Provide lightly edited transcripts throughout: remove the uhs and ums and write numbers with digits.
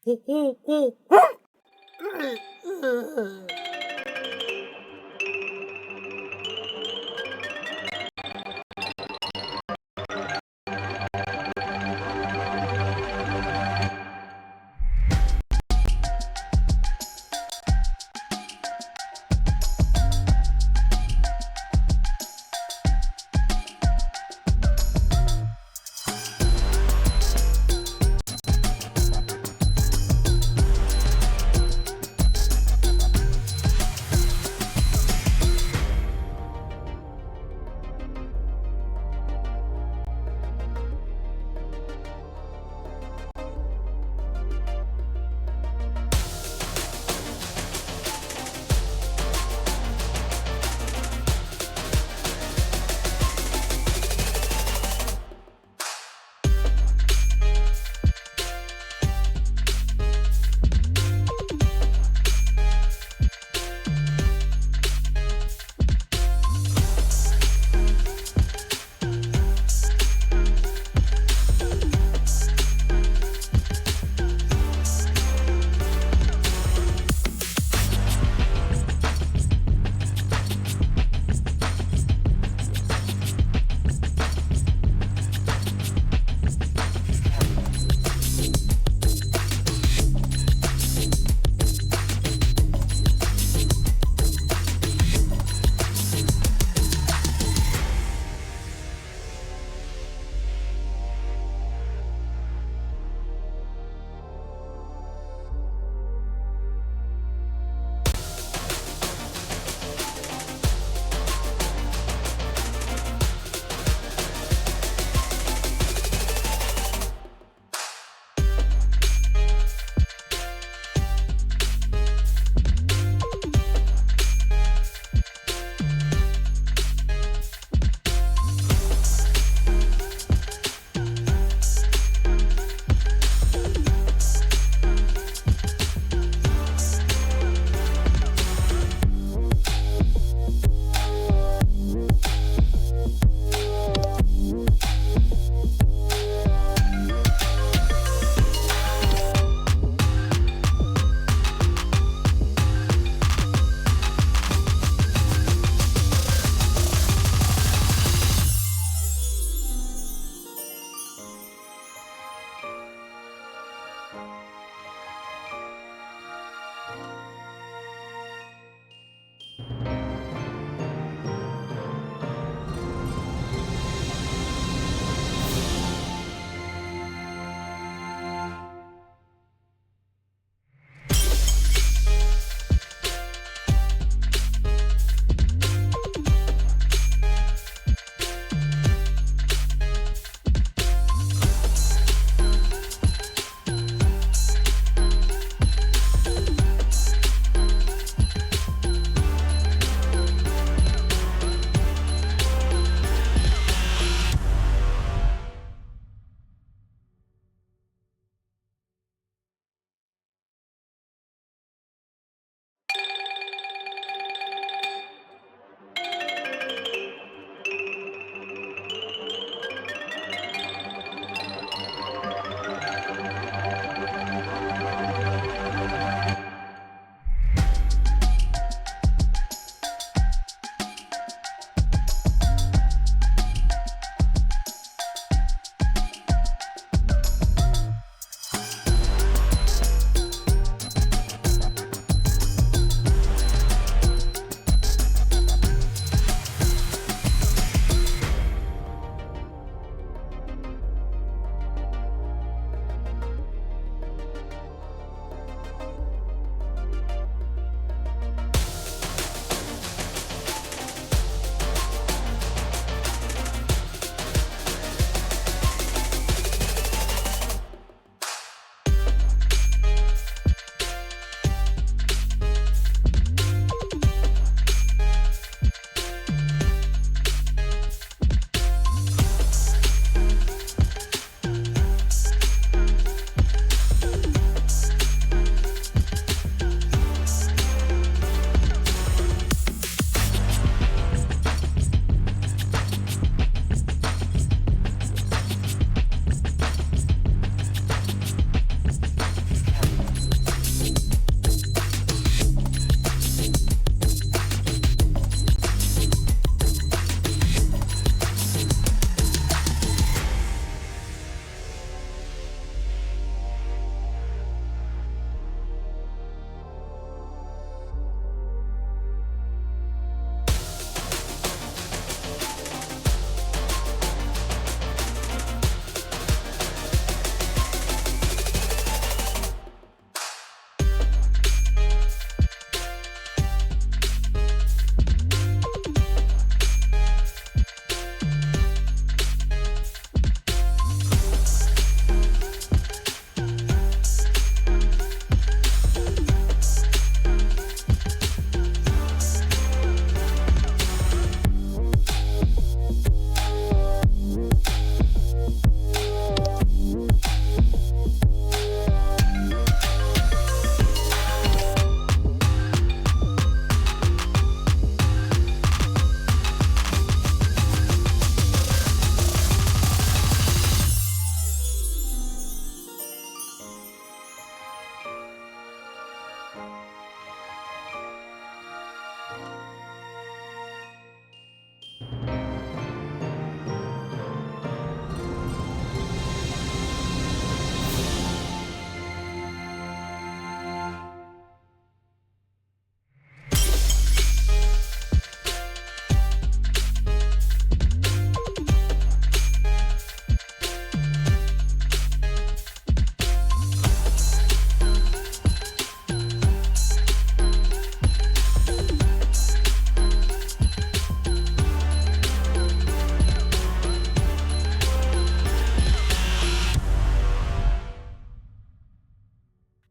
ส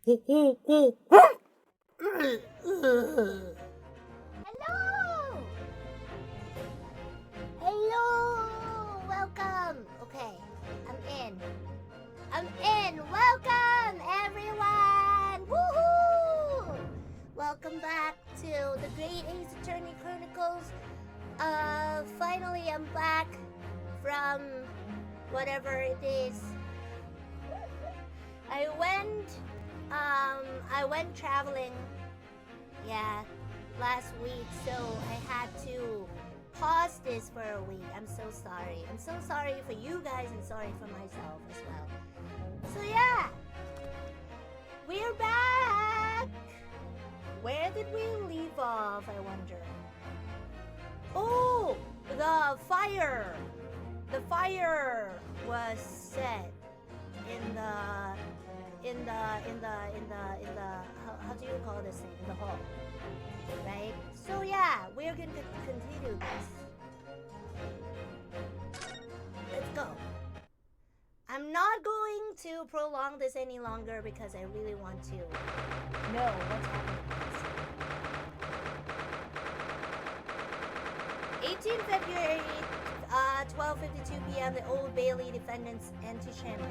Hello! Welcome! Okay, I'm in! Welcome, everyone! Woohoo! Welcome back to the Great Ace Attorney Chronicles. Finally I'm back from whatever it is. I went traveling, last week, so I had to pause this for a week. I'm so sorry. I'm so sorry for you guys and sorry for myself as well. So yeah, we're back! Where did we leave off, I wonder? Oh, the fire! The fire was set in the how do you call this thing? In the hall, right? So yeah, we're going to continue this. Let's go. I'm not going to prolong this any longer because I really want to know what's happening next. 18 February, 12:52 p.m. The Old Bailey defendants antechamber.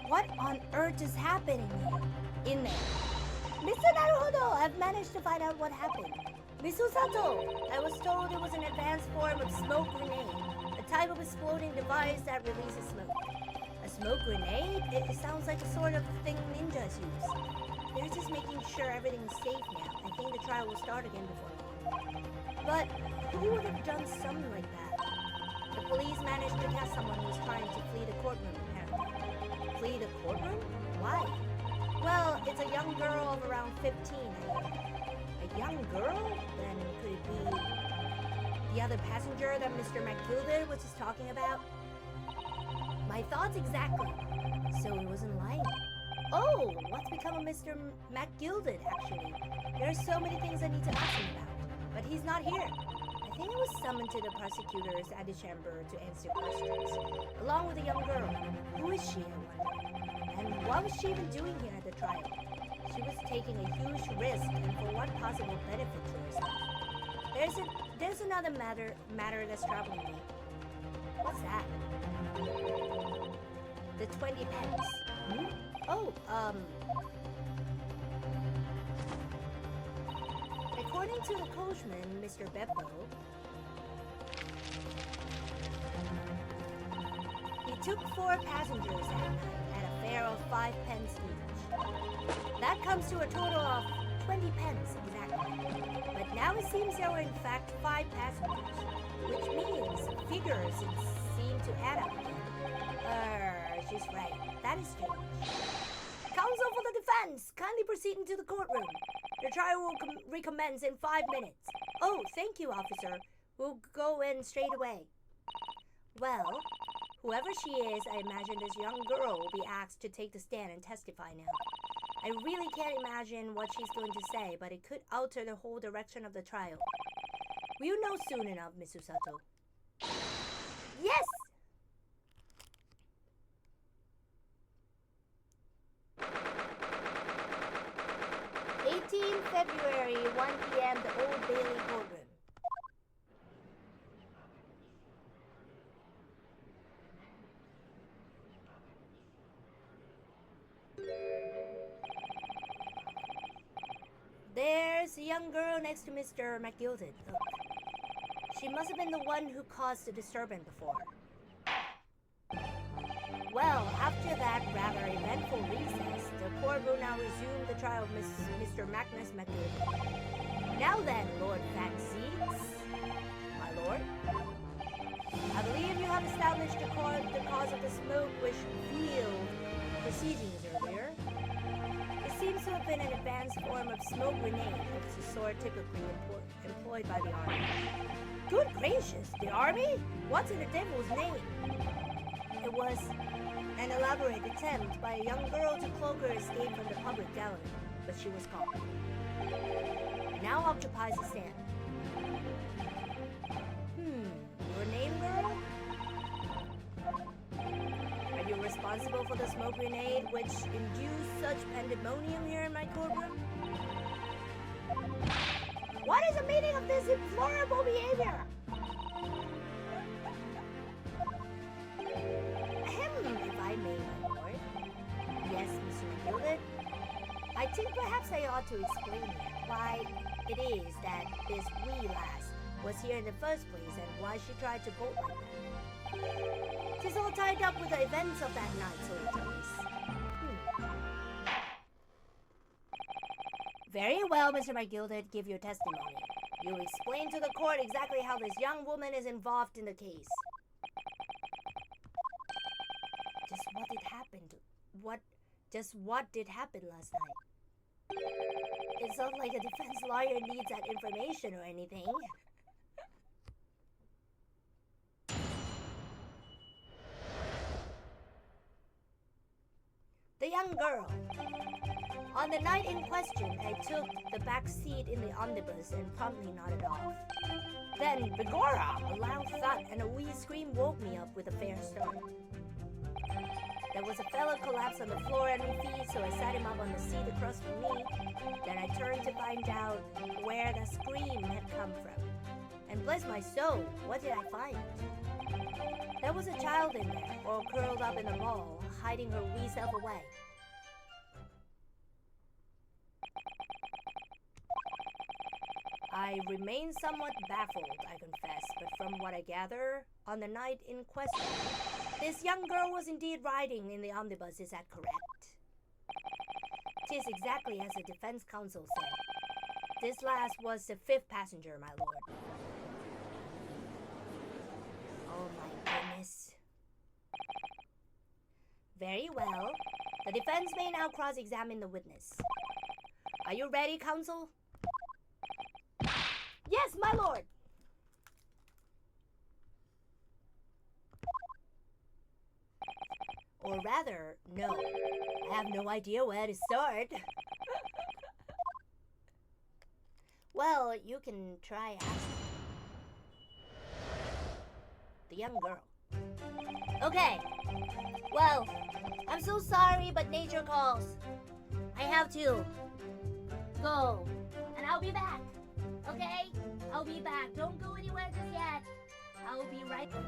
What on earth is happening in there? Mr. Naruhodo, I've managed to find out what happened. Misu Sato, I was told it was an advanced form of smoke grenade, a type of exploding device that releases smoke. A smoke grenade? It sounds like a sort of thing ninjas use. They're just making sure everything's safe now. I think the trial will start again before long. But who would have done something like that? The police managed to catch someone who was trying to flee the courtroom, apparently. Flee the courtroom? Why? Well, it's a young girl of around 15, I think. A young girl? Then could it be the other passenger that Mr. McGilded was just talking about? My thoughts exactly. So he wasn't lying. Oh, what's become of Mr. McGilded, actually? There are so many things I need to ask him about. But he's not here. I think he was summoned to the prosecutor's antechamber to answer questions, along with a young girl. Who is she, I wonder? And what was she even doing here at the trial? She was taking a huge risk, and for what possible benefit to herself? There's another matter that's troubling me. What's that? The 20 pence. Oh, according to the coachman, Mr. Beppo, he took 4 passengers that night at a fare of 5 pence each. That comes to a total of 20 pence exactly. But now it seems there were in fact 5 passengers, which means figures seem to add up again. She's right. That is strange. Counsel for the defense, kindly proceed into the courtroom. The trial will recommence in 5 minutes. Oh, thank you, officer. We'll go in straight away. Well, whoever she is, I imagine this young girl will be asked to take the stand and testify now. I really can't imagine what she's going to say, but it could alter the whole direction of the trial. We'll know soon enough, Miss Usato. Yes! February, 1 p.m., the Old Bailey courtroom. There's a young girl next to Mr. McGilded. Look. She must have been the one who caused the disturbance before. Well, after that rather eventful recess, the court will now resume the trial of Mr. Magnus McGilded. Now then, Lord Fanseats, my lord, I believe you have established the cause of the smoke-field proceedings earlier. It seems to have been an advanced form of smoke grenade, which is the sort typically employed by the army. Good gracious, the army? What's in the devil's name? It was an elaborate attempt by a young girl to cloak her escape from the public gallery, but she was caught. Now occupies the stand. Your name, girl? Are you responsible responsible for the smoke grenade which induced such pandemonium here in my courtroom? What is the meaning of this deplorable behavior? If I may, my lord. Yes, Mr. Gilded. I think perhaps I ought to explain why it is that this wee lass was here in the first place and why she tried to bolt like that. Tis all tied up with the events of that night, so it is. Very well, Mr. McGilded, give your testimony. You explain to the court exactly how this young woman is involved in the case. Just what did happen last night? It's not like a defense lawyer needs that information or anything. The young girl. On the night in question, I took the back seat in the omnibus and promptly nodded off. Then, begorra, a loud thud and a wee scream woke me up with a fair start. There was a fellow collapsed on the floor at my feet, so I sat him up on the seat across from me. Then I turned to find out where the scream had come from. And bless my soul, what did I find? There was a child in there, all curled up in a ball, hiding her wee self away. I remain somewhat baffled, I confess, but from what I gather, on the night in question, this young girl was indeed riding in the omnibus, is that correct? 'Tis exactly as the defense counsel said. This last was the 5th passenger, my lord. Oh my goodness. Very well. The defense may now cross-examine the witness. Are you ready, counsel? Yes, my lord! Or rather, no. I have no idea where to start. Well, you can try asking the young girl. Okay. Well, I'm so sorry, but nature calls. I have to go, and I'll be back. Okay? I'll be back. Don't go anywhere just yet. I'll be right back.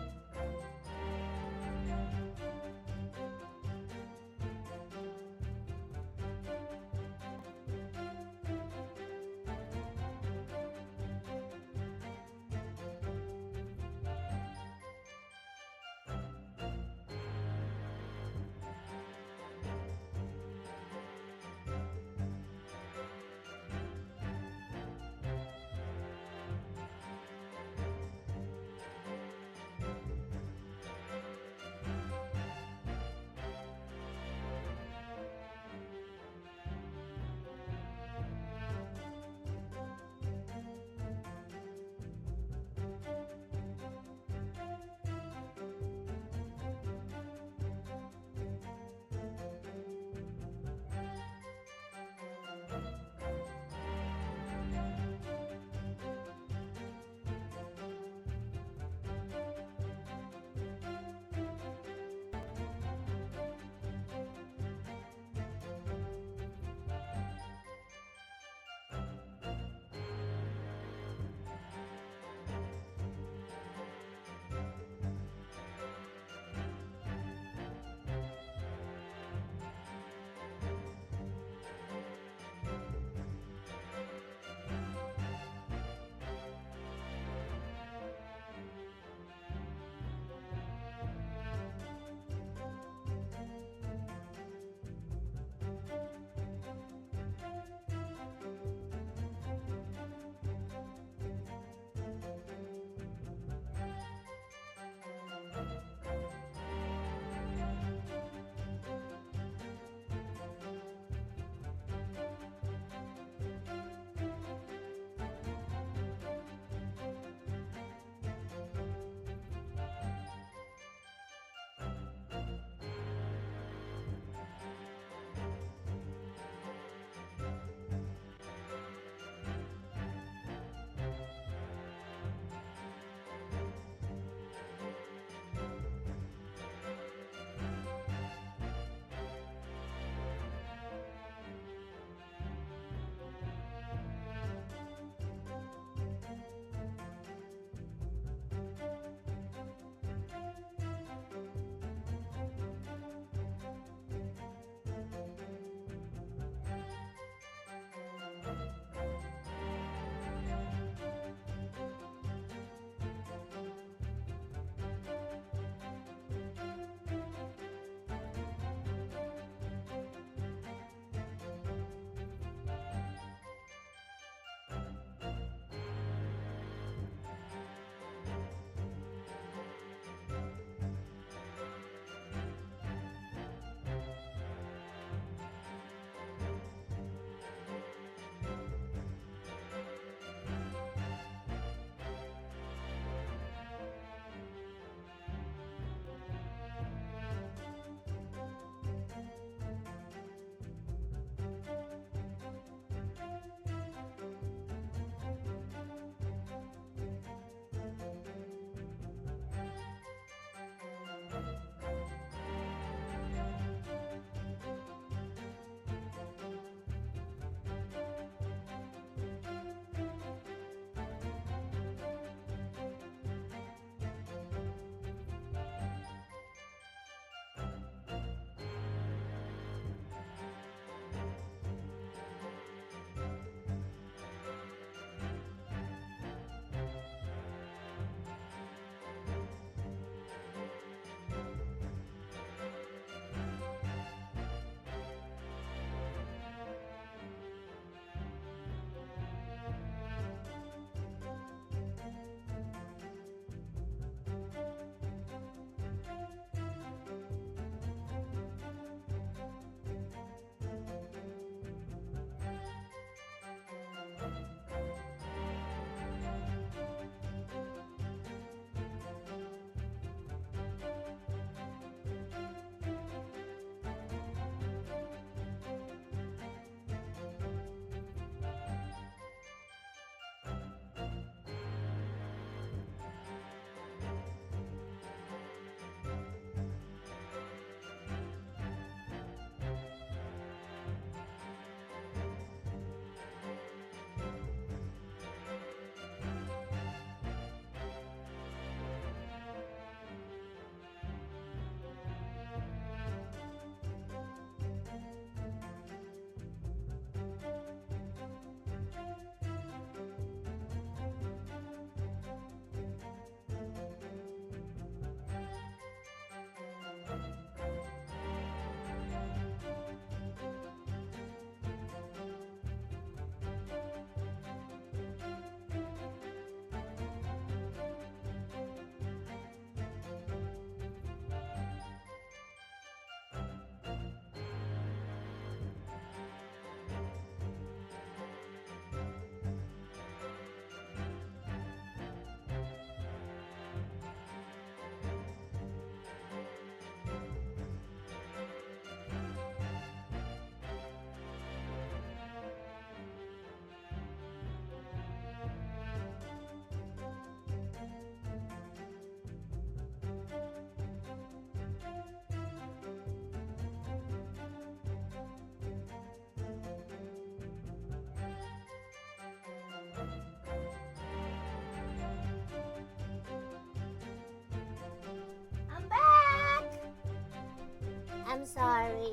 sorry.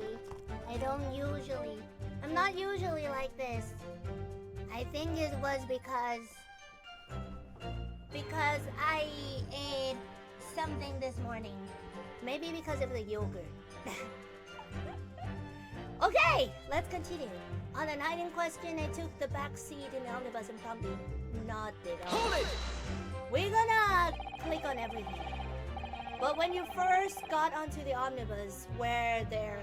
I'm not usually like this. I think it was because I ate something this morning. Maybe because of the yogurt. Okay, let's continue. On the night in question, I took the back seat in the omnibus and promptly nodded off. Hold it! We're gonna click on everything. But when you first got onto the omnibus, were there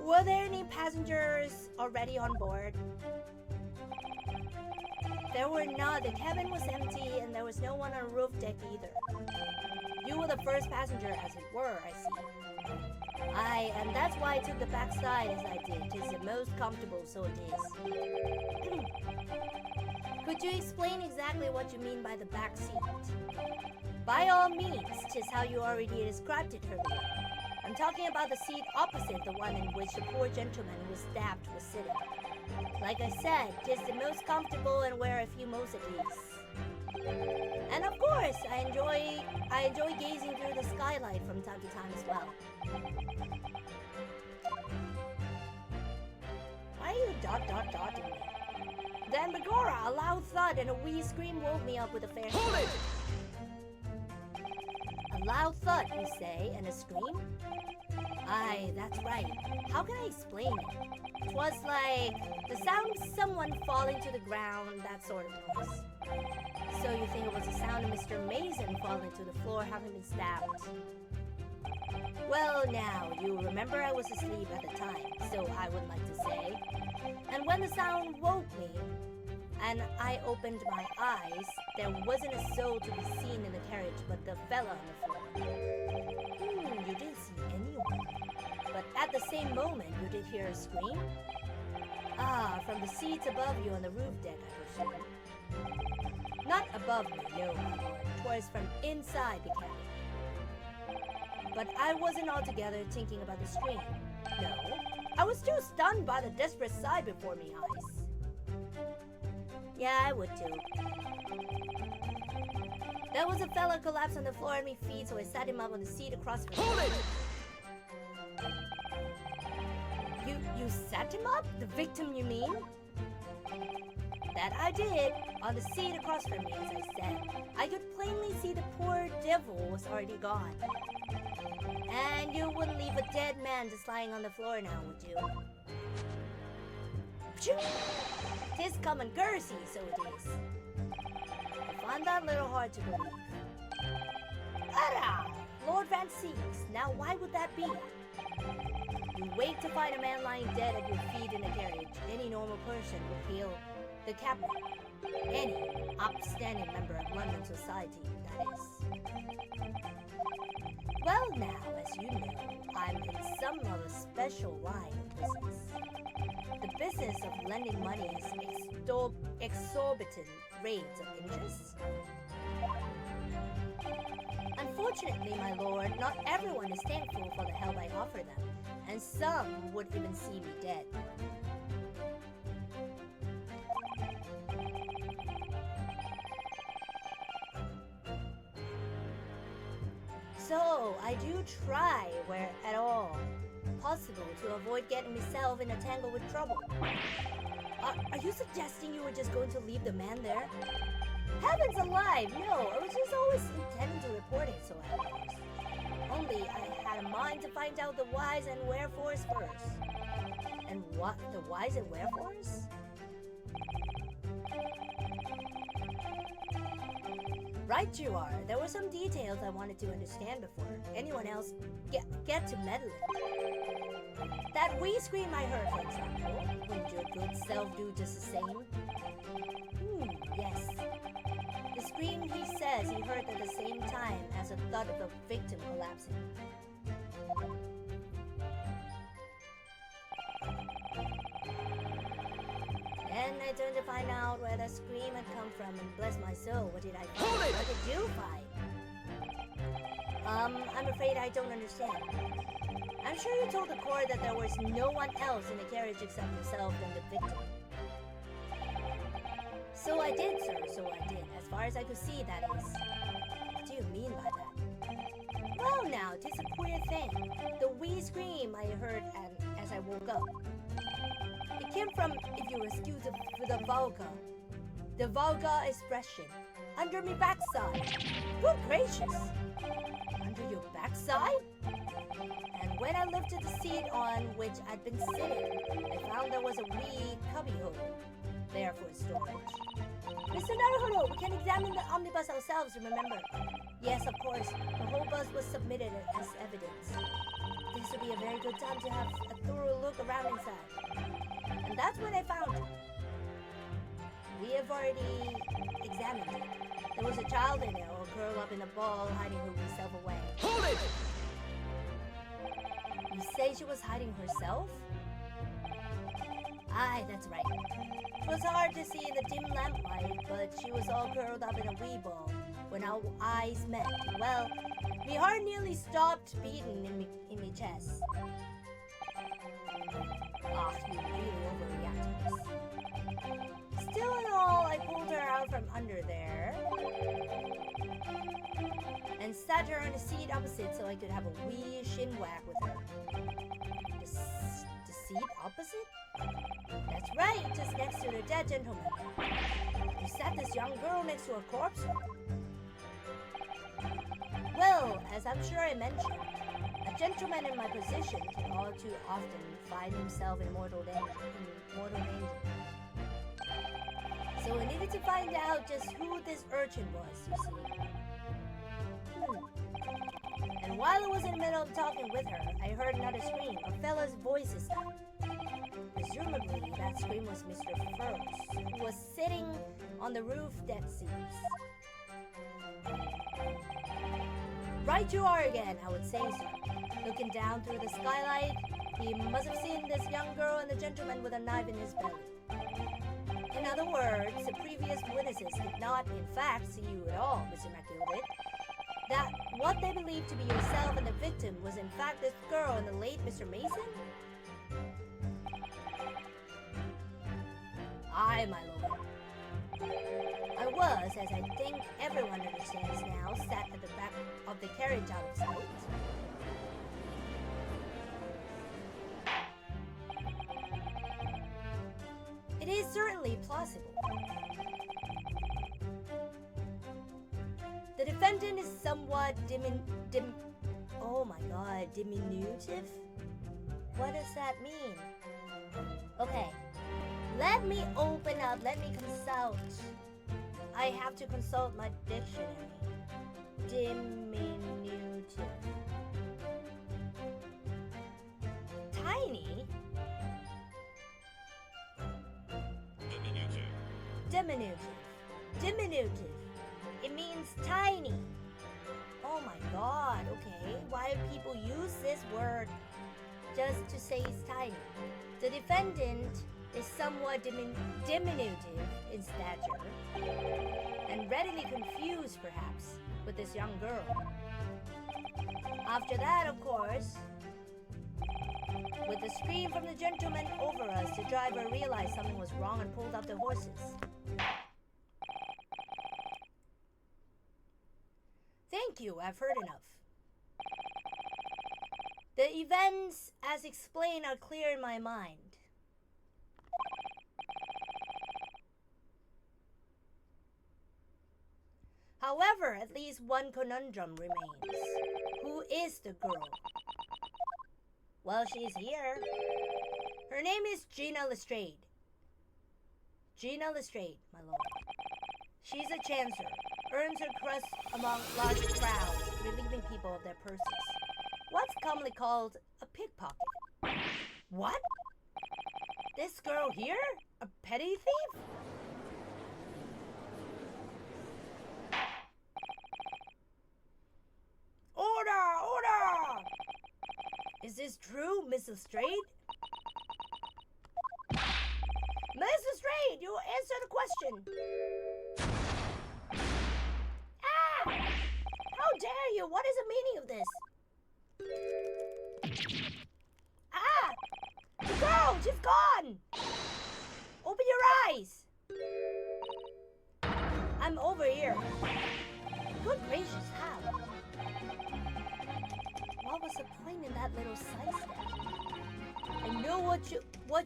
any passengers already on board? There were not. The cabin was empty and there was no one on the roof deck either. You were the first passenger, as it were, I see. And that's why I took the back side as I did. Tis the most comfortable, so it is. Could you explain exactly what you mean by the back seat? By all means, tis how you already described it earlier. I'm talking about the seat opposite the one in which the poor gentleman who was stabbed was sitting. Like I said, tis the most comfortable and where I feel most at ease. And of course, I enjoy gazing through the skylight from time to time as well. Why are you dotting me? Then Begorra, a loud thud and a wee scream woke me up with a fair Hold it! A loud thud, you say, and a scream? Aye, that's right. How can I explain it? 'Twas like the sound of someone falling to the ground, that sort of noise. So you think it was the sound of Mr. Mason falling to the floor having been stabbed? Well now, you remember I was asleep at the time, so I would like to say. And when the sound woke me, and I opened my eyes, there wasn't a soul to be seen in the carriage but the fella on the floor. You didn't see anyone. But at the same moment, you did hear a scream? Ah, from the seats above you on the roof deck, I presume. Not above me, no, my lord. 'Twas from inside the cabin. But I wasn't altogether thinking about the scream. No, I was too stunned by the desperate sight before me eyes. Yeah, I would too. There was a fella collapsed on the floor at my feet, so I sat him up on the seat across from me. Hold it! You set him up? The victim, you mean? That I did, on the seat across from me, as I said. I could plainly see the poor devil was already gone. And you wouldn't leave a dead man just lying on the floor now, would you? Phew! 'Tis common courtesy, so it is. I find that a little hard to believe. Ara! Lord Francis, now why would that be? You wake to find a man lying dead at your feet in a carriage. Any normal person would hail the captain. Any upstanding member of London society, that is. Well now, as you know, I'm in some of a special line of business. The business of lending money is exorbitant rates of interest. Unfortunately, my lord, not everyone is thankful for the help I offer them, and some would even see me dead. So, I do try where at all possible to avoid getting myself in a tangle with trouble. Are you suggesting you were just going to leave the man there? Heavens alive, no, I was just always intending to report it so afterwards. Only I had a mind to find out the whys and wherefores first. And what, the whys and wherefores? Right you are. There were some details I wanted to understand before anyone else get to meddling. That wee scream I heard, for example. Wouldn't your good self do just the same? Yes. The scream he says he heard at the same time as the thud of the victim collapsing. Then I turned to find out where the scream had come from, and bless my soul, what did I find? What did you find? I'm afraid I don't understand. I'm sure you told the court that there was no one else in the carriage except yourself and the victim. So I did, sir, so I did. As far as I could see, that is. What do you mean by that? Well now, out, it's a queer thing. The wee scream I heard as I woke up. It came from, if you excuse the vulgar expression, under me backside. Good gracious! Under your backside? And when I lifted the seat on which I'd been sitting, I found there was a wee cubbyhole there for storage. Mr. Naruhodo, we can examine the omnibus ourselves, remember? Yes, of course. The whole bus was submitted as evidence. This would be a very good time to have a thorough look around inside. And that's what I found. We have already examined it. There was a child in there, or curled up in a ball, hiding herself away. Hold it! You say she was hiding herself? Aye, that's right. It was hard to see in the dim lamplight, but she was all curled up in a wee ball. When our eyes met, well, me heart nearly stopped beating in me chest. Ah, you really overreact to this. Still in all, I pulled her out from under there and sat her on a seat opposite so I could have a wee shin whack with her. The seat opposite? That's right, just next to the dead gentleman. You sat this young girl next to a corpse? Well, as I'm sure I mentioned, a gentleman in my position can all too often find himself in mortal danger. So we needed to find out just who this urchin was, you see. And while I was in the middle of talking with her, I heard another scream, a fellow's voice this time. Presumably, that scream was Mr. Furse, who was sitting on the roof deck seats. Right you are again, I would say so. Looking down through the skylight, he must have seen this young girl and the gentleman with a knife in his belly. In other words, the previous witnesses did not, in fact, see you at all, Mr. McGilvert. That what they believed to be yourself and the victim was in fact this girl and the late Mr. Mason? Aye, my lord. I was, as I think everyone understands now, sat at the back of the carriage out of sight. It is certainly plausible. The defendant is somewhat diminutive? What does that mean? Okay, let me open up, let me consult. I have to consult my dictionary. Diminutive. Tiny? Diminutive. It means tiny. Oh my god, okay. Why do people use this word just to say it's tiny? The defendant is somewhat diminutive in stature and readily confused, perhaps, with this young girl. After that, of course, with the scream from the gentleman over us, the driver realized something was wrong and pulled up the horses. Thank you, I've heard enough. The events, as explained, are clear in my mind. However, at least one conundrum remains. Who is the girl? Well, she's here. Her name is Gina Lestrade. Gina Lestrade, my lord. She's a chancer, earns her crust among large crowds, relieving people of their purses. What's commonly called a pickpocket. What? This girl here? A petty thief? Order! Is this true, Mrs. Lestrade? Mrs. Lestrade, you answer the question. Ah! How dare you? What is the meaning of this? Ah! The girl, she's gone! Open your eyes! I'm over here. Good gracious, how? that little sidestep. I know what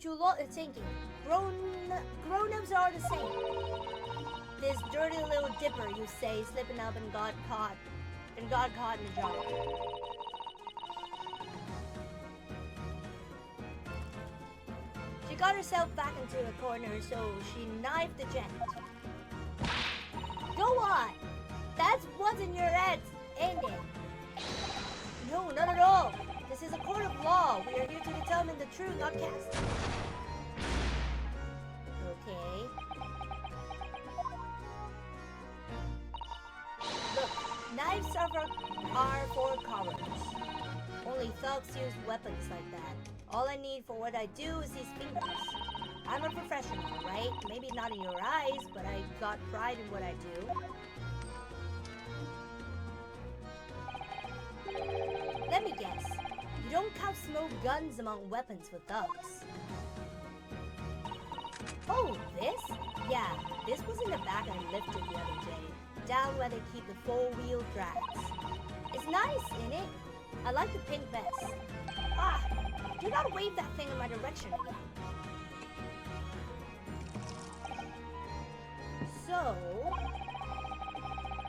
you lot are thinking. Grown-ups are the same. This dirty little dipper, you say, slipping up and got caught in the jar. She got herself back into a corner, so she knifed the gent. Go on! That's what's in your head, ain't it? No, not at all. This is a court of law. We are here to determine the true outcast. Okay. Look, knives are for cowards. Only thugs use weapons like that. All I need for what I do is these fingers. I'm a professional, right? Maybe not in your eyes, but I got pride in what I do. Let me guess. You don't count smoke guns among weapons for thugs. Oh, this? Yeah, this was in the bag I lifted the other day. Down where they keep the four-wheel drags. It's nice, isn't it? I like the pink vest. Ah! Do not wave that thing in my direction again. So,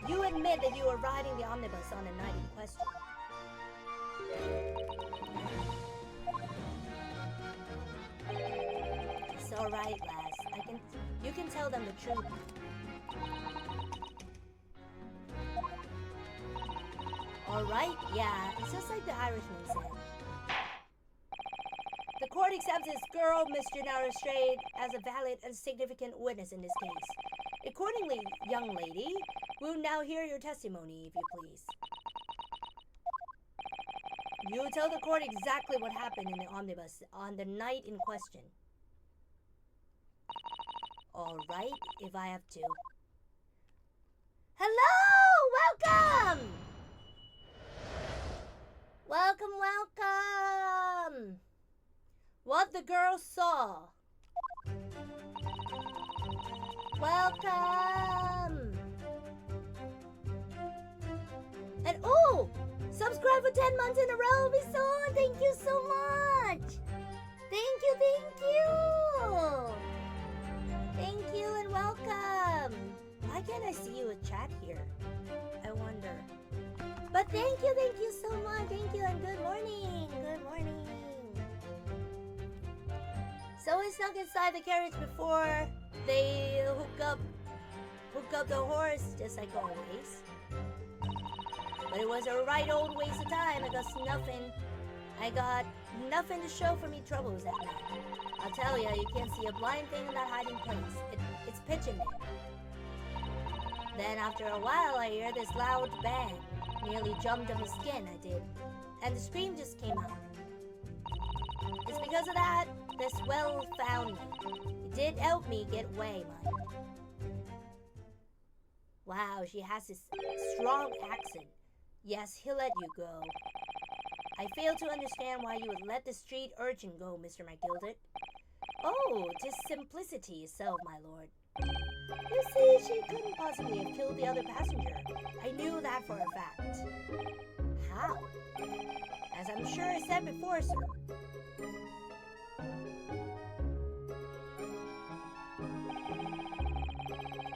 you admit that you were riding the omnibus on the night in question. It's alright, lass. You can tell them the truth. Alright, yeah, it's just like the Irishman said. The court accepts this girl, Mr. Narrastrade, as a valid and significant witness in this case. Accordingly, young lady, we'll now hear your testimony, if you please. You tell the court exactly what happened in the omnibus on the night in question. Alright, if I have to. Hello! Welcome! Welcome! What the girl saw. Welcome! And oh! Subscribe for 10 months in a row, Bison! Thank you so much! Thank you! Thank you and welcome! Why can't I see you in chat here? I wonder. But thank you so much! Thank you and good morning! Good morning! So we snuck inside the carriage before they hook up the horse, just like always. But it was a right old waste of time. I got nothing to show for me troubles that night. I'll tell ya, you can't see a blind thing in that hiding place. It's pitch in there. Then after a while, I hear this loud bang. Nearly jumped off my skin, I did. And the scream just came out. It's because of that the swell found me. It did help me get away, mind. Wow, she has this strong accent. Yes, he'll let you go. I fail to understand why you would let the street urchin go, Mr. McGilded. Oh, 'tis simplicity itself, my lord. You see, she couldn't possibly have killed the other passenger. I knew that for a fact. How? As I'm sure I said before, sir.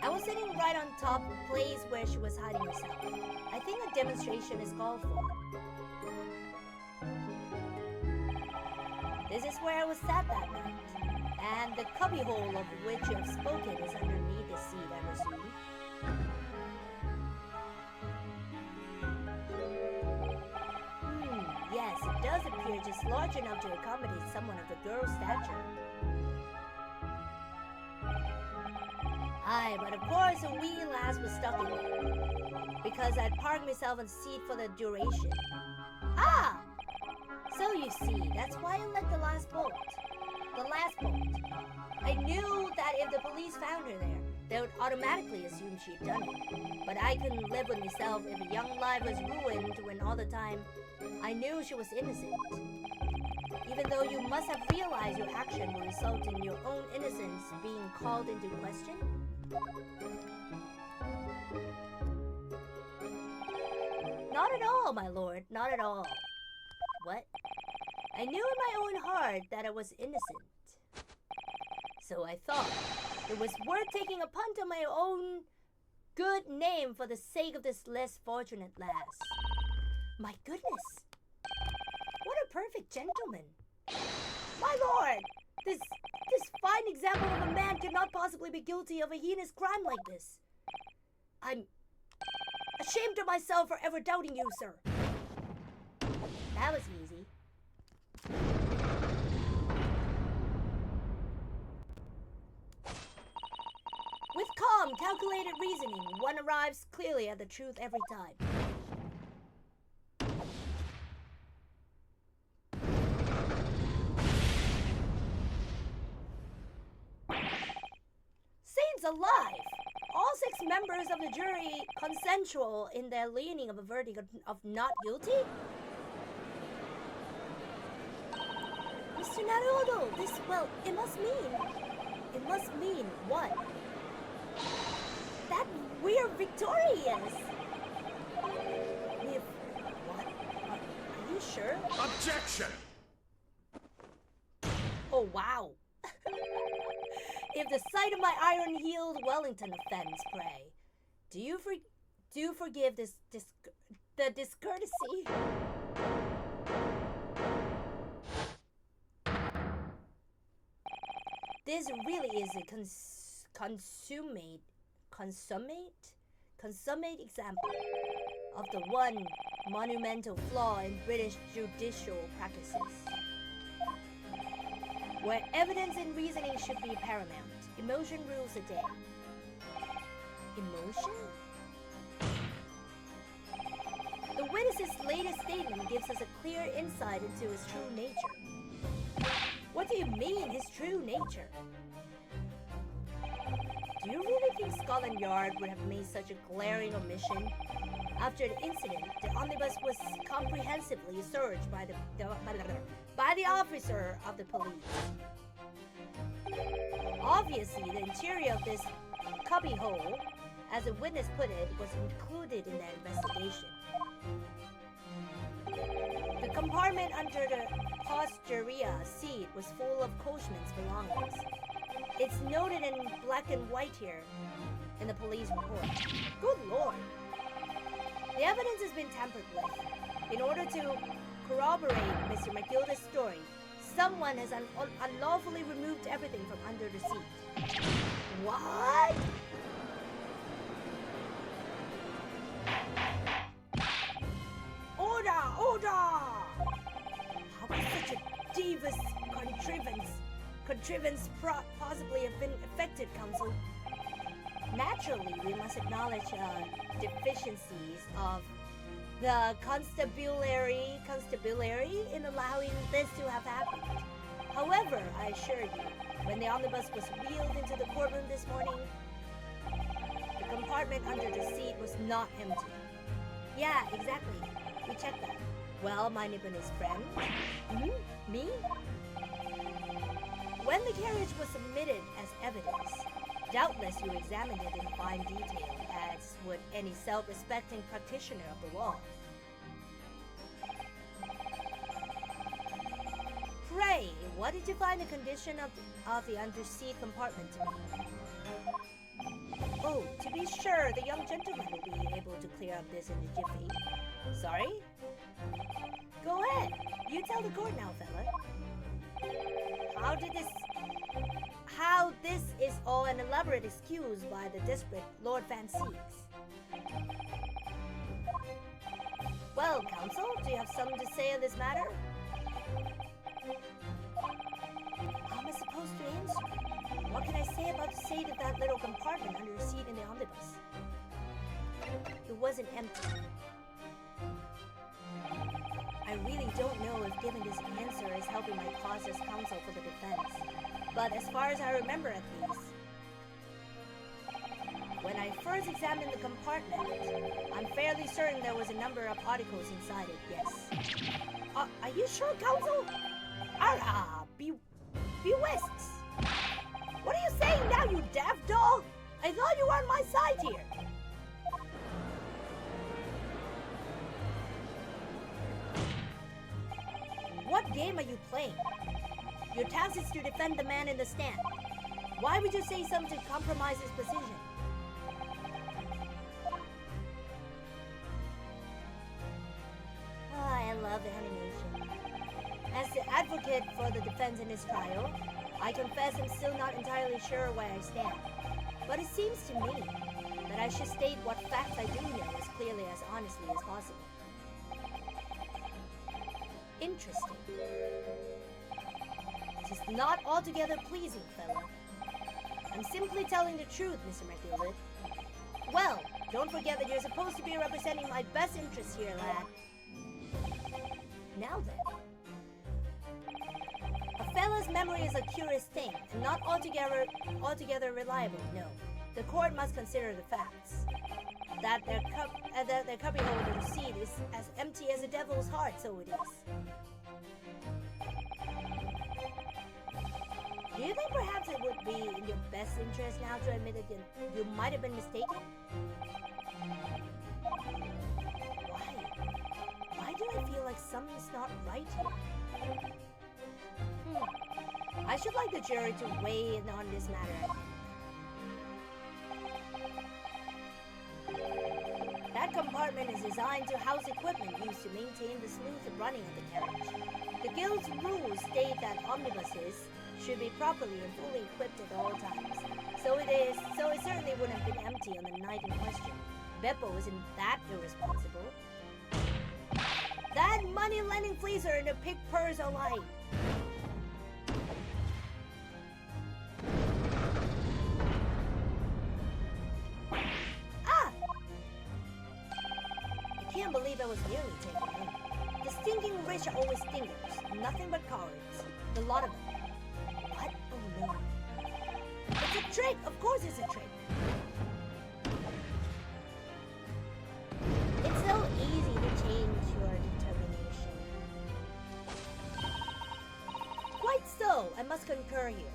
I was sitting right on top of the place where she was hiding herself. I think a demonstration is called for. This is where I was sat that night. And the cubbyhole of which you have spoken is underneath the seat, I presume. Yes, it does appear just large enough to accommodate someone of the girl's stature. Aye, but of course a wee lass was stuck in there, because I'd parked myself on the seat for the duration. Ah! So you see, that's why I let the last bolt. I knew that if the police found her there, they would automatically assume she'd done it. But I couldn't live with myself if a young life was ruined when all the time I knew she was innocent. Even though you must have realized your action will result in your own innocence being called into question? Not at all, my lord, not at all. What? I knew in my own heart that I was innocent. So I thought it was worth taking a punt on my own good name for the sake of this less fortunate lass. My goodness! What a perfect gentleman! My lord! This fine example of a man cannot possibly be guilty of a heinous crime like this. I'm ashamed of myself for ever doubting you, sir. That was easy. With calm, calculated reasoning, one arrives clearly at the truth every time. Saints alive! All 6 members of the jury consensual in their leaning of a verdict of not guilty? Mr. Naruhodo, this, well, it must mean what? That we're victorious! We've... what? Are you sure? Objection! Oh, wow. If the sight of my iron-heeled Wellington offends, pray, do forgive the discourtesy? This really is a consummate example of the one monumental flaw in British judicial practices, where evidence and reasoning should be paramount. Emotion rules the day. Emotion? The witness's latest statement gives us a clear insight into his true nature. What do you mean, his true nature? Do you really think Scotland Yard would have made such a glaring omission? After the incident, the omnibus was comprehensively searched by the officer of the police. Obviously, the interior of this cubbyhole, as a witness put it, was included in that investigation. The compartment under the posterior seat was full of coachman's belongings. It's noted in black and white here in the police report. Good lord! The evidence has been tampered with. In order to corroborate Mr. McGilda's story, someone has unlawfully removed everything from under the seat. What? Order! Order! How could such a devious contrivance possibly have been effected, counsel? Naturally, we must acknowledge deficiencies of the constabulary in allowing this to have happened. However, I assure you, when the omnibus was wheeled into the courtroom this morning, the compartment under the seat was not empty. Yeah, exactly. We checked that. Well, my Nipponese friend. Me? When the carriage was submitted as evidence, doubtless you examined it in fine detail, as would any self-respecting practitioner of the law. Pray, what did you find the condition of the under-seat compartment to be? Oh, to be sure, the young gentleman will be able to clear up this in a jiffy. Sorry? Go ahead. You tell the court now, fella. How this is all an elaborate excuse by the desperate Lord Fancies. Well, counsel, do you have something to say on this matter? How am I supposed to answer? What can I say about the state of that little compartment under the seat in the omnibus? It wasn't empty. I really don't know if giving this answer is helping my cause as counsel for the defense. But as far as I remember at least, when I first examined the compartment, I'm fairly certain there was a number of articles inside it, yes. Are you sure, counsel? Be-whisks! What are you saying now, you daft dog? I thought you were on my side here. game are you playing? Your task is to defend the man in the stand. Why would you say something to compromise his position? I love animation. As the advocate for the defense in this trial, I confess I'm still not entirely sure where I stand. But it seems to me that I should state what facts I do know as clearly as honestly as possible. Interesting. It is not altogether pleasing, fella. I'm simply telling the truth, Mr. McGilvert. Well, don't forget that you're supposed to be representing my best interests here, lad. Now then. A fella's memory is a curious thing, and not altogether reliable, no. The court must consider the facts. That their cubbyhole receipt is as empty as a devil's heart, so it is. Do you think perhaps it would be in your best interest now to admit that you might have been mistaken? Why do I feel like something's not right here? I should like the jury to weigh in on this matter. That compartment is designed to house equipment used to maintain the smooth running of the carriage. The guild's rules state that omnibuses should be properly and fully equipped at all times. So it certainly wouldn't have been empty on the night in question. Beppo isn't that irresponsible. That money-lending fleecer and the pig purrs alike. Ah! I can't believe I was nearly taken in. The stinking rich are always stinkers. Nothing but cowards. The lot of them. What? Oh no. It's a trick! Of course it's a trick! It's so easy to change your determination. Quite so! I must concur here.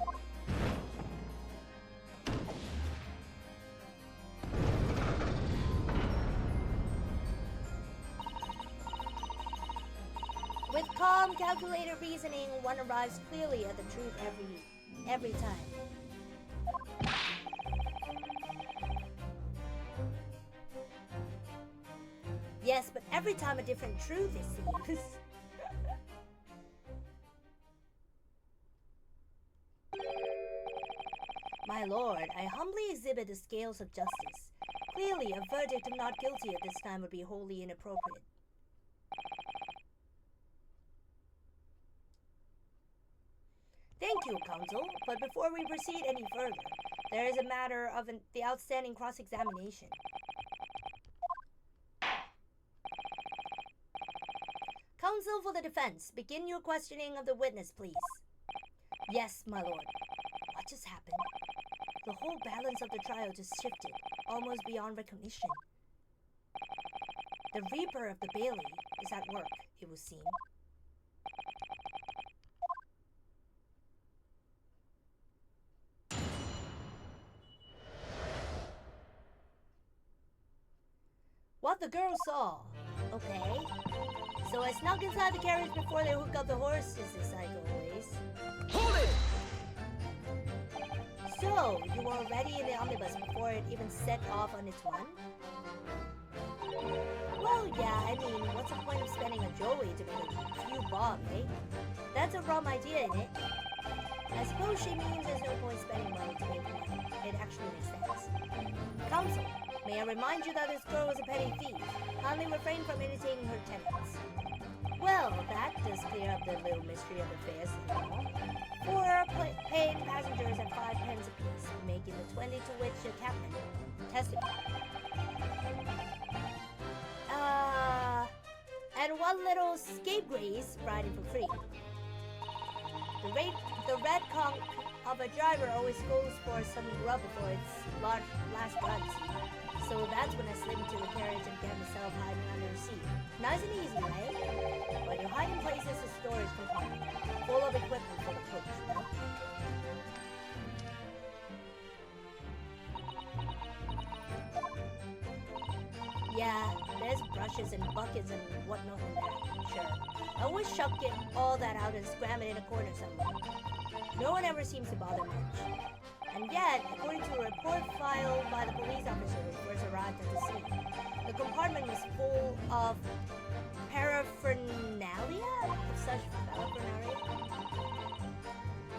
With calm, calculated reasoning, one arrives clearly at the truth every time. Yes, but every time a different truth is seen. My lord, I humbly exhibit the scales of justice. Clearly, a verdict of not guilty at this time would be wholly inappropriate. Thank you, counsel, but before we proceed any further, there is a matter of the outstanding cross-examination. Counsel for the defense, begin your questioning of the witness, please. Yes, my lord. What just happened? The whole balance of the trial just shifted, almost beyond recognition. The Reaper of the Bailey is at work, it would seem. What the girl saw. Okay. So I snuck inside the carriage before they hook up the horses, like always. Hold it! So, you were already in the omnibus before it even set off on its run? Well, yeah, I mean, what's the point of spending a joey to make a few bob, eh? That's a rum idea, innit? I suppose she means there's no point spending money to make money. It actually makes sense. Counsel, may I remind you that this girl is a petty thief. Kindly refrain from imitating her tenants. Well, that does clear up the little mystery of the fares and all. 4 paying passengers at 5 pence apiece, making the 20 to which the captain testified. And one little scapegrace riding for free. The red conch of a driver always goes for some grub before its last runs. So that's when I slid into the carriage and get myself hiding under the seat. Nice and easy, right? But your hiding place is a storage compartment, full of equipment for the coach, you know? Yeah, there's brushes and buckets and whatnot in there, sure. I always chuck it all that out and scram it in a corner somewhere. No one ever seems to bother much. And yet, according to a report filed by the police officer who first arrived at the scene, the compartment was full of paraphernalia of such paraphernalia.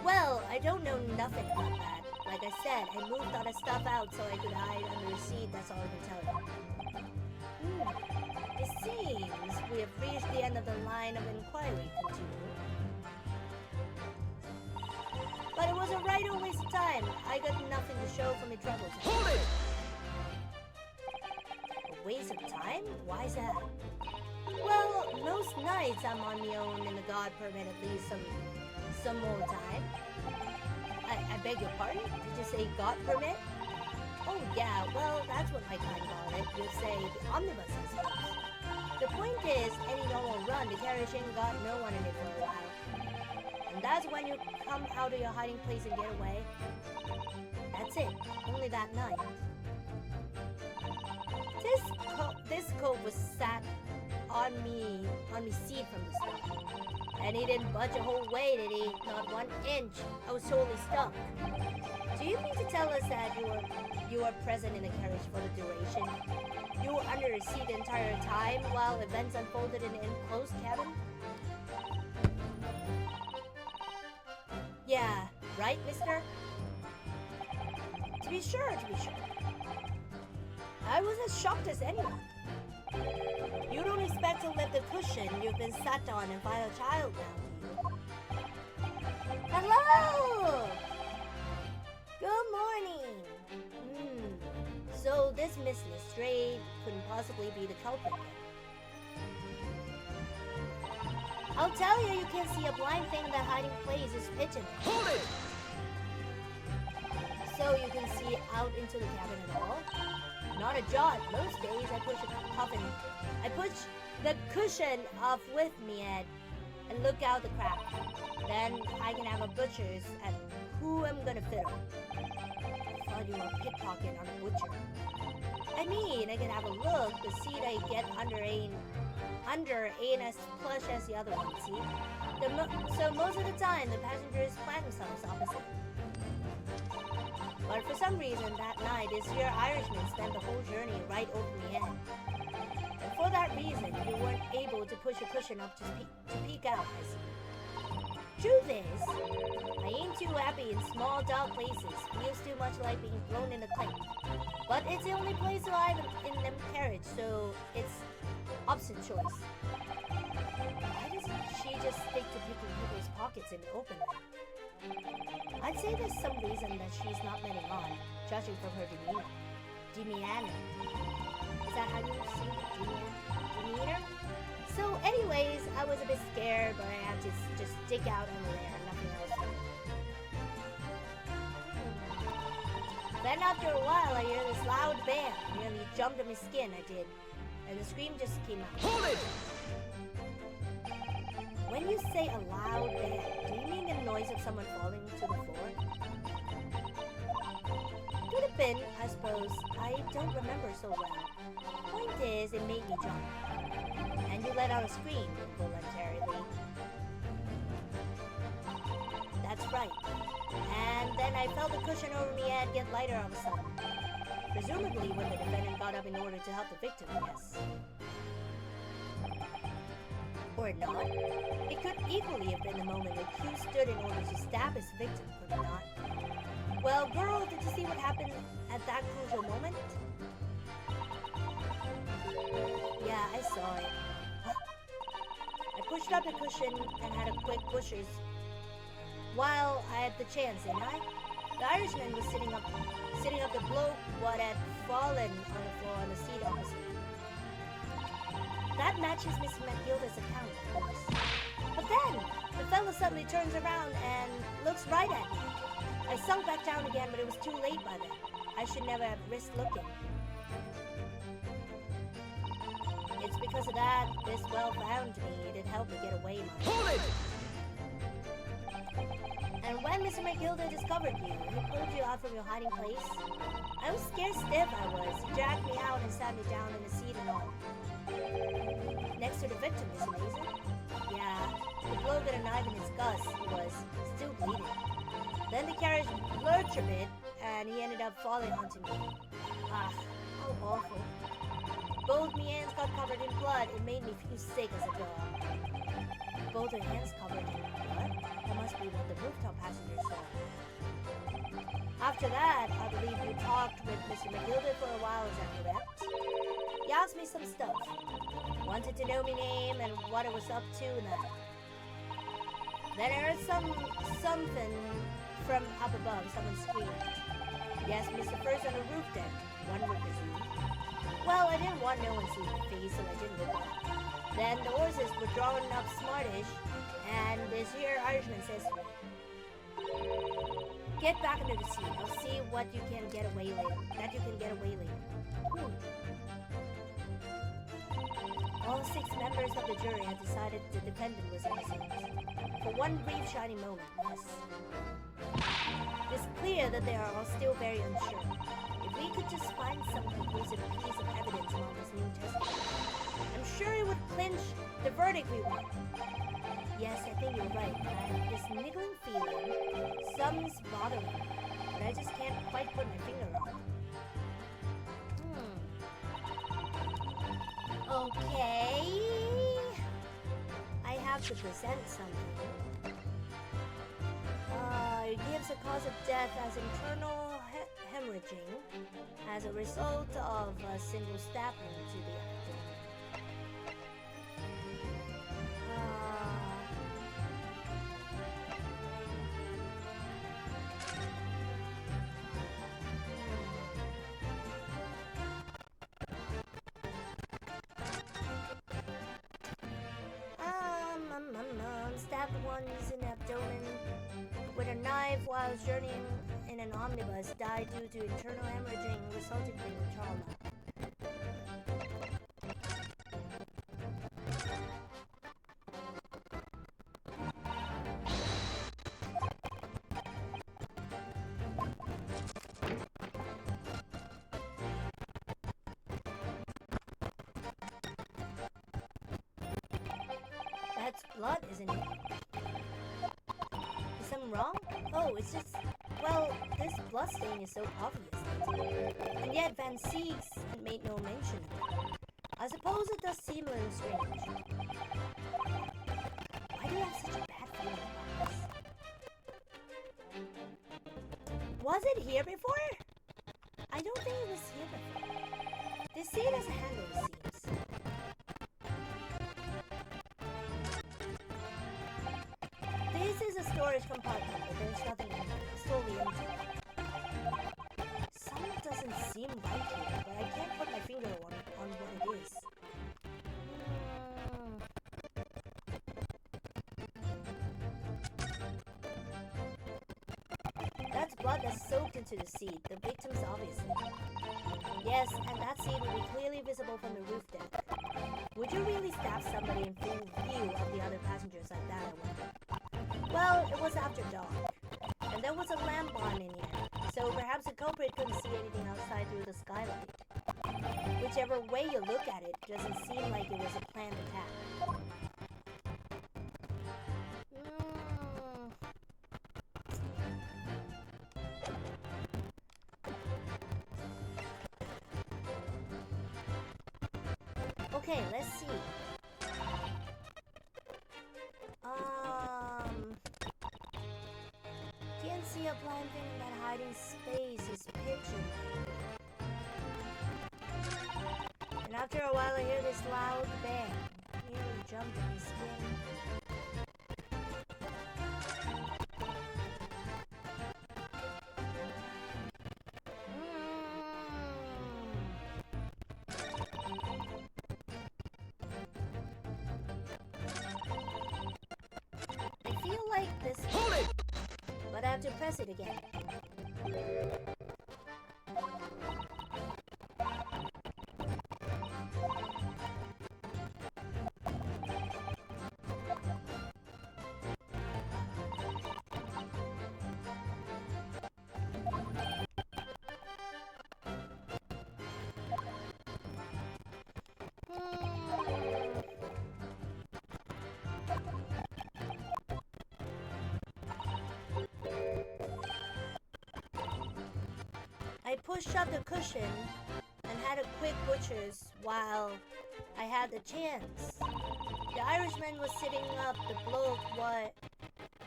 Well, I don't know nothing about that. Like I said, I moved all the stuff out so I could hide under the seat. That's all I can tell you. It seems we have reached the end of the line of inquiry. Continue. But it was a right old waste of time. I got nothing to show for my troubles. Hold it! A waste of time? Why is that? Well, most nights I'm on my own in the God permit at least some more time. I beg your pardon? Did you say God permit? Oh yeah, well that's what my kind call it. You'll say the omnibus I suppose. The point is, any normal run, the carriage ain't got no one in it for a while. And that's when you come out of your hiding place and get away. That's it. Only that night. This coat was sat on me seat from the start. And he didn't budge a whole way, did he? Not 1 inch. I was totally stuck. Do you mean to tell us that you were present in the carriage for the duration? You were under the seat the entire time while events unfolded in the enclosed cabin? Yeah, right, mister? To be sure. I was as shocked as anyone. You don't expect to lift the cushion you've been sat on and find a child now, do you? Hello! Good morning. So this Miss Lestrade couldn't possibly be the culprit then. I'll tell you, you can't see a blind thing in that hiding place is pitching. Hold it! So you can see out into the cabin at all? Not a jot. Most days I push the cushion off with me and look out the crack. Then I can have a butcher's at who I'm gonna fit on. I thought you were pickpocketing on a butcher. I mean, I can have a look. The seat I get under ain't as plush as the other one, see? So most of the time, the passengers plant themselves opposite. But for some reason, that night, this here Irishman spent the whole journey right over my head. And for that reason, you weren't able to push a cushion up to peek out, I see. Truth is, I ain't too happy in small, dark places. Feels too much like being thrown in a plane. But it's the only place alive in them carriage, so it's option choice. Why doesn't she just stick to picking people's pockets and open them? I'd say there's some reason that she's not letting on, judging from her demeanor. Demeanor. Is that how you say it? Demeanor? So anyways, I was a bit scared, but I had to just stick out under there, nothing else. Then after a while, I hear this loud bang. Nearly jumped on my skin, I did. And the scream just came out. Hold it! When you say a loud bang, do you mean the noise of someone falling to the floor? Could have been, I suppose. I don't remember so well. Point is, it made me jump. And you let out a scream involuntarily. That's right. And then I felt the cushion over my head get lighter all of a sudden. Presumably when the defendant got up in order to help the victim, yes. Or not. It could equally have been the moment the accused stood in order to stab his victim, could it not? Well, girl, did you see what happened at that crucial moment? Yeah, I saw it. I pushed up the cushion and had a quick butcher's while I had the chance, didn't I? The Irishman was sitting up the bloke what had fallen on the floor on the seat opposite. That matches Miss Matilda's account, of course. But then, the fellow suddenly turns around and looks right at me. I sunk back down again, but it was too late by then. I should never have risked looking. It's because of that, this well found me. It helped me get away, my Hold it! And when Mr. McGilda discovered you, he pulled you out from your hiding place. I was scared stiff, I was. He dragged me out and sat me down in the seat and all. Next to the victim, Miss Mason? Yeah, thus he was still bleeding. Then the carriage lurched a bit, and he ended up falling onto me. Ah, how awful. Both me hands got covered in blood. It made me feel sick as a dog. Both her hands covered in blood? That must be what the rooftop passengers saw. After that, I believe you talked with Mr. McGilder for a while, is that correct? He asked me some stuff. Wanted to know my name and what I was up to and that. Then I heard something from up above. Someone screamed. Yes, Mr. First on the roof deck. One would presume. Well, I didn't want no one seeing my face, so I didn't look up. Then the horses were drawing up smartish, and this here Irishman says to me, "Get back into the seat. I'll see what you can get away later. All 6 members of the jury had decided the defendant was innocent. For one brief shining moment, yes. It's clear that they are all still very unsure. If we could just find some conclusive piece of evidence among this new testimony, I'm sure it would clinch the verdict we want. Yes, I think you're right. I have this niggling feeling. Something's bothering me, but I just can't quite put my finger on it." Okay. I have to present something. It gives a cause of death as internal hemorrhaging as a result of a single stab wound to the abdomen. Stabbed once in the abdomen with a knife while journeying in an omnibus, died due to internal hemorrhaging resulting from trauma. That's blood, isn't it? Is something wrong? Oh, it's just... Well, this blood stain is so obvious. And yet Van Seeks made no mention of it. I suppose it does seem a little strange. Why do you have such a bad feeling about this? Was it here before? I don't think it was here before. This seat has a handle, it seems. This is a storage compartment, but there's nothing in it. It's totally empty. Something doesn't seem right here, but I can't put my finger on what it is. That's blood that's soaked into the seat, the victim's obviously. Yes, and that seat will be clearly visible from the roof deck. Would you really stab somebody in full view of the other passengers like that, I wonder? Well, it was after dark, and there was a lamp on in here, so perhaps the culprit couldn't see anything outside through the skylight. Whichever way you look at it, doesn't seem like it was a planned attack. Okay, let's see. Can't see a blind thing in that hiding space is pitching. And after a while I hear this loud bang. Nearly jumped in my skin. I feel like this. Hold it! But I have to press it again. pushed up the cushion and had a quick butcher's while I had the chance. The Irishman was sitting up the bloke what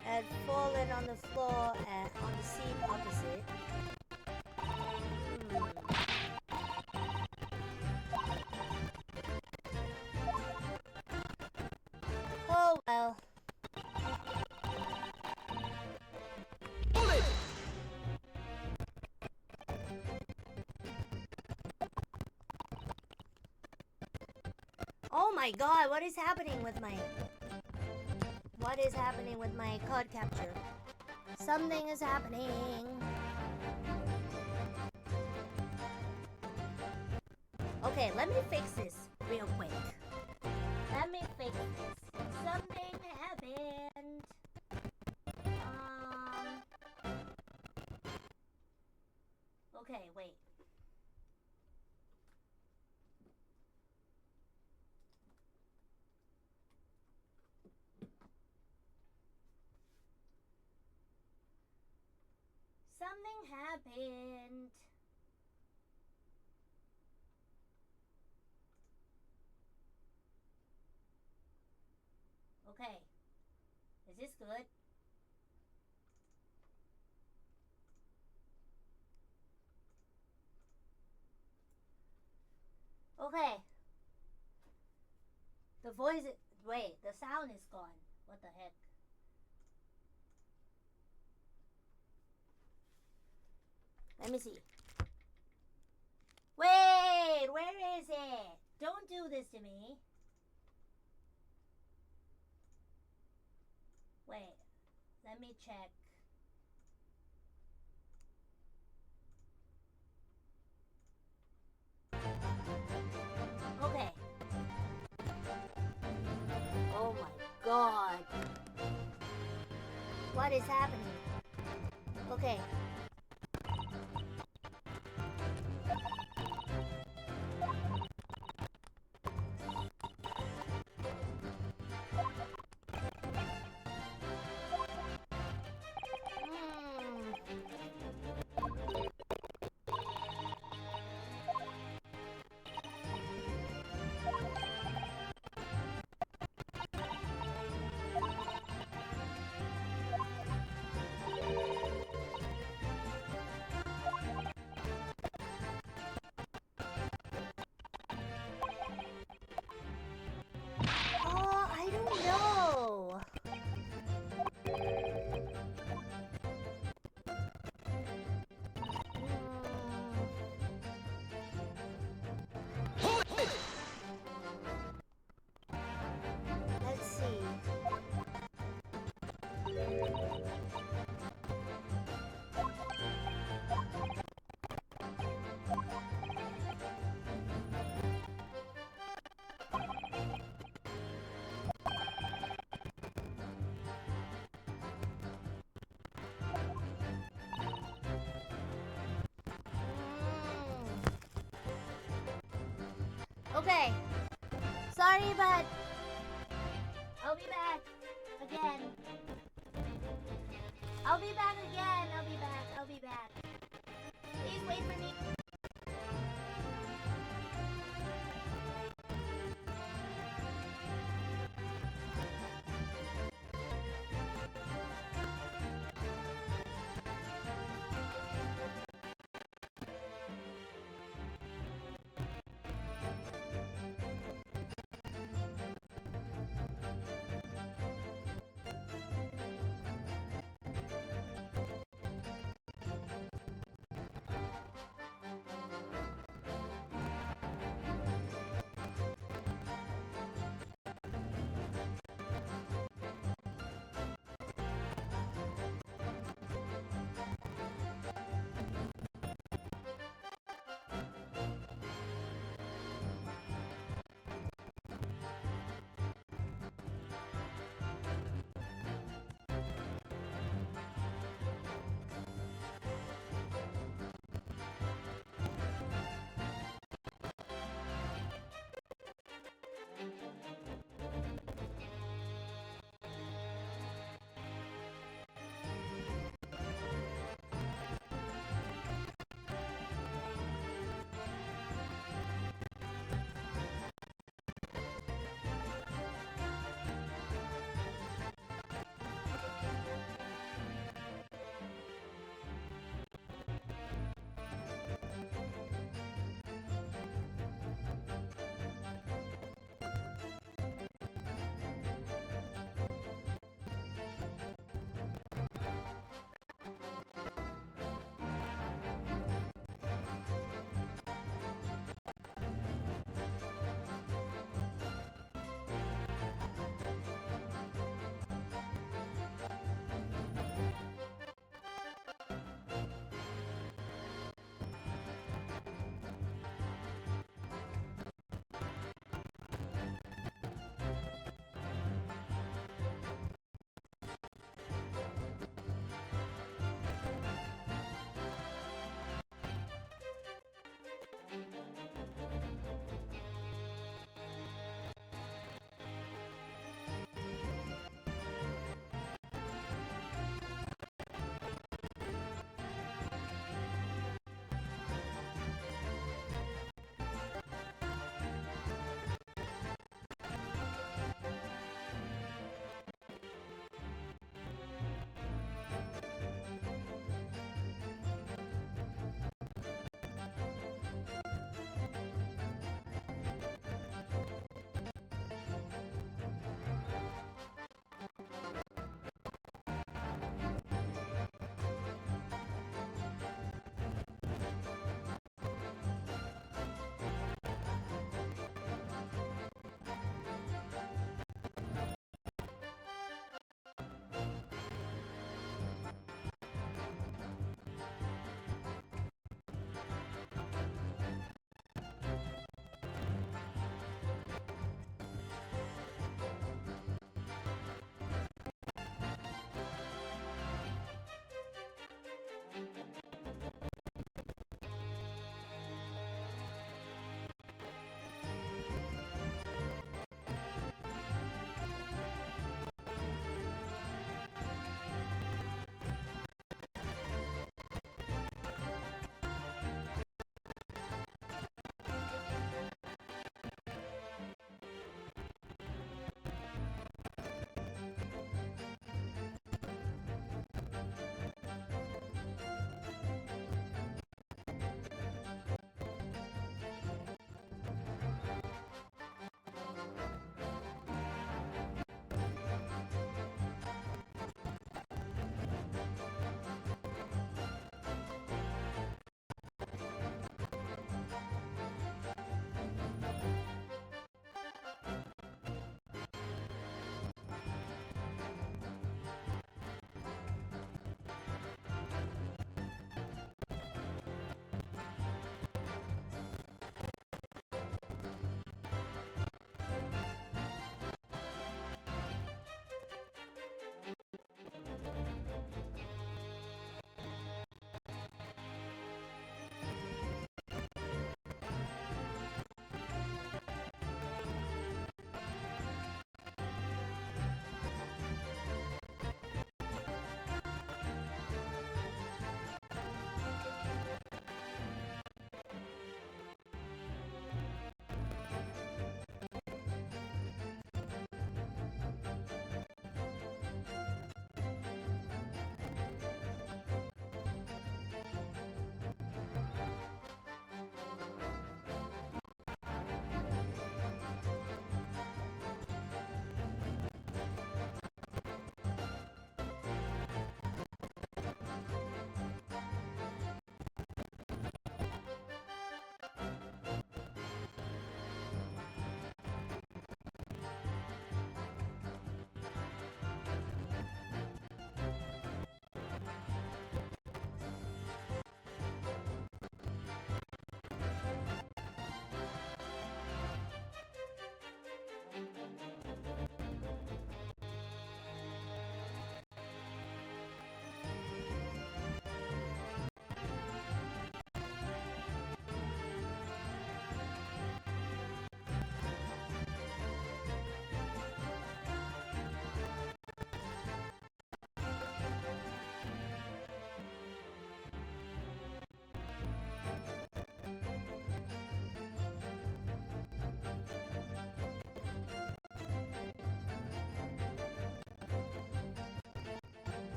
had fallen on the floor on the seat opposite. Oh well. Oh my god, what is happening with my card capture? Something is happening. Okay, let me fix this real quick. Let me fix this. Something happened. Okay, wait. Something happened. Okay. Is this good? Okay. The voice is... Wait, the sound is gone. What the heck? Let me see. Wait, where is it? Don't do this to me. Wait, let me check. Okay. Oh my god. What is happening? Okay. I don't know. Let's see. Okay. Sorry, but I'll be back again. I'll be back again. I'll be back. Please wait for me.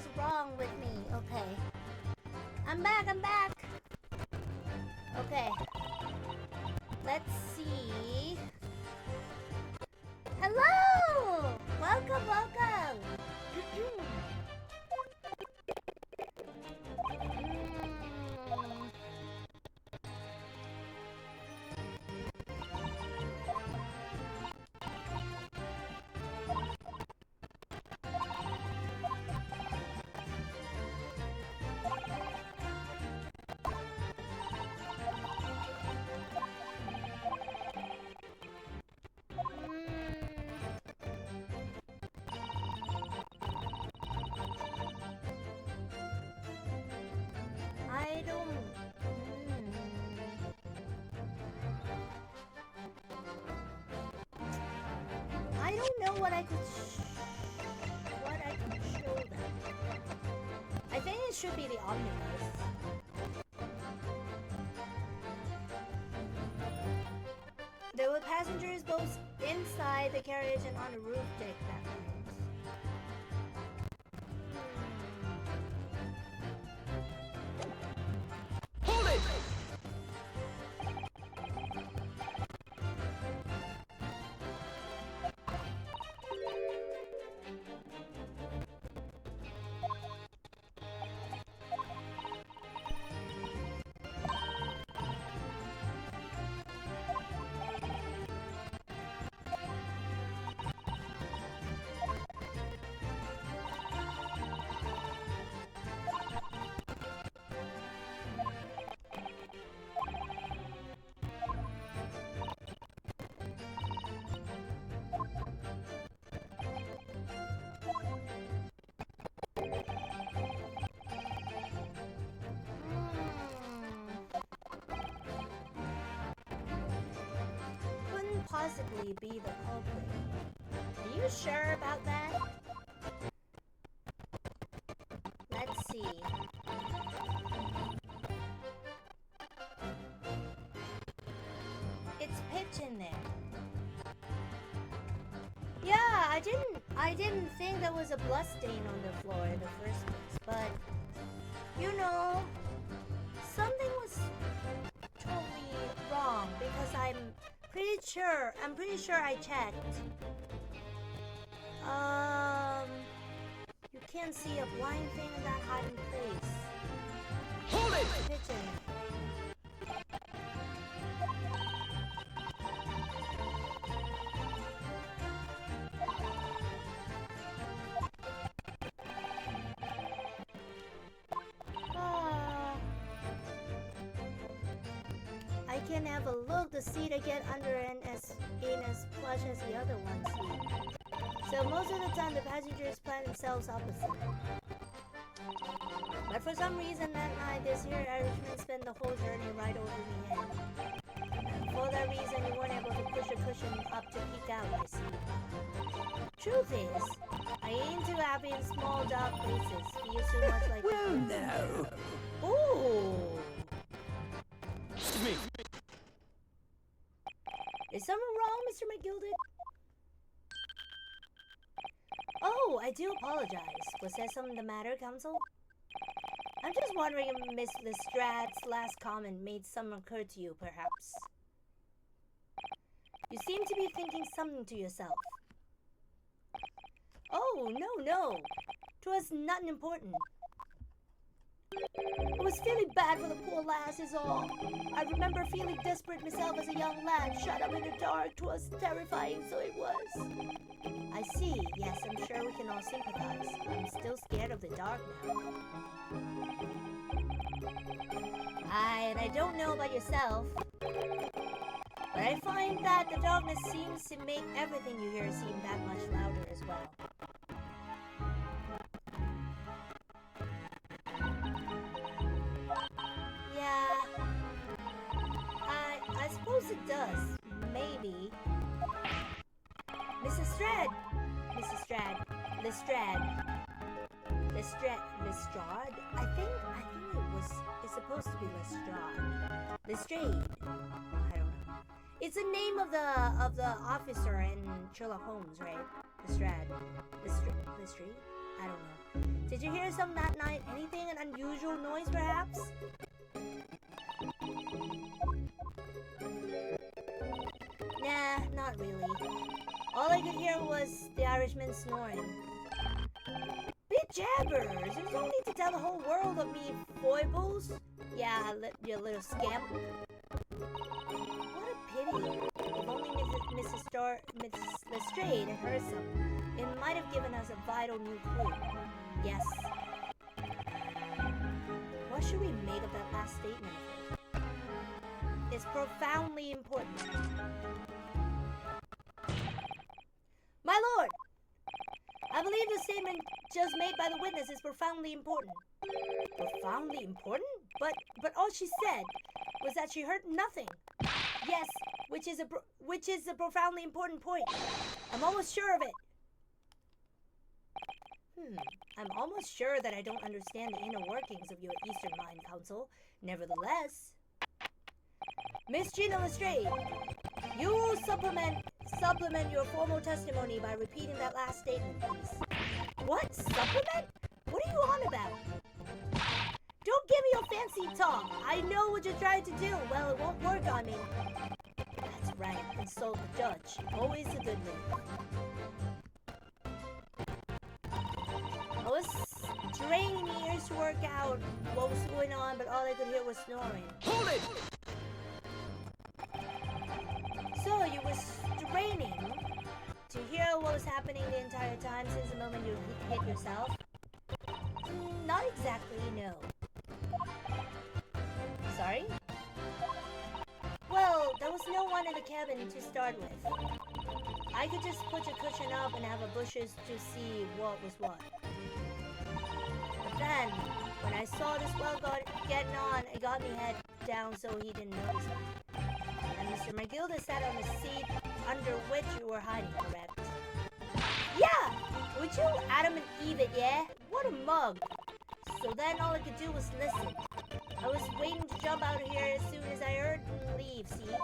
is wrong with me? Okay. I'm back. Okay. Let's see. Hello! Welcome. I don't know what I could show them. I think it should be the omnibus. There were passengers both inside the carriage and on the roof deck that night. Hold it! Possibly be the culprit. Are you sure about that? Let's see. It's pitch in there. Yeah, I didn't think there was a blood stain on the floor in the first place, but you know, something was totally wrong because I'm pretty sure I checked. You can't see a blind thing in that hiding place. Hold it! Pitching. I can have a look to see to get under and in as plush as the other ones see. So most of the time the passengers plan themselves opposite. But for some reason that night this here Irishman spent the whole journey right over the end. And for that reason you weren't able to push a cushion up to peek out, I see. Truth is, I ain't too happy in small dark places. Feels too much like Well, no. Ooh. Me. Is something wrong, Mr. McGilded? Oh, I do apologize. Was there something the matter, Counsel? I'm just wondering if Miss Lestrad's last comment made some occur to you, perhaps. You seem to be thinking something to yourself. Oh, no. 'Twas nothing important. I was feeling bad for the poor lass is all. I remember feeling desperate myself as a young lad, shut up in the dark. 'Twas terrifying, so it was. I see. Yes, I'm sure we can all sympathize. I'm still scared of the dark now. And I don't know about yourself, but I find that the darkness seems to make everything you hear seem that much louder as well. Yeah, I suppose it does. Maybe. Lestrade? I think it's supposed to be Lestrade. I don't know. It's the name of the officer in Sherlock Holmes, right? Lestrade. I don't know. Did you hear some that night? Anything an unusual noise, perhaps? Nah, not really. All I could hear was the Irishman snoring. Big jabbers! There's no need to tell the whole world of me foibles. Yeah, you little scamp. What a pity. If only Mrs. Lestrade had heard something, it might have given us a vital new clue. Yes. What should we make of that last statement? It's profoundly important. My lord! I believe the statement just made by the witness is profoundly important. Profoundly important? But all she said was that she heard nothing. Yes, which is a profoundly important point. I'm almost sure of it. I'm almost sure that I don't understand the inner workings of your Eastern Mind Council. Nevertheless, Miss Gina Lestrade, you supplement your formal testimony by repeating that last statement, please. What? Supplement? What are you on about? Don't give me your fancy talk. I know what you're trying to do. Well, it won't work on me. That's right. Insult the judge. Always a good move. I was straining my ears to work out what was going on, but all I could hear was snoring. Hold it! So you were straining to hear what was happening the entire time since the moment you hit yourself? Not exactly, no. Sorry? Well, there was no one in the cabin to start with. I could just put your cushion up and have a bushes to see what was what. But then, when I saw this well getting on, it got me head down so he didn't notice it. And Mr. McGilda sat on the seat under which you were hiding, correct? Yeah! Would you Adam and Eve it, yeah? What a mug! So then all I could do was listen. I was waiting to jump out of here as soon as I heard him leave, see?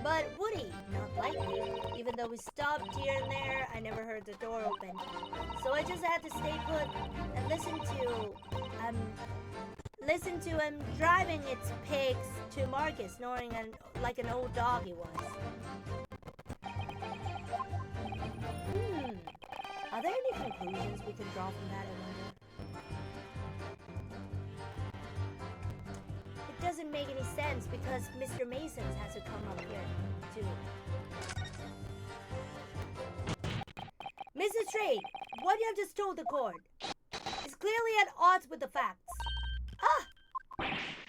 But Woody, not likely. Even though we stopped here and there, I never heard the door open. So I just had to stay put and listen to him driving its pigs to market, snoring like an old dog he was. Are there any conclusions we can draw from that, I wonder? It doesn't make any sense because Mr. Masons has to come up here, too. Mrs. Trade, what you have just told the court is clearly at odds with the facts. Ah!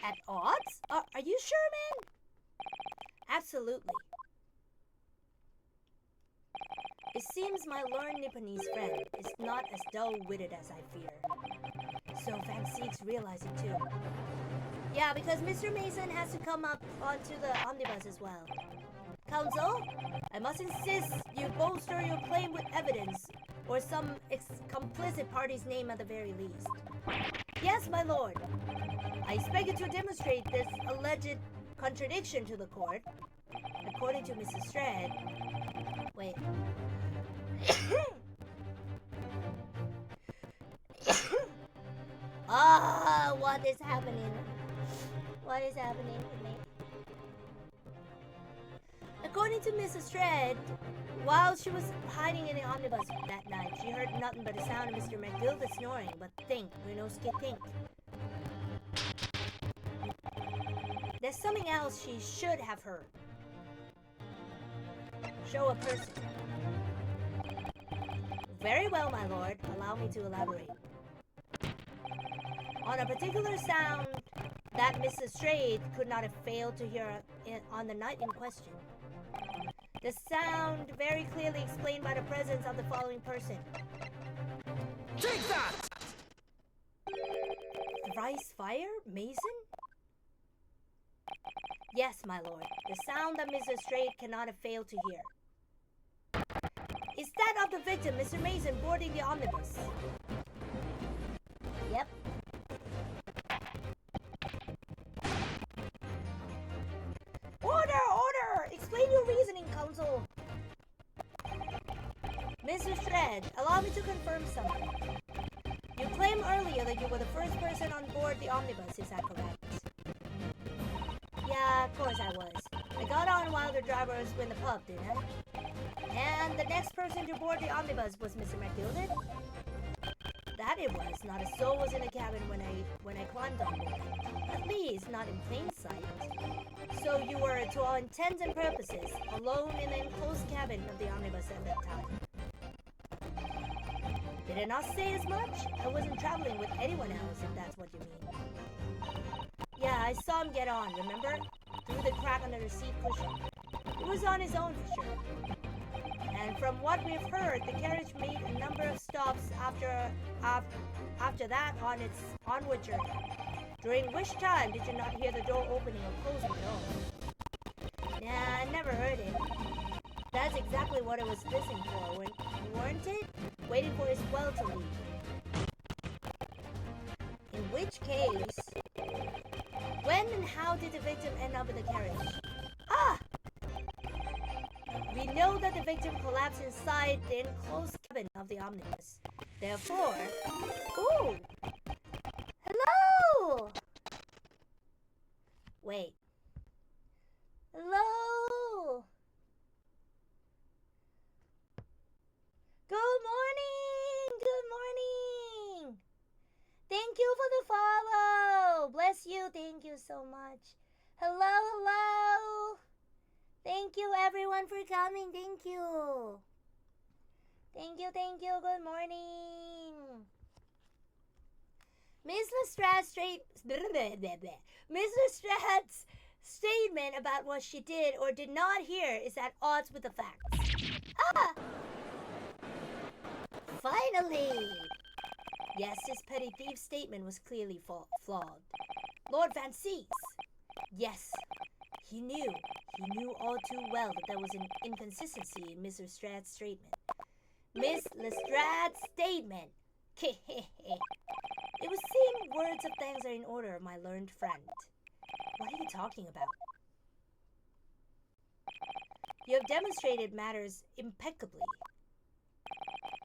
At odds? Are you sure, man? Absolutely. It seems my learned Nipponese friend is not as dull-witted as I fear. So Van Seeks realized it too. Yeah, because Mr. Mason has to come up onto the omnibus as well. Counsel, I must insist you bolster your claim with evidence, or some complicit party's name at the very least. Yes, my lord. I expect you to demonstrate this alleged contradiction to the court. According to Mrs. Strad... Wait. What is happening? What is happening with me? According to Mrs. Strad, while she was hiding in the omnibus that night, she heard nothing but the sound of Mr. McGilda snoring. But think, think. There's something else she should have heard. Show a person. Very well, my lord. Allow me to elaborate. On a particular sound that Mrs. Strade could not have failed to hear on the night in question. The sound very clearly explained by the presence of the following person. Take that! Thrice fire? Mason? Yes, my lord. The sound that Mrs. Strade cannot have failed to hear. Is that of the victim, Mr. Mason, boarding the omnibus? Yep. Order! Order! Explain your reasoning, counsel. Mr. Shred, allow me to confirm something. You claimed earlier that you were the first person on board the omnibus, is that correct? Yeah, of course I was. I got on while the driver was in the pub, didn't I? And the next person to board the omnibus was Mr. McGilded? That it was. Not a soul was in the cabin when I climbed on board. At least not in plain sight. So you were, to all intents and purposes, alone in the enclosed cabin of the omnibus at that time. Did I not say as much? I wasn't traveling with anyone else, if that's what you mean. Yeah, I saw him get on, remember? Through the crack under the seat cushion. He was on his own for sure. And from what we've heard, the carriage made a number of stops after that on its onward journey. During which time did you not hear the door opening or closing at all? Nah, I never heard it. That's exactly what I was listening for, weren't it? Waiting for his well to leave. In which case... When and how did the victim end up in the carriage? Ah! We know that the victim collapsed inside the enclosed cabin of the omnibus. Therefore... Ooh! Hello! Wait. Hello! Good morning! Good morning! Thank you for the follow! Bless you, thank you so much. Hello, hello! Thank you everyone for coming, thank you! Thank you, good morning! Miss Lestrad's statement about what she did or did not hear is at odds with the facts. Ah! Finally! Yes, his petty thief statement was clearly flawed. Lord Van Cease! Yes, he knew all too well that there was an inconsistency in Miss Lestrad's statement. Miss Lestrad's statement! It would seem words of thanks are in order, my learned friend. What are you talking about? You have demonstrated matters impeccably.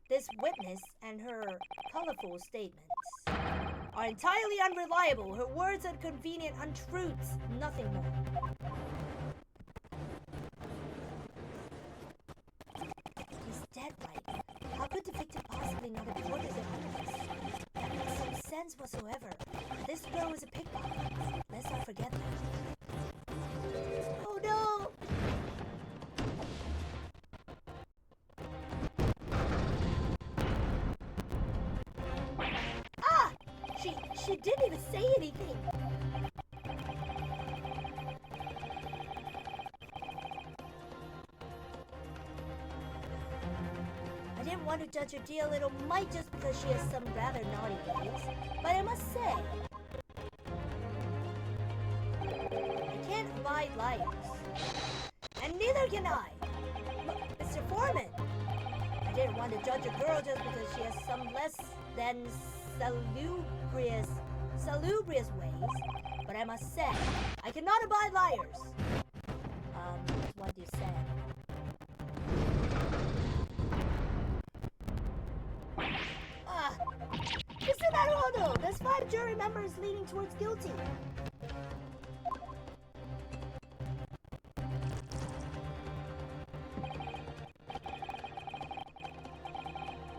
This witness and her colorful statements are entirely unreliable. Her words are convenient untruths, nothing more. He's dead, right? How could the victim possibly not have boarded the omnibus? That makes no sense whatsoever. This girl was a pickpocket. Let's not forget that. Oh no! Ah! She didn't even say anything. I didn't want to judge her dear little mite just because she has some rather naughty ways, but I must say, I can't abide liars. And neither can I. Mr. Foreman, I didn't want to judge a girl just because she has some less than salubrious ways, but I must say, I cannot abide liars. That's what you said. Mr. Naruhodo, there's 5 jury members leaning towards guilty.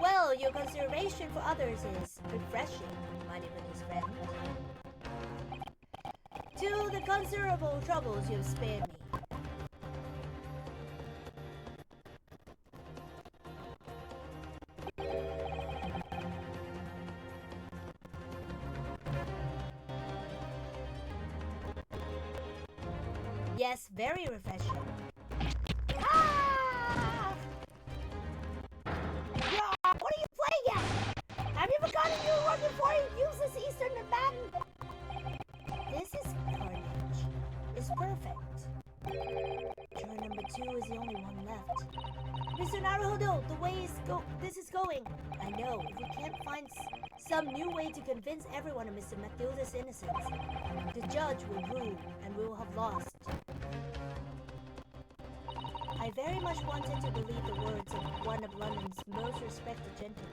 Well, your consideration for others is refreshing, my Japanese friend. To the considerable troubles you have spared me. Yes, very refreshing. Ah! What are you playing at? Have you forgotten you were working for a useless Eastern combatant? This is carnage. It's perfect. Juror number 2 is the only one left. Mr. Naruhodo, the way this is going. I know, if we can't find some new way to convince everyone of Mr. Matilda's innocence, the judge will rule and we will have lost. I I very much wanted to believe the words of one of London's most respected gentlemen.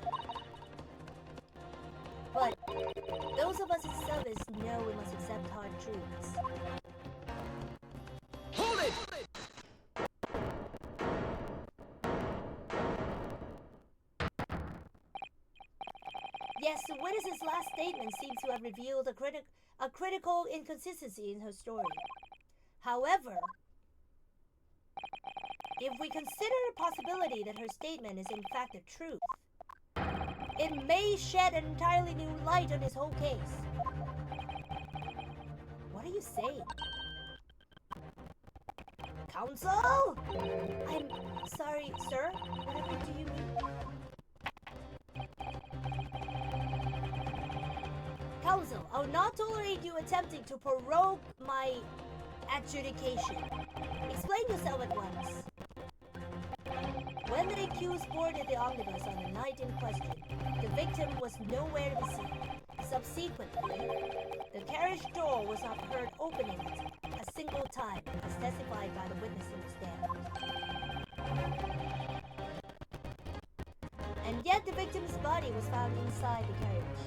But those of us in service know we must accept hard truths. Hold it! Yes, the witness's last statement seems to have revealed a critical inconsistency in her story. However, if we consider the possibility that her statement is in fact the truth, it may shed an entirely new light on this whole case. What are you saying? Counsel? I'm sorry, sir. Whatever do you mean? Counsel, I will not tolerate you attempting to prorogue my adjudication. Explain yourself at once. When the accused boarded the omnibus on the night in question, the victim was nowhere to be seen. Subsequently, the carriage door was not heard opening a single time, as testified by the witness in the stand. And yet the victim's body was found inside the carriage.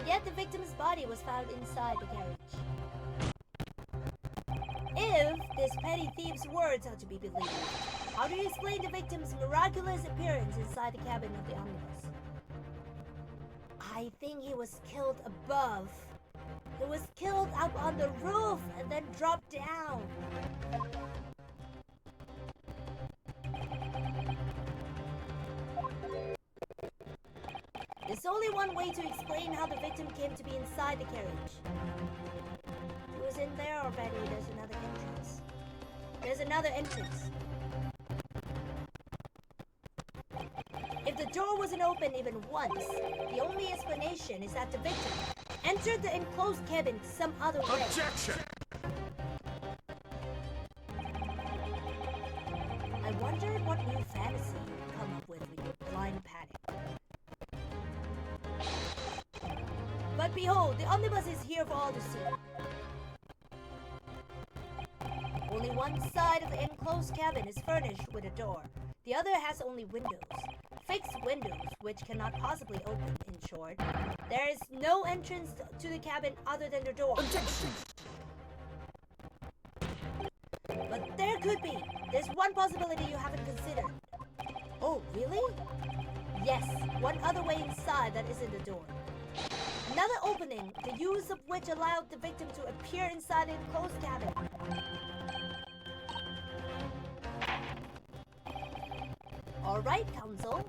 Yet the victim's body was found inside the carriage. If this petty thief's words are to be believed, how do you explain the victim's miraculous appearance inside the cabin of the omnibus? I think he was killed above. He was killed up on the roof and then dropped down. There's only one way to explain how the victim came to be inside the carriage. He was in there already. There's another entrance. There's another entrance. If the door wasn't open even once, the only explanation is that the victim entered the enclosed cabin some other way. Objection! I wondered what new fantasy you'd come up with your blind panic. But behold, the omnibus is here for all to see. Only one side of the enclosed cabin is furnished with a door. The other has only windows. Fixed windows, which cannot possibly open, in short. There is no entrance to the cabin other than the door. Objection! But there could be. There's one possibility you haven't considered. Oh, really? Yes, one other way inside that isn't the door. Another opening, the use of which allowed the victim to appear inside the enclosed cabin. Alright, counsel.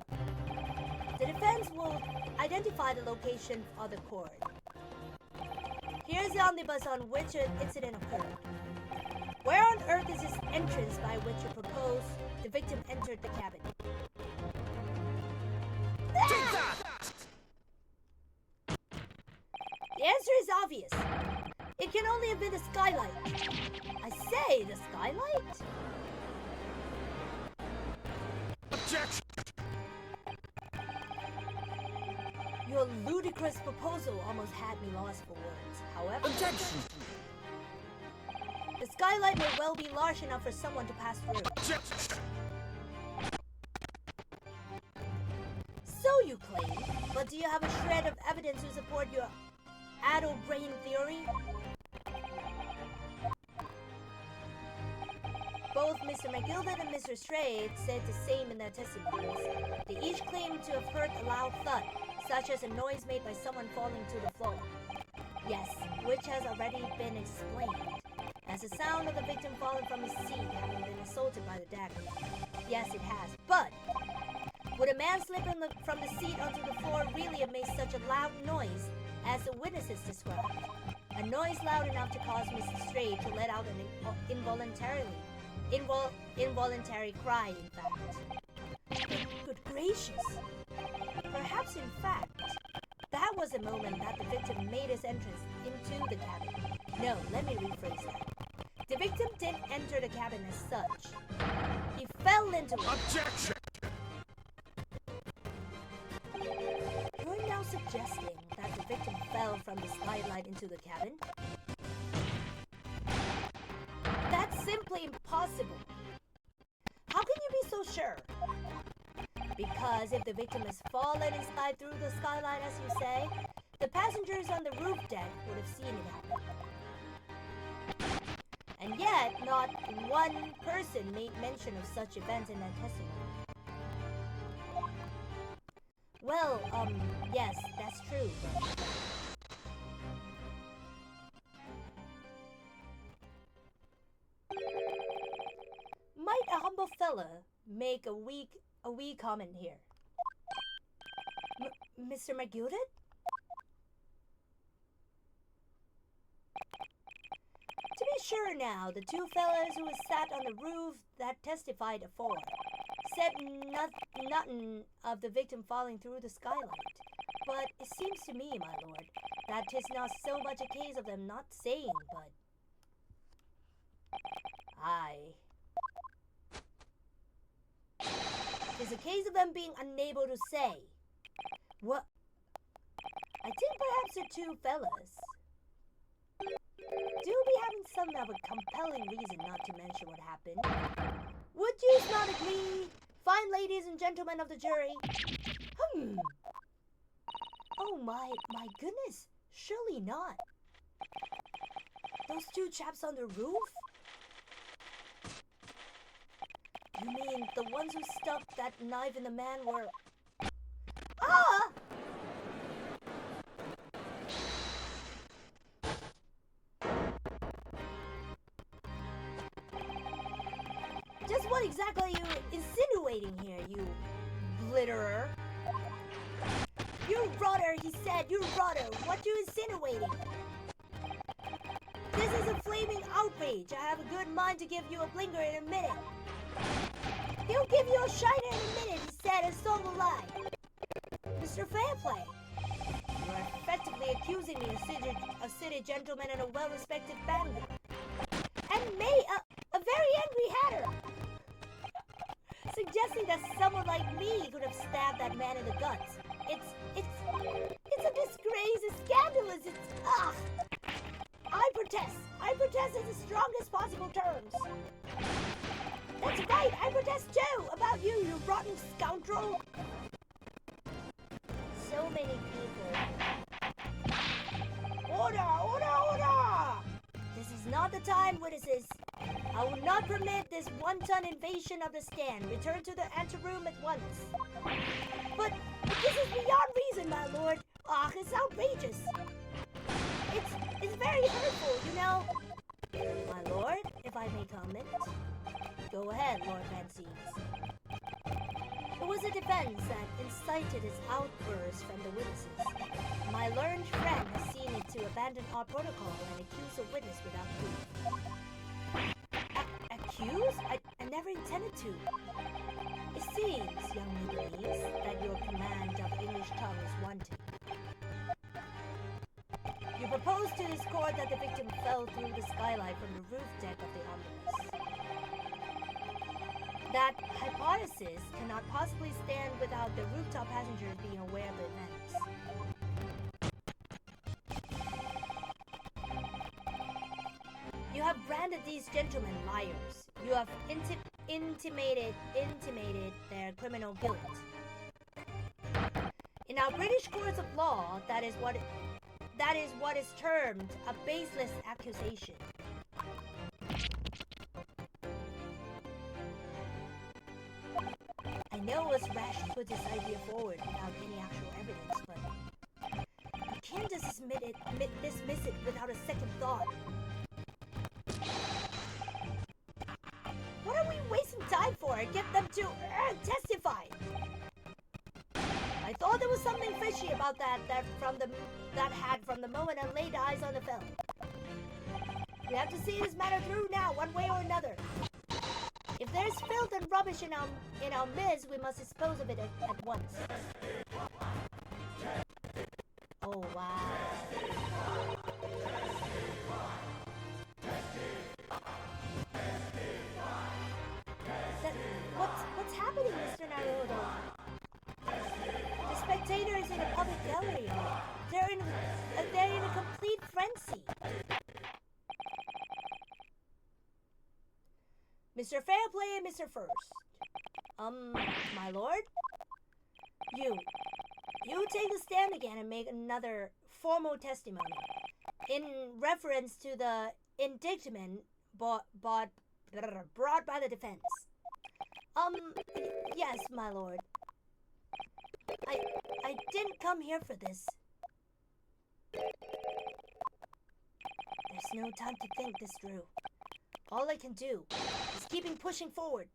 The defense will identify the location of the cord. Here's the omnibus on which an incident occurred. Where on earth is this entrance by which you propose the victim entered the cabin? Take that! The answer is obvious. It can only have been the skylight. I say, the skylight? Objection! Your ludicrous proposal almost had me lost for words. However, Objection! the skylight may well be large enough for someone to pass through. Objection! So you claim, but do you have a shred of evidence to support your addle-brain theory? Both Mr. McGilden and Mr. Strait said the same in their testimonies. They each claimed to have heard a loud thud, such as a noise made by someone falling to the floor. Yes, which has already been explained, as the sound of the victim falling from his seat having been assaulted by the dagger. Yes, it has, but would a man slip from the seat onto the floor really have made such a loud noise as the witnesses described? A noise loud enough to cause Mr. Strait to let out an involuntary cry, in fact. Good gracious! Perhaps, in fact, that was the moment that the victim made his entrance into the cabin. No, let me rephrase that. The victim didn't enter the cabin as such. He fell into it. Objection! You're now suggesting that the victim fell from the skylight into the cabin? That's simply impossible. How can you be so sure? Because if the victim has fallen and slid through the skylight, as you say, the passengers on the roof deck would have seen it happen. And yet, not one person made mention of such events in that testimony. Well, yes, that's true. Might a humble fella make a wee comment here? Mr. McGilded? To be sure now, the two fellas who sat on the roof that testified afore said nothing of the victim falling through the skylight. But it seems to me, my lord, that 'tis not so much a case of them not saying, but... Aye. 'Tis a case of them being unable to say. What? I think perhaps the two fellas do be having some of a compelling reason not to mention what happened. Would you not agree, fine ladies and gentlemen of the jury? Oh my goodness, surely not. Those two chaps on the roof? You mean the ones who stuck that knife in the man were... Ah! Just what exactly are you insinuating here, you glitterer? You rotter, he said, you rotter. What you insinuating? This is a flaming outrage. I have a good mind to give you a blinker in a minute. He'll give you a shiner in a minute, he said, and so will I. Mr. Fairplay, you are effectively accusing me of city gentleman and a well-respected bandit. And me, a very angry hatter. Suggesting that someone like me could have stabbed that man in the guts. It's a disgrace, it's scandalous, it's... Ugh! I protest in the strongest possible terms. That's right, I protest too, about you, you rotten scoundrel. So many people. Order, order, order! This is not the time, witnesses. I will not permit this wanton invasion of the stand. Return to the anteroom at once. But this is beyond reason, my lord. Ah, it's outrageous. It's very hurtful, you know. My lord, if I may comment. Go ahead, Lord Mancines. It was a defense that incited its outburst from the witnesses. My learned friend has seen it to abandon our protocol and accuse a witness without proof. Accuse? I never intended to. It seems, young Lebanese, that your command of English tongue is wanting. You propose to this court that the victim fell through the skylight from the roof deck of the omnibus. That hypothesis cannot possibly stand without the rooftop passengers being aware of the events. You have branded these gentlemen liars. You have intimated their criminal guilt. In our British courts of law, that is what is termed a baseless accusation. I know it was rash to put this idea forward without any actual evidence, but you can't just dismiss it without a second thought. What are we wasting time for? Get them to testify. I thought there was something fishy about that had from the moment I laid eyes on the film. We have to see this matter through now, one way or another. If there's filth and rubbish in our midst, we must dispose of it at once. Oh wow. What's happening, Mr. Naruto? The spectators in a public gallery. They're in a complete frenzy. Mr. Fair Play and Mr. First. My lord? You take the stand again and make another formal testimony in reference to the indictment brought by the defense. Yes, my lord. I didn't come here for this. There's no time to think this through. All I can do is keeping pushing forward.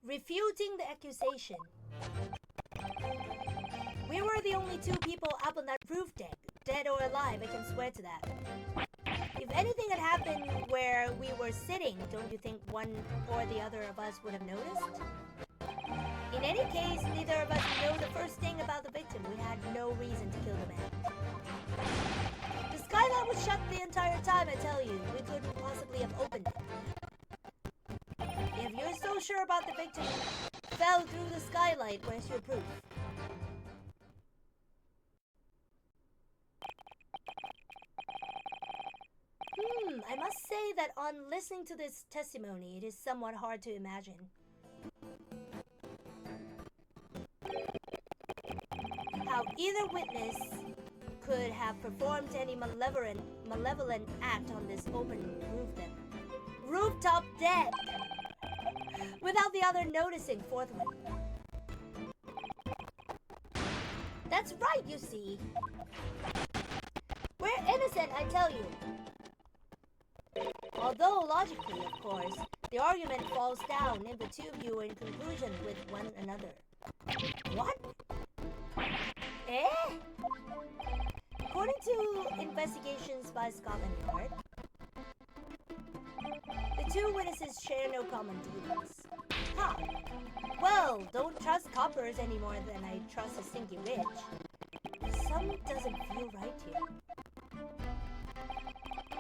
Refuting the accusation. We were the only two people up on that roof deck, dead or alive, I can swear to that. If anything had happened where we were sitting, don't you think one or the other of us would have noticed? In any case, neither of us know the first thing about the victim. We had no reason to kill the man. The skylight was shut the entire time, I tell you. We couldn't possibly have opened it. If you're so sure about the victim fell through the skylight, where's your proof? I must say that on listening to this testimony, it is somewhat hard to imagine how either witness could have performed any malevolent act on this open rooftop deck without the other noticing forthwith. That's right, you see. We're innocent, I tell you. Although logically, of course, the argument falls down if the two of you are in conclusion with one another. What? Eh? According to investigations by Scotland Yard, the two witnesses share no common dealings. Huh. Well, don't trust coppers any more than I trust a stinky rich. Something doesn't feel right here.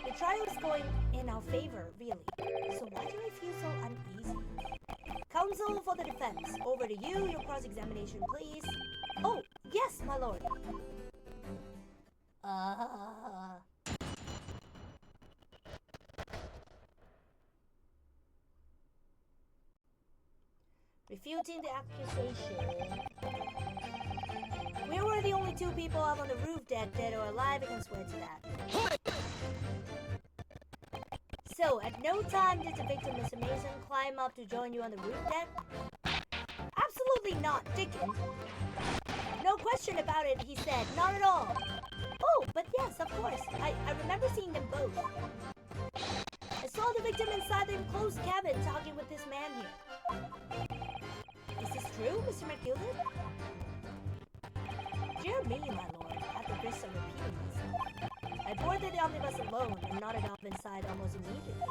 The trial is going in our favor, really. So why do I feel so uneasy? Counsel for the defense, over to you. Your cross-examination, please. Oh, yes, my lord. Refuting the accusation. We were the only two people up on the roof deck, dead or alive, I can swear to that. So, at no time did the victim, Mr. Mason, climb up to join you on the roof deck? Absolutely not, Dickon. No question about it, he said. Not at all. Oh, but yes, of course. I remember seeing them both. I saw the victim inside the enclosed cabin talking with this man here. Is this true, Mr. McGilden? Dear me, my lord, at the risk of repeating myself, I boarded the omnibus alone and nodded off inside almost immediately.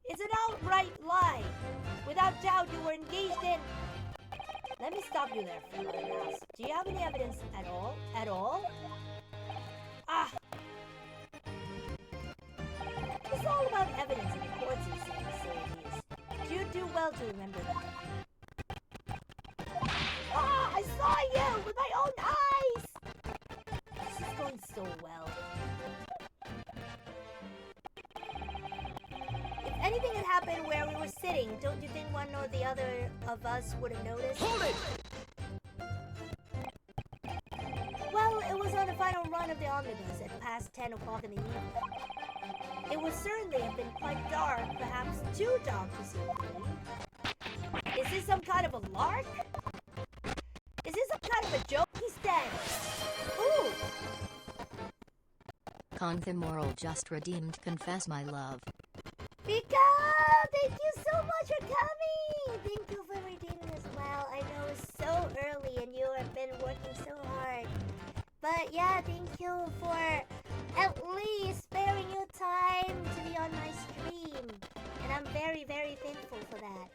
It's an outright lie. Without doubt, you were engaged in... Let me stop you there, fellow, and ask, do you have any evidence at all? At all? Ah! It's all about evidence in the courts, you see, so it is. You do well to remember that. Ah! I saw you with my own eyes! This is going so well. If anything had happened where we were sitting, don't you think one or the other of us would have noticed? Hold it! Well, it was on the final run of the omnibus at past 10 o'clock in the evening. It would certainly have been quite dark, perhaps too dark to see clearly. Is this some kind of a lark? Is this some kind of a joke? He's dead. Ooh! Conth Moral just redeemed Confess My Love. Pika! Thank you so much for coming! Thank you for redeeming as well. I know it's so early and you have been working so hard. But yeah, thank you for at least sparing your time to be on my stream. And I'm very, very thankful for that.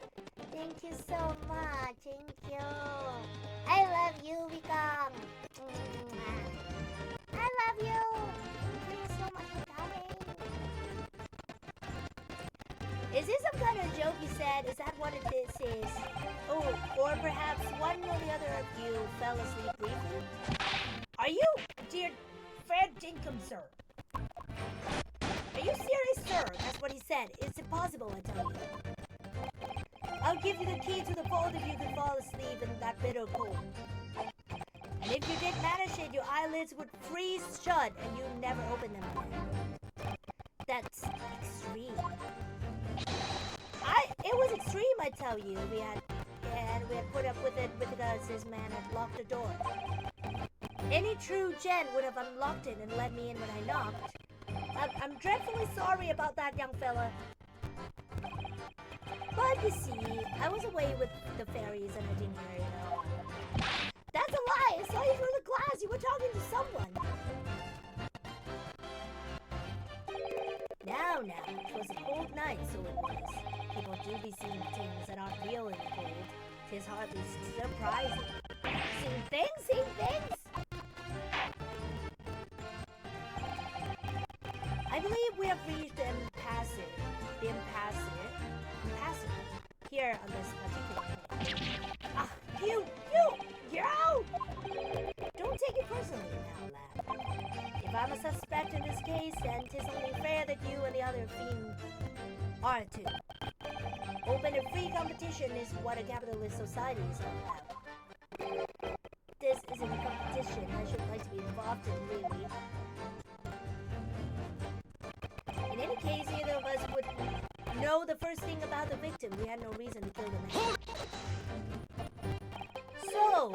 Thank you so much. Thank you. Is this some kind of joke you said? Is that what this is? Oh, or perhaps one or the other of you fell asleep briefly? Are you, dear fair dinkum, sir? Are you serious, sir? That's what he said. It's impossible, I tell you. I'll give you the key to the vault if you can fall asleep in that bitter cold. And if you did manage it, your eyelids would freeze shut and you'd never open them again. That's extreme. It was extreme, I tell you. We had put up with it because this man had locked the door. Any true gent would have unlocked it and let me in when I knocked. I'm dreadfully sorry about that, young fella. But you see, I was away with the fairies and I didn't hear it at all. That's a lie! I saw you through the glass! You were talking to someone! Now, it was a cold night, so it was. People do be seeing things that aren't real in the cold. 'Tis hardly surprising. Seeing things? I believe we have reached the impasse here on this particular point. Ah, you! Don't take it personally now, lad. If I'm a suspect in this case, then 'tis only fair that you and the other fiend are too. Open and free competition is what a capitalist society is all about. This isn't a competition I should like to be involved in, really. In any case, either of us would know the first thing about the victim. We had no reason to kill the man. So,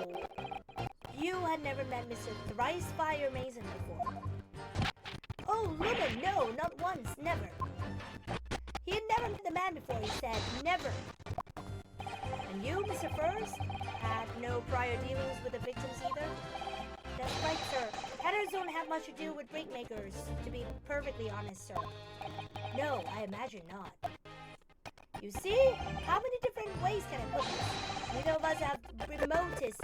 you had never met Mr. Thrice Fire Mason before? Oh, Luna, no, not once, never. He had never met the man before, he said, never. And you, Mr. Furs, had no prior dealings with the victims either? That's right, sir. Hatters don't have much to do with brick makers, to be perfectly honest, sir. No, I imagine not. You see? How many different ways can I put this? Neither of us have remotest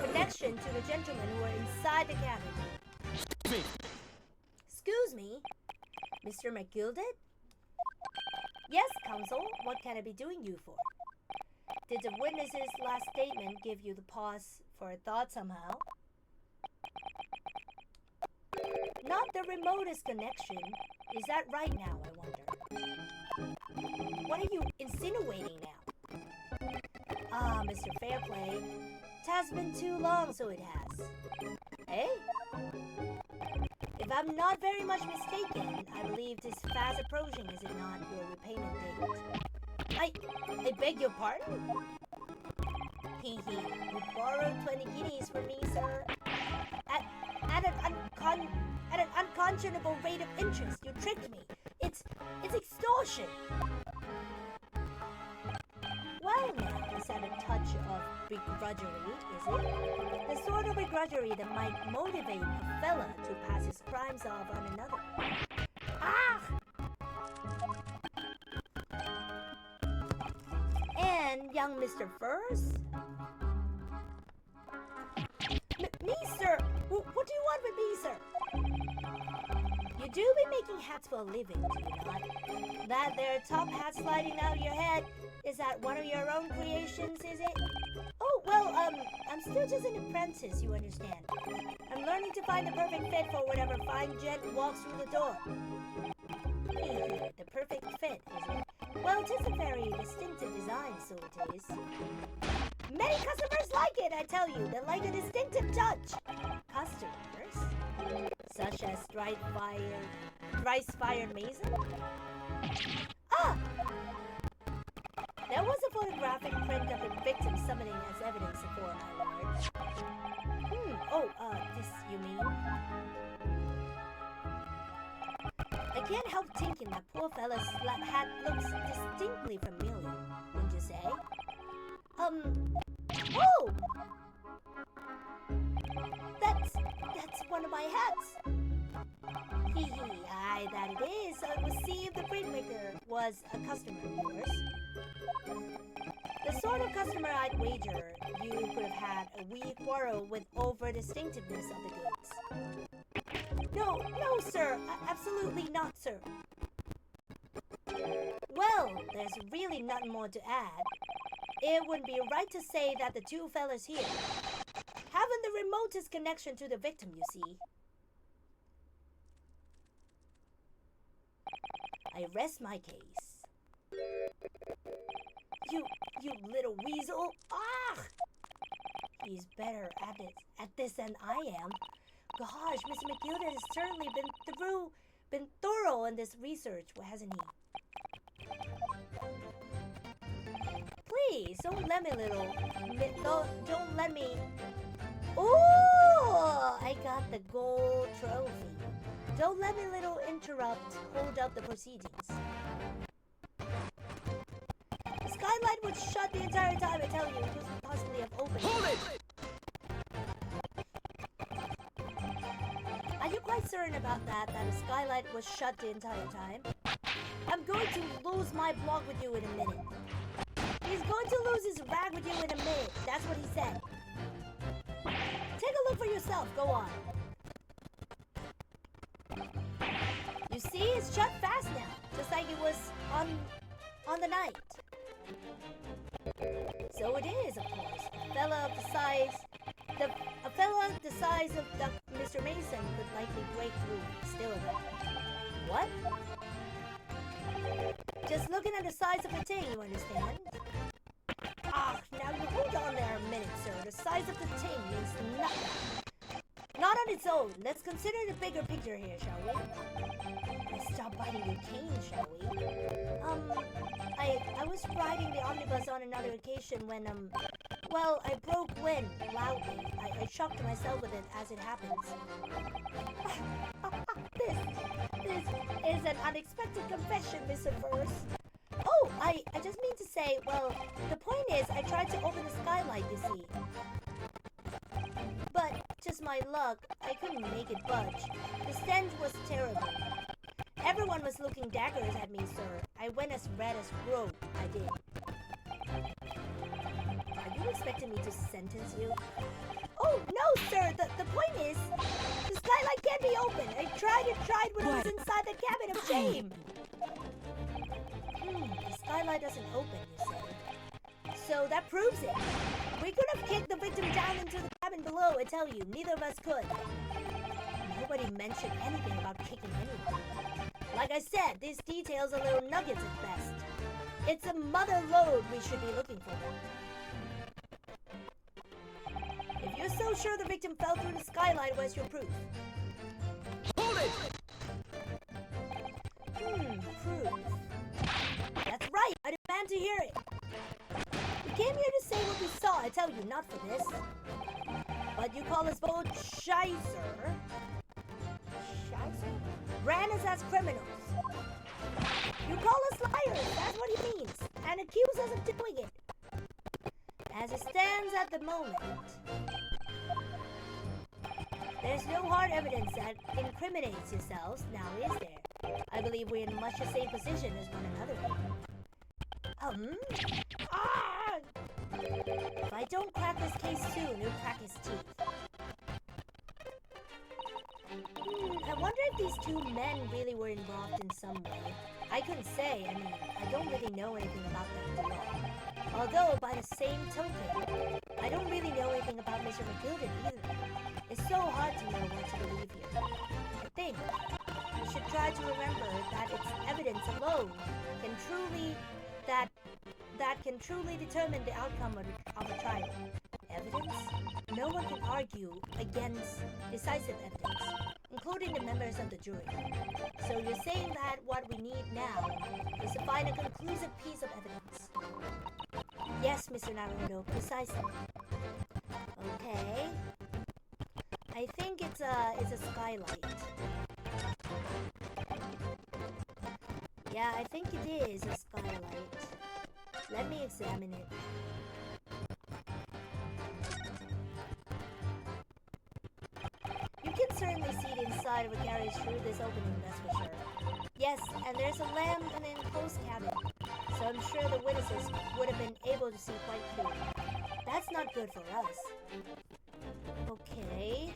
connection to the gentlemen who are inside the cabin. Excuse me? Mr. McGilded? Yes, counsel. What can I be doing you for? Did the witness's last statement give you the pause for a thought somehow? Not the remotest connection. Is that right now, I wonder? What are you insinuating now? Ah, Mr. Fairplay. It has been too long, so it has. Eh? If I'm not very much mistaken, I believe 'tis fast approaching, is it not, your repayment date? I beg your pardon? Hee, you borrowed 20 guineas from me, sir. At an unconscionable rate of interest, you tricked me. It's extortion. Well now, is that a touch of begrudgery, is it? The sort of begrudgery that might motivate a fella to pass his crimes off on another. Ah! And young Mr. Furs? Me, sir? What do you want with me, sir? You do be making hats for a living, do you not? That there top hat sliding out your head, is that one of your own creations, is it? Oh, well, I'm still just an apprentice, you understand. I'm learning to find the perfect fit for whatever fine gent walks through the door. The perfect fit, is it? Well, 'tis a very distinctive design, so it is. Many customers like it, I tell you. They like a distinctive touch. Customers? Such as Thrice-Fired Mason? Ah! There was a photographic print of the victim summoning as evidence before, my lord. This you mean? I can't help thinking that poor fella's hat looks distinctly familiar, wouldn't you say? Oh! That's one of my hats! Aye, that it is. So it was see if the printmaker was a customer of yours. The sort of customer I'd wager you could have had a wee quarrel with over distinctiveness of the goods. No, sir. Absolutely not, sir. Well, there's really nothing more to add. It would be right to say that the two fellas here haven't the remotest connection to the victim, you see. I rest my case. You little weasel. Ah! He's better at this than I am. Gosh, Mr. McGilda has certainly been thorough in this research, hasn't he? Please, don't let me. Oh, I got the gold trophy. Don't let me hold up the proceedings. The skylight was shut the entire time, I tell you. It couldn't possibly have opened. Hold it! Are you quite certain about that the skylight was shut the entire time? I'm going to lose my blog with you in a minute. He's going to lose his rag with you in a minute. That's what he said. Take a look for yourself. Go on. You see, it's shut fast now, just like it was on the night. So it is, of course. A fella the size of Mr. Mason could likely break through still. What? Just looking at the size of the thing, you understand? Ah, now you hold on there a minute, sir. The size of the thing means nothing. Not on its own. Let's consider the bigger picture here, shall we? Let's stop biting your cane, shall we? I was riding the omnibus on another occasion when, well, I broke wind loudly. I shocked myself with it as it happens. This is an unexpected confession, Mr. First. Oh, I just mean to say, well, the point is I tried to open the skylight, you see. But, just my luck, I couldn't make it budge. The stench was terrible. Everyone was looking daggers at me, sir. I went as red as crow. I did. Are you expecting me to sentence you? Oh, no, sir. The point is, the skylight can't be opened. I tried when I was inside the cabin of shame. The skylight doesn't open, you say. So that proves it. We could have kicked the victim down into the cabin below, I tell you. Neither of us could. Nobody mentioned anything about kicking anyone. Like I said, these details are little nuggets at best. It's a mother lode we should be looking for. If you're so sure the victim fell through the skylight, where's your proof? Hold it! Proof. That's right, I demand to hear it. We came here to say what we saw, I tell you, not for this. But you call us both Shizer? Ran us as criminals. You call us liars, that's what he means, and accuse us of doing it. As it stands at the moment, there's no hard evidence that incriminates yourselves, now is there? I believe we're in much the same position as one another. If I don't crack this case soon, he'll crack his teeth. I wonder if these two men really were involved in some way. I couldn't say, I don't really know anything about them at all. Although, by the same token, I don't really know anything about Mr. McGilden either. It's so hard to know what to believe here. I think we should try to remember that it's evidence alone can truly determine the outcome of a trial. Evidence? No one can argue against decisive evidence, including the members of the jury. So you're saying that what we need now is to find a conclusive piece of evidence. Yes, Mr. Naruto, precisely. Okay. I think it's a skylight. Yeah, I think it is a skylight. Let me examine it. You can certainly see the inside of a carriage through this opening, that's for sure. Yes, and there's a lamp in an enclosed cabin, so I'm sure the witnesses would have been able to see quite clearly. That's not good for us. Okay.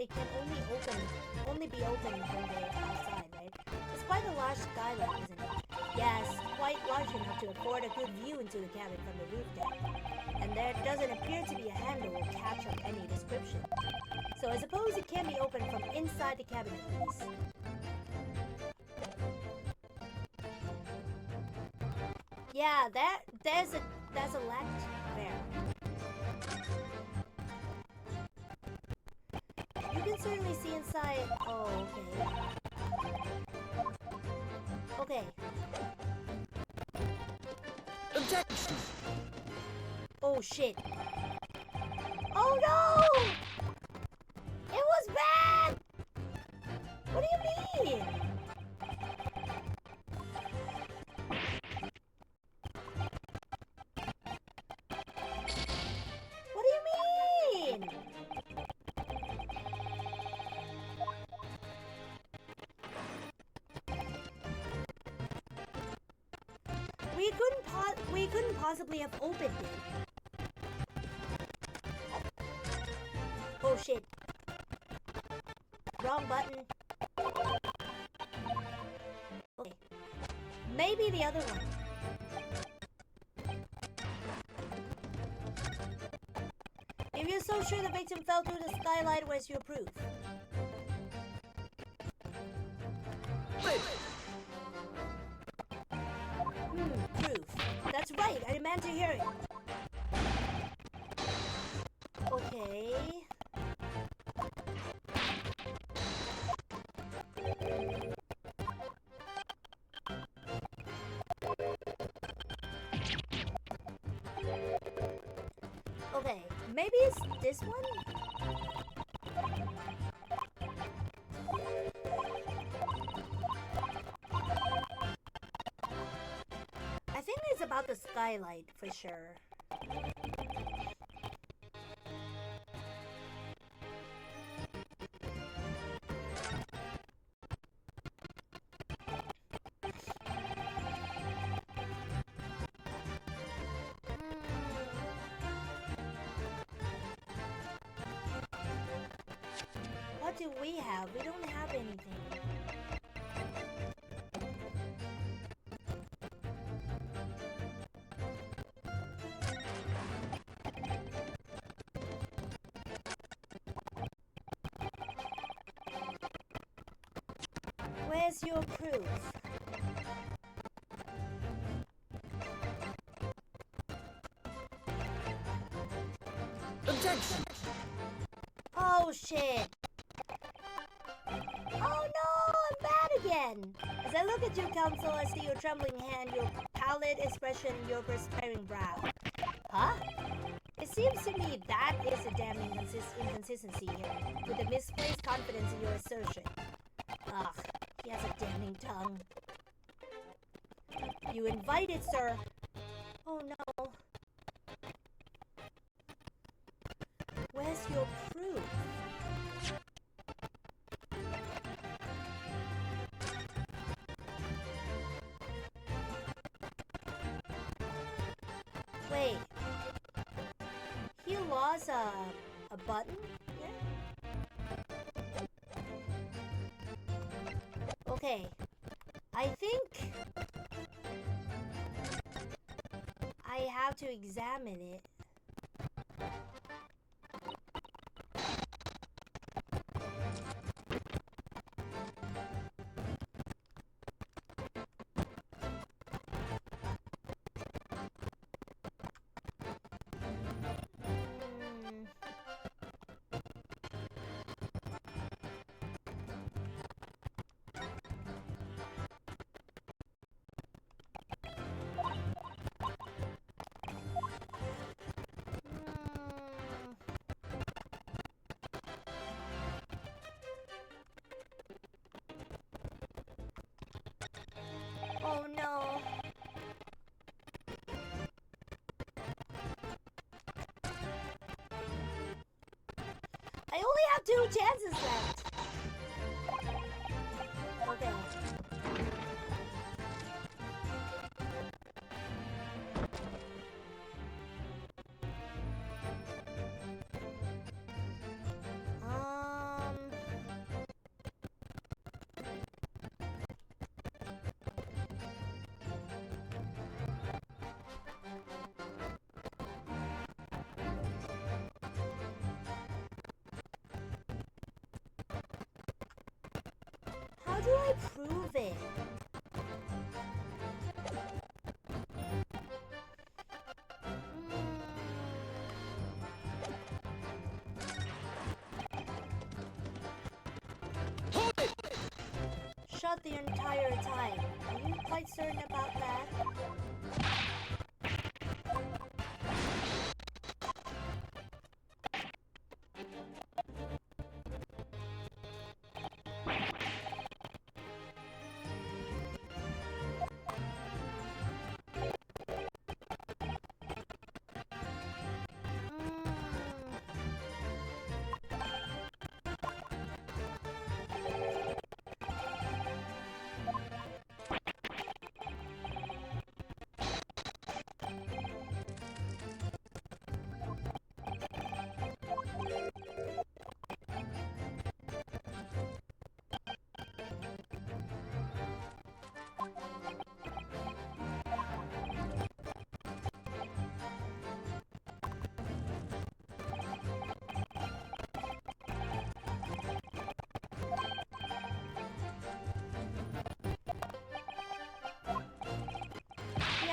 it can only be open from the outside, right? It's quite a large skylight, isn't it? Yes, quite large enough to afford a good view into the cabin from the roof deck. And there doesn't appear to be a handle or catch of any description. So I suppose it can be opened from inside the cabin at least. Yeah, that's a latch there. You can certainly see inside. Oh, okay. Okay. Objection! Oh shit. Oh no! It was bad! What do you mean? What do you mean? We couldn't possibly have opened it. Oh shit. Wrong button. Okay. Maybe the other one. If you're so sure the victim fell through the skylight, where's your proof? Proof. That's right, I demand to hear it. Okay. Okay, maybe it's this one? I think it's about the skylight for sure. What do we have? We don't have anything. Where's your proof? Objection! Oh shit! Oh no, I'm bad again! As I look at you, counsel, I see your trembling hand, your pallid expression, your perspiring brow. Huh? It seems to me that is a damn inconsistency here, with a misplaced confidence in your assertion. Ugh, he has a damning tongue. You invited, sir. Oh no. Where's your proof? Wait. He lost a button here? Okay. I think I have to examine it. Oh no. I only have 2 chances left. Okay. do I prove it? Shut the entire time. Are you quite certain about that?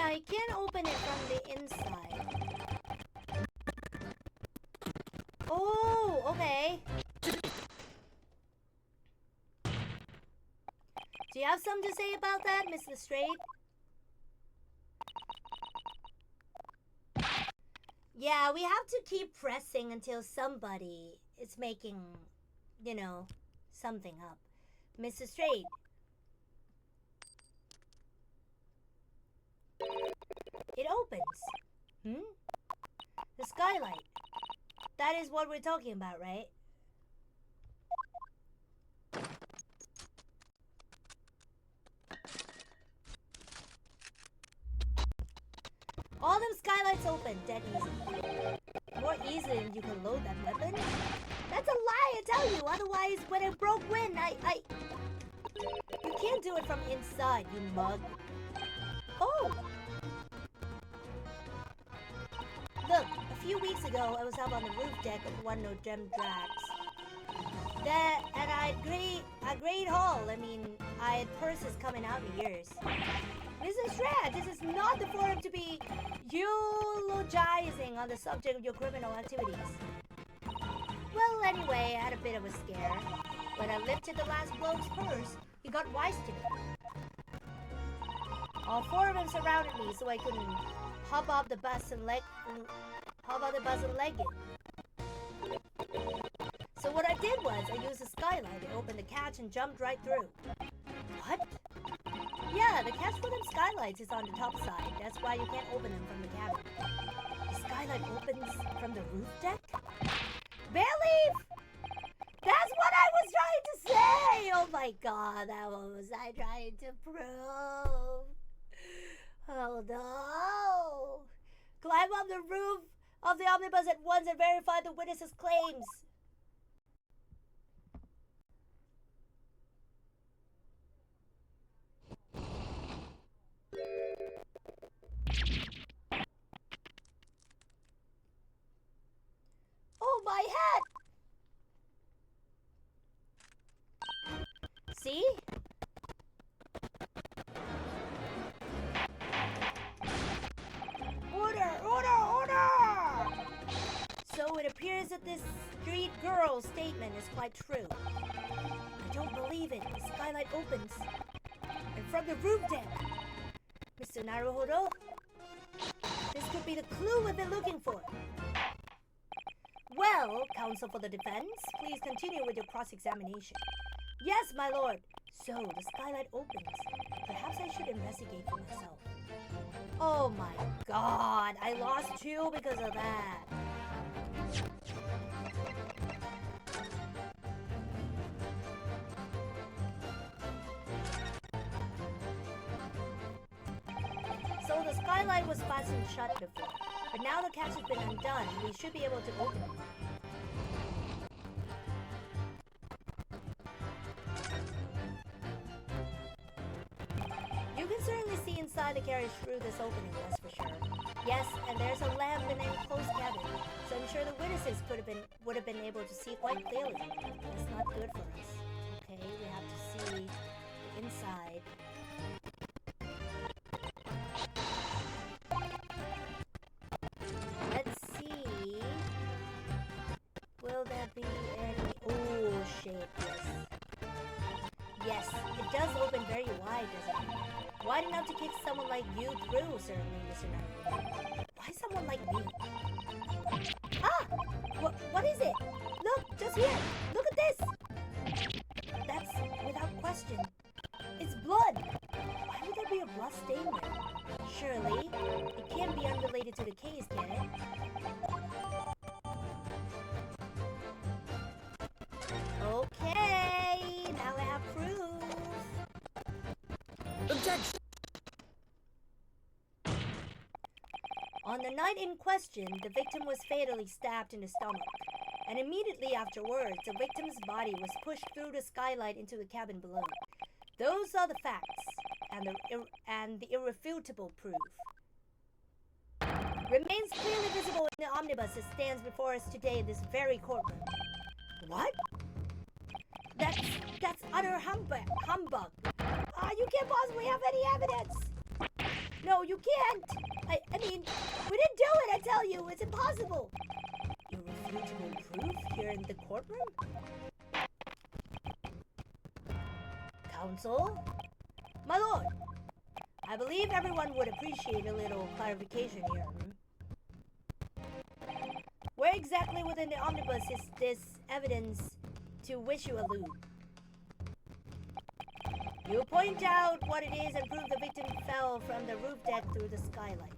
I can't open it from the inside. Oh, okay. Do you have something to say about that, Mr. Straight? Yeah, we have to keep pressing until somebody is making, you know, something up. Mr. Straight. It opens. The skylight. That is what we're talking about, right? All them skylights open, dead easy. More easily than you can load that weapon. That's a lie, I tell you. Otherwise, when it broke wind, You can't do it from inside, you mug. Oh! Look, a few weeks ago, I was up on the roof deck of one of them drags. And I had a great haul. I mean, I had purses coming out of ears. Mrs. Shred, this is not the forum to be eulogizing on the subject of your criminal activities. Well, anyway, I had a bit of a scare. When I lifted the last bloke's purse, he got wise to me. All four of them surrounded me so I couldn't hop off the bus and leg it. So what I did was I used the skylight to open the catch and jumped right through. What? Yeah, the catch for them skylights is on the top side. That's why you can't open them from the cabin. The skylight opens from the roof deck? Barely! That's what I was trying to say! Oh my god, that what was I trying to prove? Oh no! Climb up the roof of the omnibus at once and verify the witness's claims. Oh, my hat! See? Order! So it appears that this street girl's statement is quite true. I don't believe it. The skylight opens. And from the roof deck. Mr. Naruhodo, this could be the clue we've been looking for. Well, counsel for the defense, please continue with your cross-examination. Yes, my lord. So, the skylight opens. Perhaps I should investigate for myself. Oh my god, I lost 2 because of that. So the skylight was fastened shut before, but now the catch has been undone, we should be able to open it. You can certainly see inside the carriage through this opening, that's for sure. Yes, and there's a lamp in an enclosed cabin, so I'm sure the witnesses would have been able to see quite clearly. That's not good for us. Okay, we have to see Yes, it does open very wide, doesn't it? Wide enough to kick someone like you through, certainly, Mr. Naruto. Why someone like me? Ah! What is it? Look, just here! Look at this! That's without question. It's blood! Why would there be a blood stain there? Surely, it can't be unrelated to the case, can it? Okay, now I have proof. Objection! On the night in question, the victim was fatally stabbed in the stomach, and immediately afterwards, the victim's body was pushed through the skylight into the cabin below. Those are the facts, and the irrefutable proof. Remains clearly visible in the omnibus that stands before us today in this very courtroom. What? That's utter humbug. You can't possibly have any evidence. No, you can't. I mean, we didn't do it, I tell you. It's impossible. Irrefutable proof here in the courtroom? Counsel? My lord, I believe everyone would appreciate a little clarification here. Where exactly within the omnibus is this evidence to which you allude? You point out what it is and prove the victim fell from the roof deck through the skylight.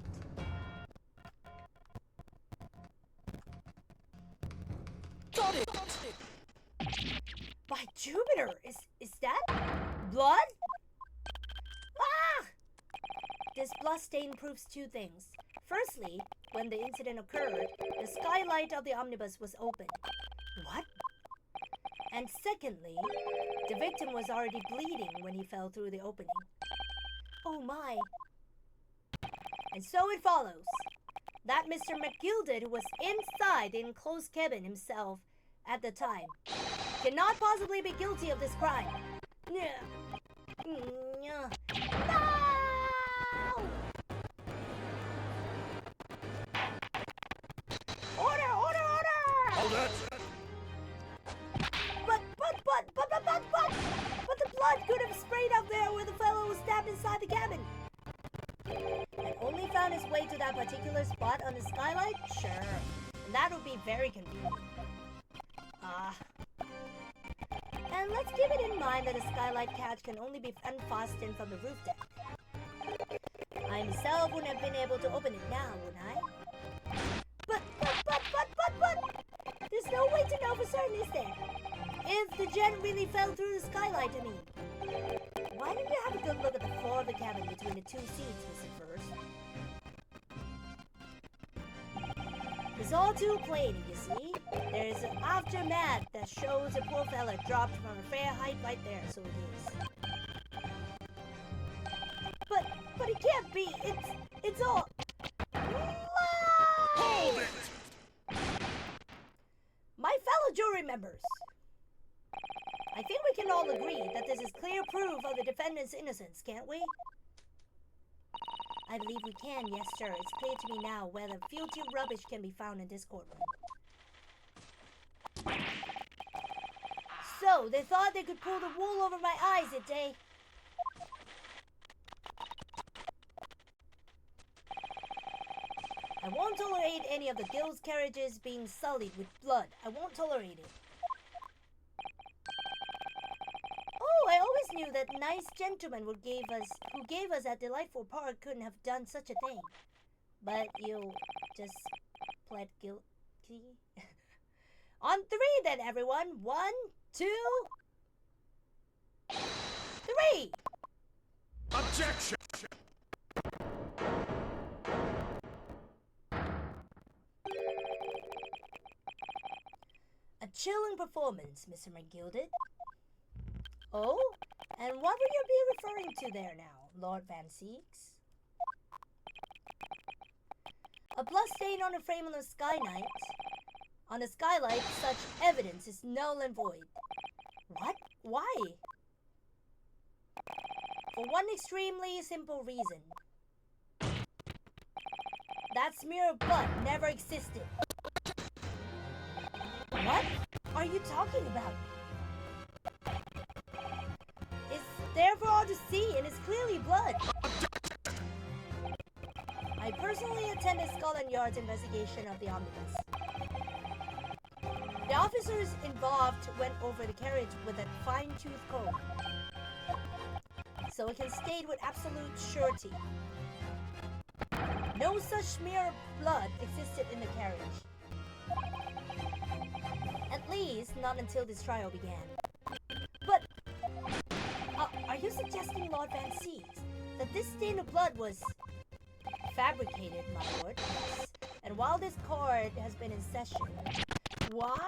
Got it! By Jupiter! Is that blood? Ah! This blood stain proves two things. Firstly, when the incident occurred, the skylight of the omnibus was open. What? And secondly, the victim was already bleeding when he fell through the opening. Oh my. And so it follows that Mr. McGilded, who was inside the enclosed cabin himself at the time, cannot possibly be guilty of this crime. No! Order! Hold it! But the blood could have sprayed up there where the fellow was stabbed inside the cabin. And only found its way to that particular spot on the skylight? Sure. And that would be very convenient. And let's keep it in mind that a skylight catch can only be unfastened from the roof deck. I myself wouldn't have been able to open it now, wouldn't I? But! There's no way to know for certain, is there? If the gent really fell through the skylight, I mean. Why didn't you have a good look at the floor of the cabin between the two seats, Mr. First? It's all too plain, you see. There's an aftermath that shows a poor fella dropped from a fair height right there, so it is. But it can't be. It's all... Hold it! My fellow jury members, I think we can all agree that this is clear proof of the defendant's innocence, can't we? I believe we can, yes sir. It's clear to me now whether filthy rubbish can be found in this courtroom. So, they thought they could pull the wool over my eyes, did they? I won't tolerate any of the guild's carriages being sullied with blood. I won't tolerate it. Oh, I always knew that nice gentleman who gave us that delightful park couldn't have done such a thing. But you just pled guilty. On three then, everyone. 1, 2, 3. Objection! A chilling performance, Mr. McGilded. Oh? And what would you be referring to there now, Lord Van Seeks? A blood stain on the frame of the skylight. On the skylight, such evidence is null and void. What? Why? For one extremely simple reason. That smear of blood never existed. What are you talking about? there for all to see and is clearly blood. I personally attended Scotland Yard's investigation of the omnibus. The officers involved went over the carriage with a fine-tooth comb, so it can state with absolute surety. No such smear of blood existed in the carriage. At least, not until this trial began. But, are you suggesting, Lord Van Seas, that this stain of blood was fabricated, my lord? Yes. And while this court has been in session... What?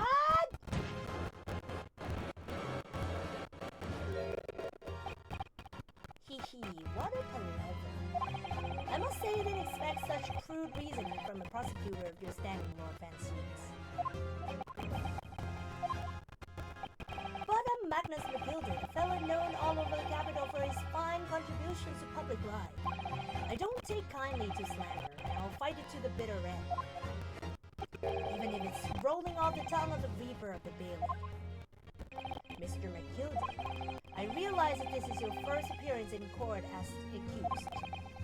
What a palaver. I must say you didn't expect such crude reasoning from a prosecutor of your standing, Lord Van Seas. But Magnus McGilded, a fellow known all over the capital for his fine contributions to public life. I don't take kindly to slander, and I'll fight it to the bitter end. Even if it's rolling off the tongue of the reaper of the bailey. Mr. McGilded, I realize that this is your first appearance in court as accused.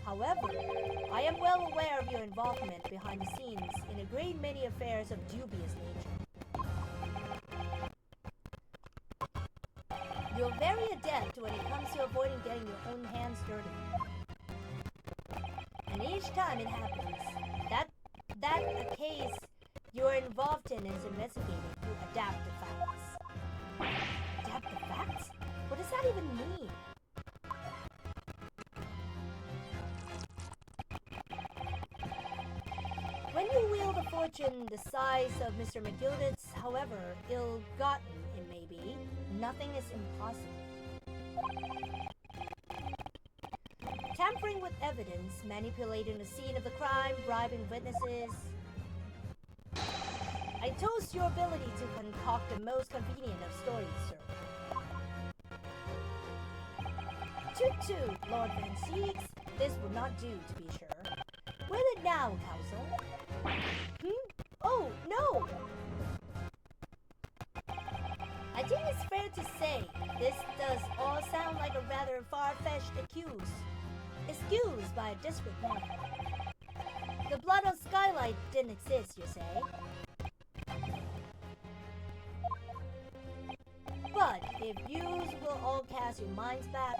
However, I am well aware of your involvement behind the scenes in a great many affairs of dubious nature. You're very adept when it comes to avoiding getting your own hands dirty. And each time it happens, that a case you're involved in is investigated, you adapt the facts. Adapt the facts? What does that even mean? When you wield a fortune the size of Mr. McGilded's, however ill-gotten it may be, nothing is impossible. Tampering with evidence, manipulating the scene of the crime, bribing witnesses. I toast your ability to concoct the most convenient of stories, sir. Toot, Lord Van Seas, this would not do, to be sure. Will it now, counsel? Oh, no! I think it's fair to say this does all sound like a rather far-fetched excuse by a district man. The blood on Skylight didn't exist, you say? But if yous will all cast your minds back,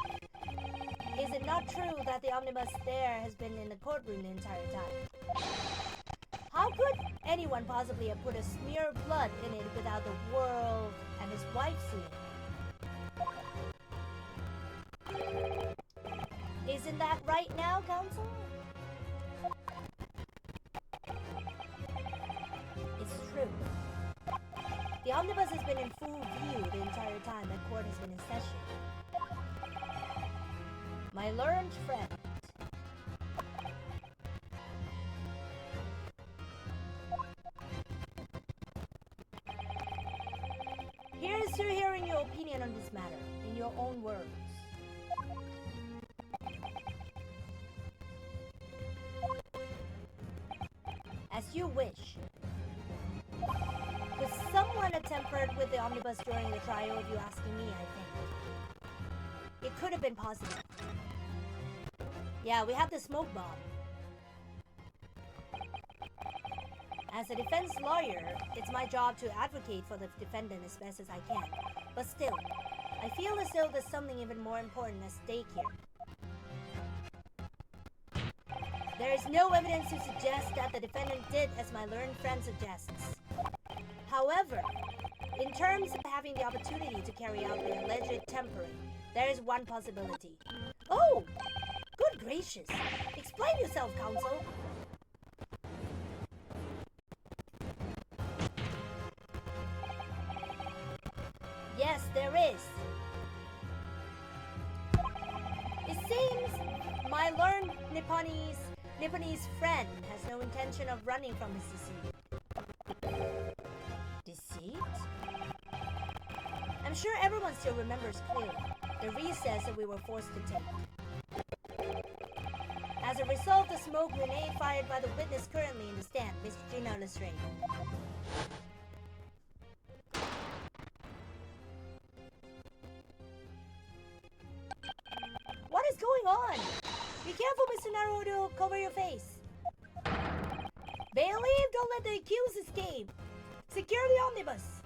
is it not true that the omnibus there has been in the courtroom the entire time? How could anyone possibly have put a smear of blood in it without the world and his wife seeing? Isn't that right now, counsel? It's true. The omnibus has been in full view the entire time that court has been in session. My learned friend. Here's to hearing your opinion on this matter, in your own words. As you wish. Could someone have tampered with the omnibus during the trial, if you're asking me, I think. It could have been possible. Yeah, we have the smoke bomb. As a defense lawyer, it's my job to advocate for the defendant as best as I can. But still, I feel as though there's something even more important at stake here. There is no evidence to suggest that the defendant did as my learned friend suggests. However, in terms of having the opportunity to carry out the alleged tampering, there is one possibility. Oh! Good gracious! Explain yourself, counsel! Yes, there is. It seems my learned Nipponese friend has no intention of running from his deceit. Deceit? I'm sure everyone still remembers clearly the recess that we were forced to take. As a result, the smoke grenade fired by the witness currently in the stand, Miss Gina Lestrade. on? Be careful, Mr. Naruto. Cover your face. Bailiff, don't let the accused escape. Secure the omnibus.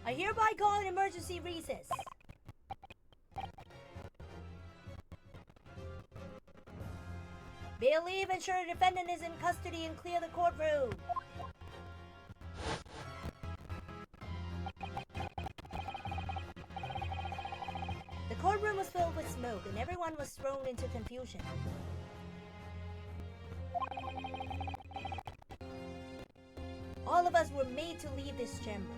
I hereby call an emergency recess. Bailiff, ensure the defendant is in custody and clear the courtroom. The courtroom was filled with smoke and everyone was thrown into confusion. All of us were made to leave this chamber.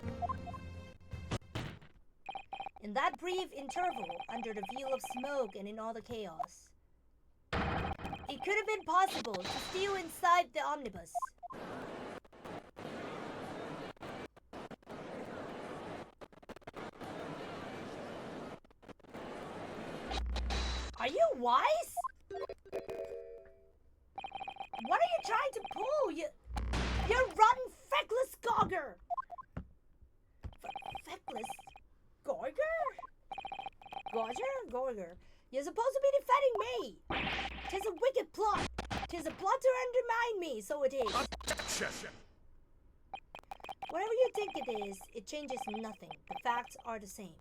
In that brief interval, under the veil of smoke and in all the chaos, it could have been possible to steal inside the omnibus. Are you wise? What are you trying to pull? You're rotten, feckless gogger! Feckless Gorger? Gorger. You're supposed to be defending me! 'Tis a wicked plot! 'Tis a plot to undermine me, so it is! Objection! Whatever you think it is, it changes nothing. The facts are the same.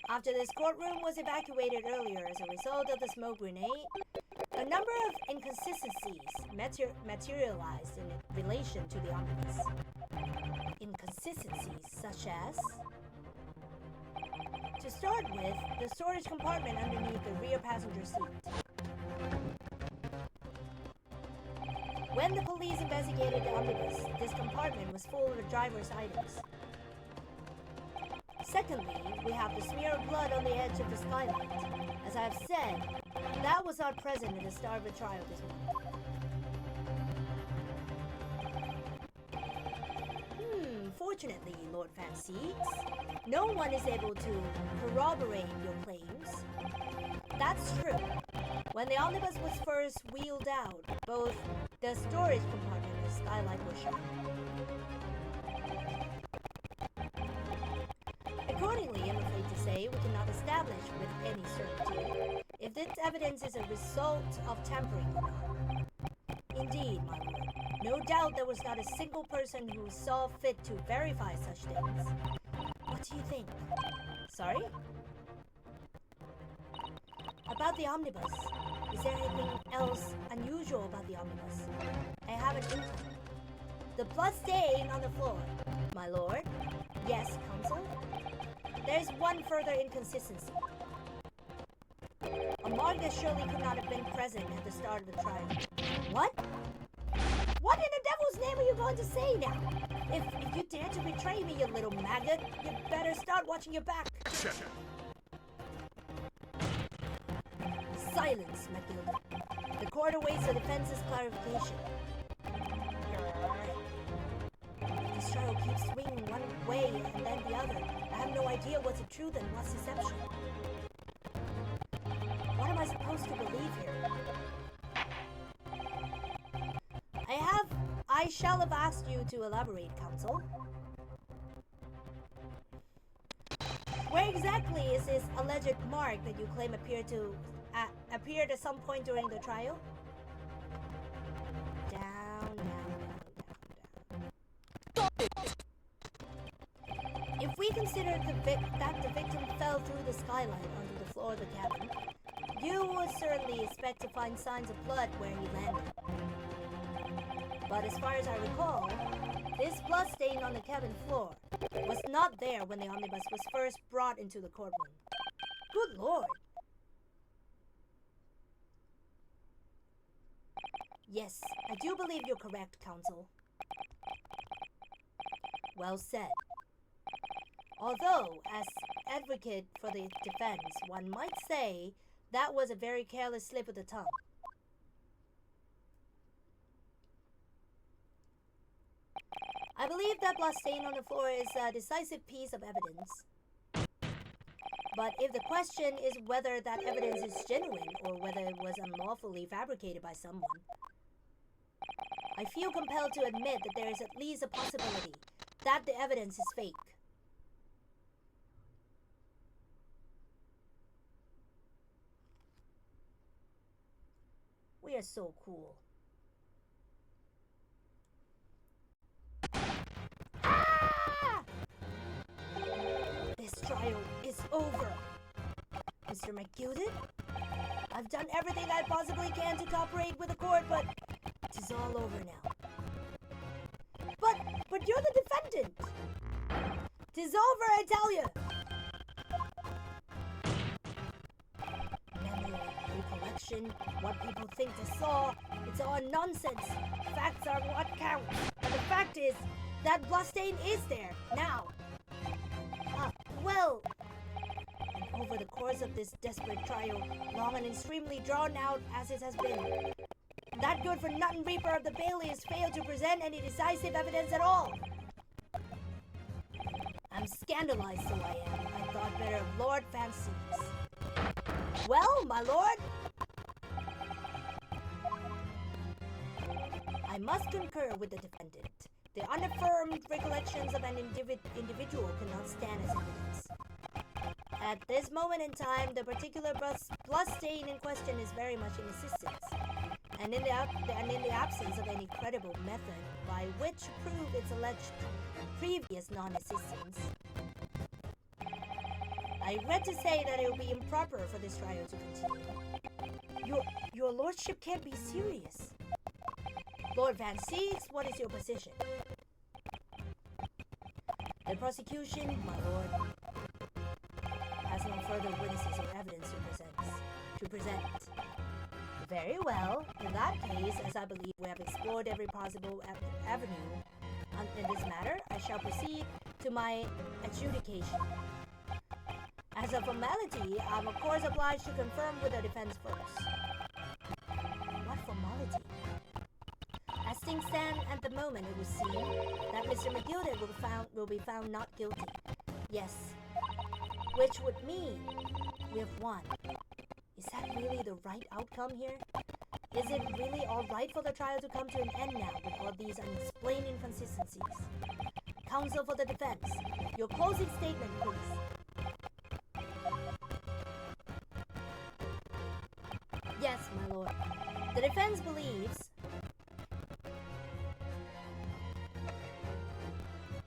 After this courtroom was evacuated earlier as a result of the smoke grenade, a number of inconsistencies materialized in relation to the omnibus. Inconsistencies such as... To start with, the storage compartment underneath the rear passenger seat. When the police investigated the omnibus, this compartment was full of the driver's items. Secondly, we have the smear of blood on the edge of the skylight. As I have said, that was not present at the start of the trial this morning. Fortunately, Lord Fancies, no one is able to corroborate your claims. That's true. When the omnibus was first wheeled out, both the storage compartment and skylight were shut. Accordingly, I'm afraid to say we cannot establish with any certainty if this evidence is a result of tampering or not. Indeed, my lord. No doubt there was not a single person who saw fit to verify such things. What do you think? Sorry? About the omnibus. Is there anything else unusual about the omnibus? I have an inkling. The blood stain on the floor. My lord? Yes, counsel? There's one further inconsistency. A mark that surely could not have been present at the start of the trial. What? What in the devil's name are you going to say now? If you dare to betray me, you little maggot, you better start watching your back. Silence, Matilda. The court awaits the defense's clarification. This trial keeps swinging one way and then the other. I have no idea what's the truth and what's deception. What am I supposed to believe here? I shall have asked you to elaborate, counsel. Where exactly is this alleged mark that you claim appeared at some point during the trial? Down. If we consider that the victim fell through the skylight onto the floor of the cabin, you would certainly expect to find signs of blood where he landed. But as far as I recall, this blood stain on the cabin floor was not there when the omnibus was first brought into the courtroom. Good lord! Yes, I do believe you're correct, counsel. Well said. Although, as advocate for the defense, one might say that was a very careless slip of the tongue. I believe that blood stain on the floor is a decisive piece of evidence. But if the question is whether that evidence is genuine or whether it was unlawfully fabricated by someone, I feel compelled to admit that there is at least a possibility that the evidence is fake. We are so cool. Ah! This trial is over. Mr. McGilden? I've done everything I possibly can to cooperate with the court, but it is all over now. But you're the defendant! It is over, I tell you! Memory, recollection, what people think they saw, it's all nonsense. Facts are what count. And the fact is, that bloodstain is there, now. Well... And over the course of this desperate trial, long and extremely drawn out as it has been, that good-for-nothing Reaper of the Bailey has failed to present any decisive evidence at all. I'm scandalized, so I am. I thought better of Lord Fancy's. Well, my lord? I must concur with the defendant. The unaffirmed recollections of an individual cannot stand as evidence. At this moment in time, the particular bloodstain in question is very much in existence, and in the absence of any credible method by which to prove its alleged previous non-existence, I regret to say that it will be improper for this trial to continue. Your lordship can't be serious. Lord Van Seeks, what is your position? The prosecution, my lord, has no further witnesses or evidence to present. Very well. In that case, as I believe we have explored every possible avenue in this matter, I shall proceed to my adjudication. As a formality, I'm of course obliged to confirm with the defense first. What formality? As things stand at the moment, it would seem that Mr. McGilden will be found not guilty. Yes. Which would mean we have won. Is that really the right outcome here? Is it really alright for the trial to come to an end now with all these unexplained inconsistencies? Counsel for the defense, your closing statement, please. Yes, my lord. The defense believes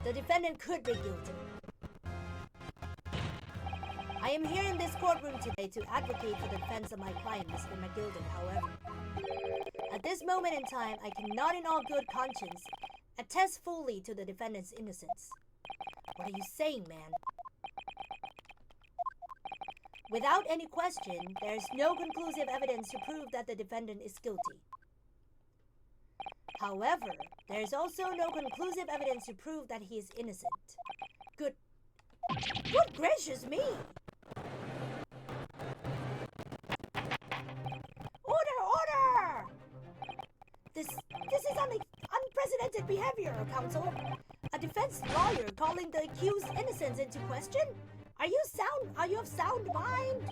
the defendant could be guilty. I am here in this courtroom today to advocate for the defense of my client, Mr. McGilden, however. At this moment in time, I cannot in all good conscience attest fully to the defendant's innocence. What are you saying, man? Without any question, there is no conclusive evidence to prove that the defendant is guilty. However, there is also no conclusive evidence to prove that he is innocent. Good gracious me! Order! This is unprecedented behavior, counsel. A defense lawyer calling the accused innocence into question? Are you of sound mind?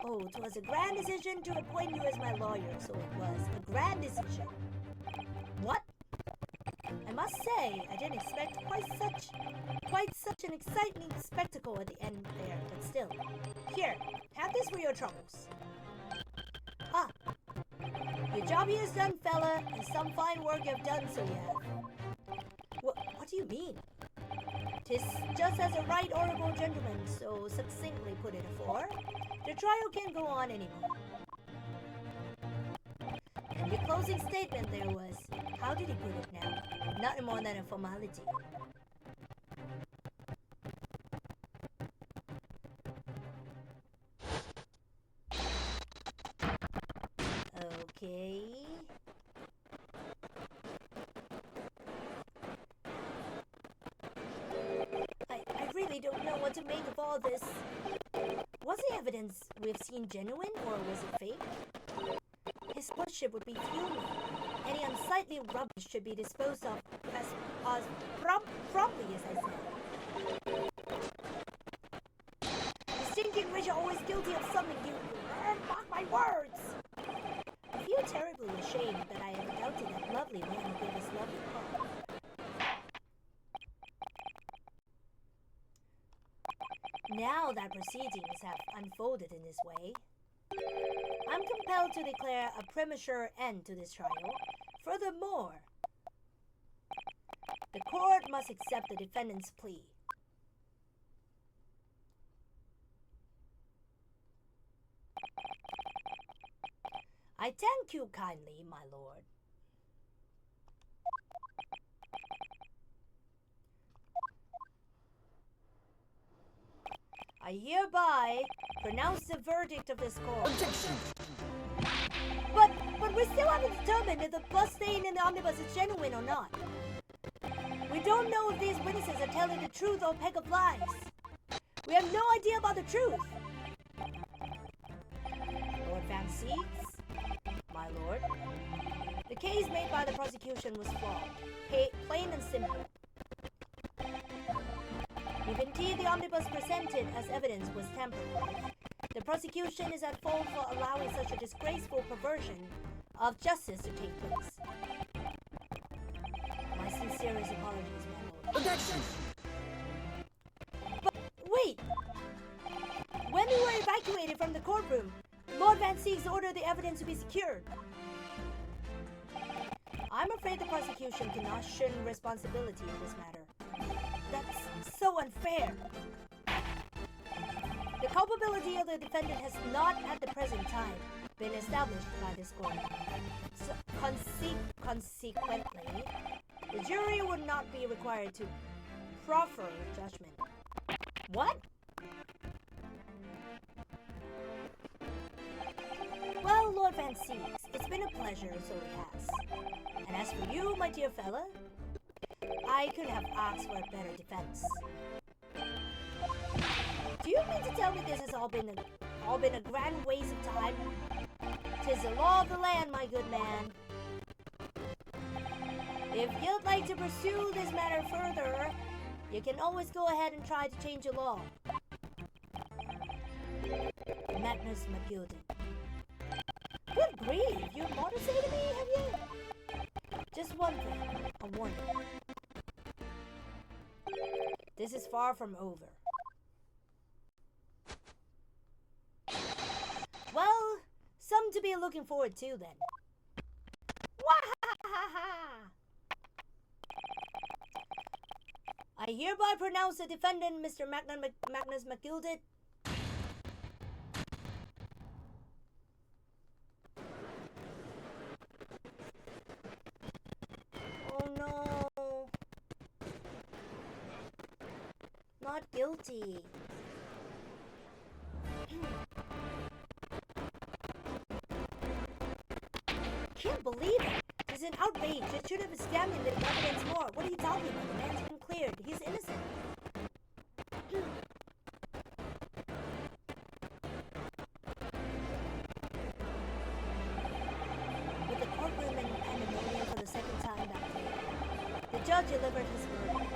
Oh, it was a grand decision to appoint you as my lawyer, so it was a grand decision. What? I must say, I didn't expect quite such an exciting spectacle at the end there, but still. Here, have this for your troubles. Ah, your job here is done, fella, and some fine work you have done, so you have. What do you mean? 'Tis just as a right honorable gentleman so succinctly put it afore. The trial can't go on anymore. And your closing statement there was, how did he put it now? Nothing more than a formality. Okay. I really don't know what to make of all this. Was the evidence we've seen genuine, or was it fake? His lordship would be fuming. Any unsightly rubbish should be disposed of as promptly as I said. The stinking rich are always guilty of something, you mark my words! I feel terribly ashamed that I have out to that lovely man who gave us lovely call. Now that proceedings have unfolded in this way, I'm compelled to declare a premature end to this trial. Furthermore, the court must accept the defendant's plea. I thank you kindly, my lord. I hereby pronounce the verdict of this court. Objection! But we still haven't determined if the blood stain in the omnibus is genuine or not. We don't know if these witnesses are telling the truth or a peck of lies. We have no idea about the truth. Lord Van Seeks, my lord, the case made by the prosecution was flawed, plain and simple. If indeed the omnibus presented as evidence was tampered with, the prosecution is at fault for allowing such a disgraceful perversion of justice to take place. My sincerest apologies, my lord. Objection! But wait! When we were evacuated from the courtroom, Lord Van Seeks ordered the evidence to be secured. I'm afraid the prosecution cannot shun responsibility in this matter. That's so unfair. The culpability of the defendant has not at the present time been established by this court. So, consequently, the jury would not be required to proffer judgment. What? Well, Lord Van Seeks, it's been a pleasure, so it has. And as for you, my dear fella, I could have asked for a better defense. Do you mean to tell me this has all been a grand waste of time? 'Tis the law of the land, my good man. If you'd like to pursue this matter further, you can always go ahead and try to change the law. Magnus McGilded. Good grief, you motivated me, have you? Just one thing, a warning. This is far from over. Well, something to be looking forward to then. Wahahaha! I hereby pronounce the defendant, Mr. Magnus McGilded. Oh no. Not guilty. Can't believe it. This is an outrage. It should have examined the evidence more. What are you talking about? The man's been cleared. He's innocent. With the courtroom and pandemonium for the second time that day, the judge delivered his verdict,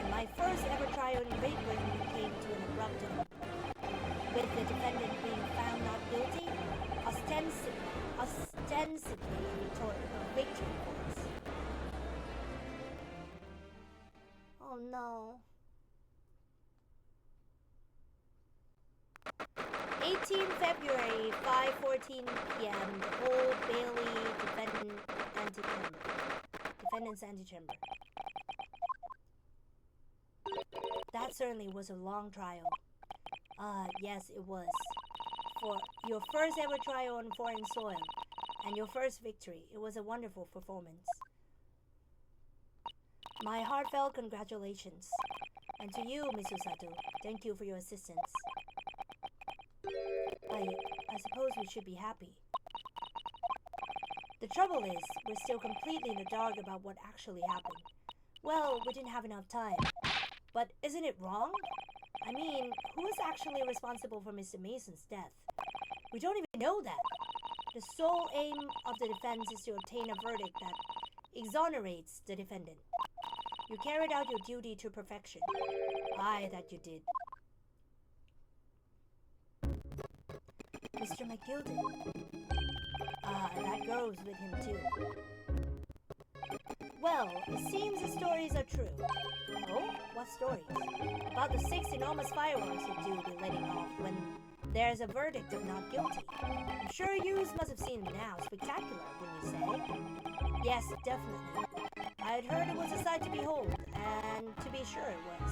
and my first ever trial in Great Britain came to an abrupt end. With the defendant being found not guilty, ostensibly a victory for us. Oh no. 18 February, 5:14 p.m. The Old Bailey Defendant's Antechamber. That certainly was a long trial. Yes, it was. For your first ever trial on foreign soil, and your first victory, it was a wonderful performance. My heartfelt congratulations. And to you, Mr. Sato, thank you for your assistance. I suppose we should be happy. The trouble is, we're still completely in the dark about what actually happened. Well, we didn't have enough time. But isn't it wrong? I mean, who is actually responsible for Mr. Mason's death? We don't even know that. The sole aim of the defense is to obtain a verdict that exonerates the defendant. You carried out your duty to perfection. Aye, that you did. Mr. McGilded. That girl was with him too. Well, it seems the stories are true. Oh? What stories? About the 6 enormous fireworks you do be letting off when there's a verdict of not guilty. I'm sure you must have seen them now. Spectacular, wouldn't you say? Yes, definitely. I had heard it was a sight to behold, and to be sure it was.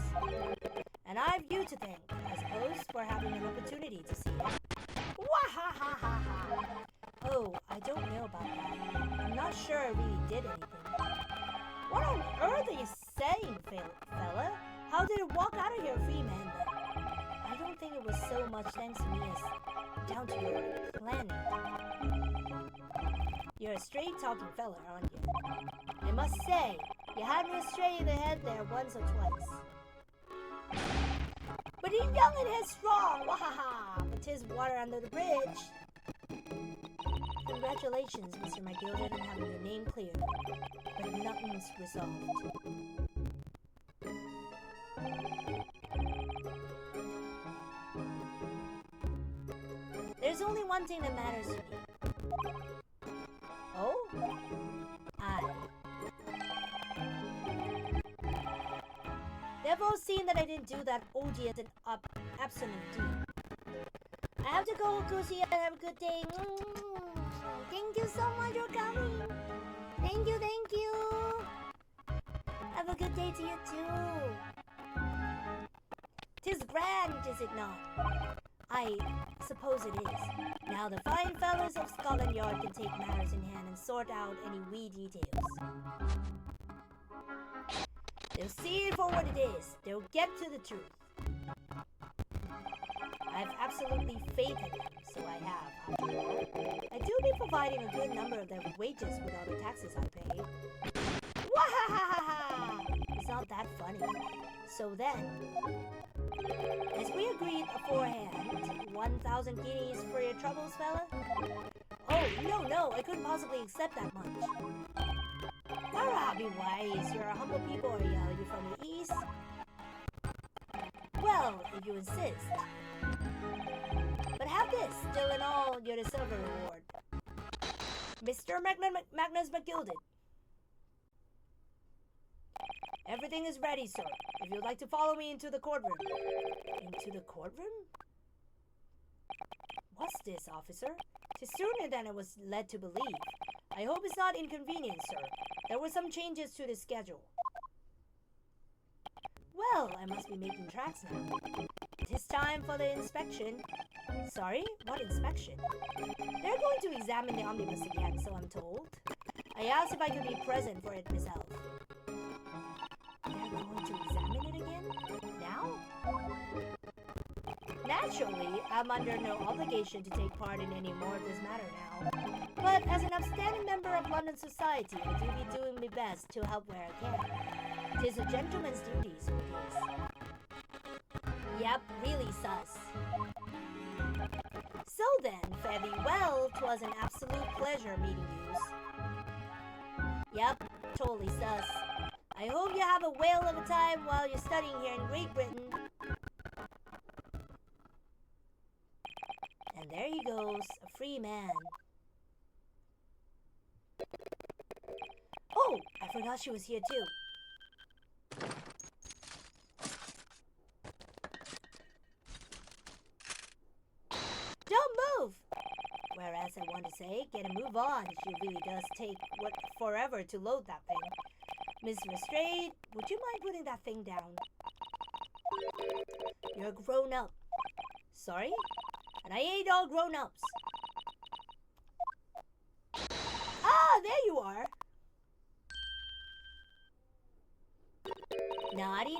And I've you to thank, I suppose, for having an opportunity to see it. Wahahaha! Oh, I don't know about that. I'm not sure I really did anything. What on earth are you saying, fella? How did it walk out of here free man then? I don't think it was so much thanks to me as down to your planning. You're a straight-talking fella, aren't you? I must say, you had me astray in the head there once or twice. But he's young and headstrong, wahaha! But 'tis water under the bridge. Congratulations, Mr. McGilded, on having your name cleared. But nothing's resolved. There's only one thing that matters to me. Oh? They've all seen that I didn't do that odious and absolute deed. I have to go, Hoku. See you. Have a good day. Thank you so much for coming. Thank you, thank you. Have a good day to you too. 'Tis grand, is it not? I suppose it is. Now the fine fellows of Scotland Yard can take matters in hand and sort out any wee details. They'll see it for what it is. They'll get to the truth. I have absolutely faith in them, so I have, after all. I do be providing a good number of their wages with all the taxes I pay. Wahahaha! It's not that funny. So then, as we agreed beforehand, 1,000 guineas for your troubles, fella? Oh, no, I couldn't possibly accept that much. Alright, be wise. You're a humble people, are you? Are you from the east? Well, if you insist. But have this, still in all, you're the silver reward. Mr. Magnus McGilded. Everything is ready, sir. If you'd like to follow me into the courtroom. Into the courtroom? What's this, officer? 'Tis sooner than I was led to believe. I hope it's not inconvenient, sir. There were some changes to the schedule. Well, I must be making tracks now. It is time for the inspection. Sorry, what inspection? They're going to examine the omnibus again, so I'm told. I asked if I could be present for it myself. They're going to examine it again? Now? Naturally, I'm under no obligation to take part in any more of this matter now. But as an upstanding member of London society, I do be doing my best to help where I can. It is a gentleman's duty, so it is. Yep, really sus. So then, fare thee well. 'Twas an absolute pleasure meeting yous. Yep, totally sus. I hope you have a whale of a time while you're studying here in Great Britain. And there he goes, a free man. Oh, I forgot she was here too. Don't move! Whereas I want to say, get a move on. She really does take forever to load that thing. Miss Lestrade, would you mind putting that thing down? You're grown up. Sorry? And I ain't all grown-ups. Ah, there you are. Naughty,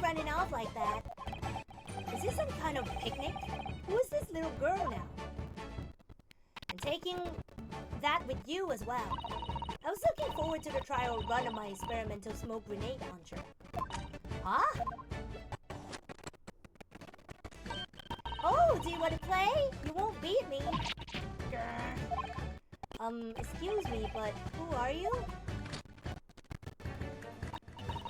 running off like that. Is this some kind of picnic? Who is this little girl now? And taking that with you as well. I was looking forward to the trial run of my experimental smoke grenade launcher. Huh? Oh, do you want to play? You won't beat me. Excuse me, but who are you?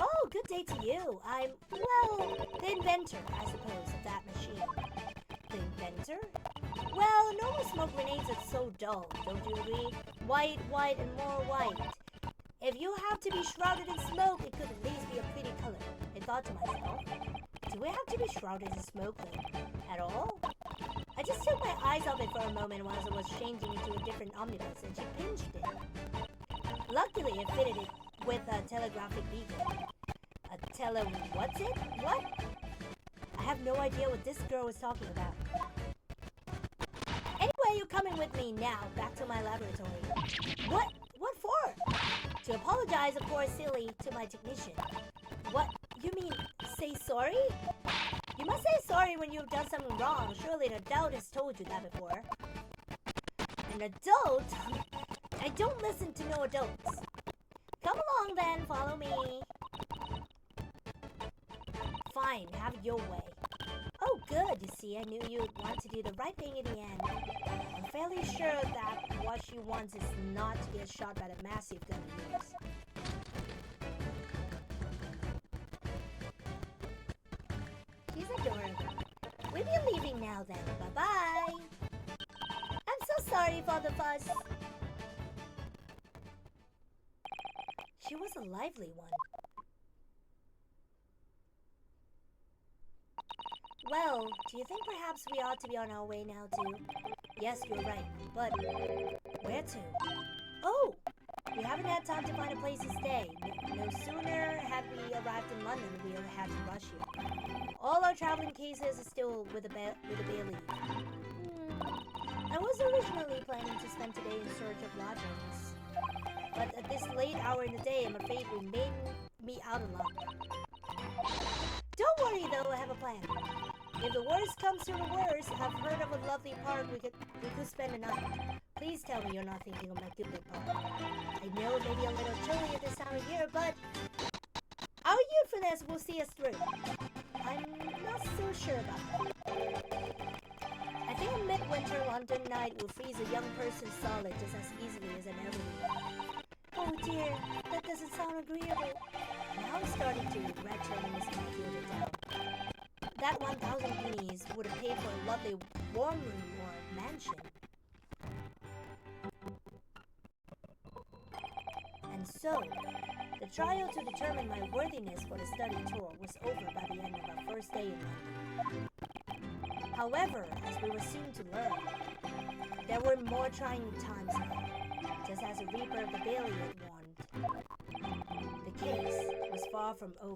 Oh, good day to you. I'm, well, the inventor, I suppose, of that machine. The inventor? Well, normal smoke grenades are so dull, don't you agree? White, and more white. If you have to be shrouded in smoke, it could at least be a pretty color. I thought to myself, do we have to be shrouded in smoke at all? I just took my eyes off it for a moment while it was changing into a different omnibus, and she pinched it. Luckily, it fitted it with a telegraphic beacon. What's it? What? I have no idea what this girl is talking about. Anyway, you're coming with me now, back to my laboratory. What? What for? To apologize, of course, silly, to my technician. What? You mean, say sorry? You must say sorry when you've done something wrong. Surely an adult has told you that before. An adult? I don't listen to no adults. Come along then, follow me. Fine, have your way. Oh good, you see, I knew you'd want to do the right thing in the end. I'm fairly sure that what she wants is not to get shot by the massive gun of yours. She's adorable. We'll be leaving now then. Bye-bye. I'm so sorry for the fuss. She was a lively one. Well, do you think perhaps we ought to be on our way now too? Yes, you're right, but where to? Oh! We haven't had time to find a place to stay. No sooner had we arrived in London, we had to rush here. All our traveling cases are still with the Bailey. I was originally planning to spend today in search of lodgings, but at this late hour in the day, I'm afraid we may meet out of luck. Don't worry though, I have a plan. If the worst comes to the worst, I've heard of a lovely park we could spend the night. Please tell me you're not thinking of my Ghibli park. I know it may be a little chilly at this time of year, but our youthfulness will see us through. I'm not so sure about that. I think a midwinter London night will freeze a young person solid just as easily as an elderly one. Oh dear, that doesn't sound agreeable. Now I'm starting to regret turning this computer down. That 1,000 guineas would have paid for a lovely warm room or mansion. And so, the trial to determine my worthiness for the study tour was over by the end of our first day in London. However, as we were soon to learn, there were more trying times ahead, just as a Reaper of the Bailey had warned. The case was far from over.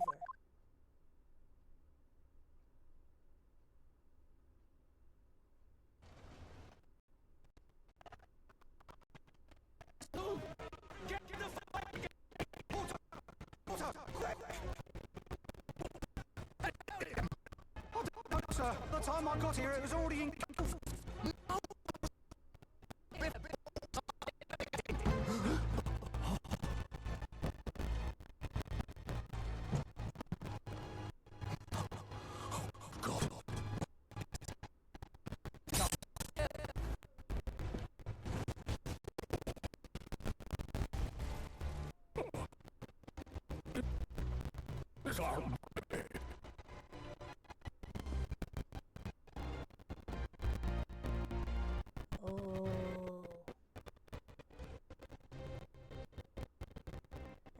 Sir, by the time I got here, it was already in...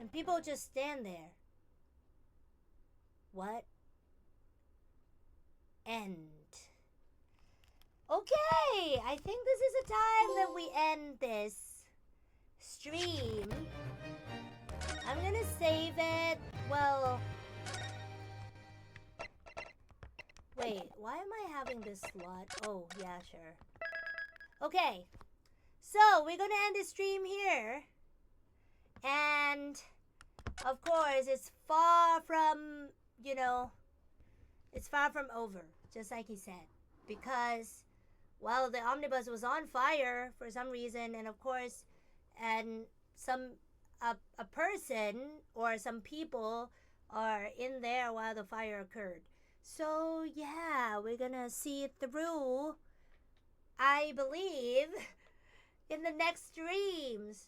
And people just stand there. What? End. Okay, I think this is the time that we end this stream. I'm gonna save it. Well, wait, why am I having this slot? Oh, yeah, sure. Okay, so we're gonna end the stream here. And, of course, it's far from, you know, it's far from over, just like he said. Because, well, the omnibus was on fire for some reason, and of course, and a person or some people are in there while the fire occurred. So, yeah, we're gonna see it through, I believe, in the next streams.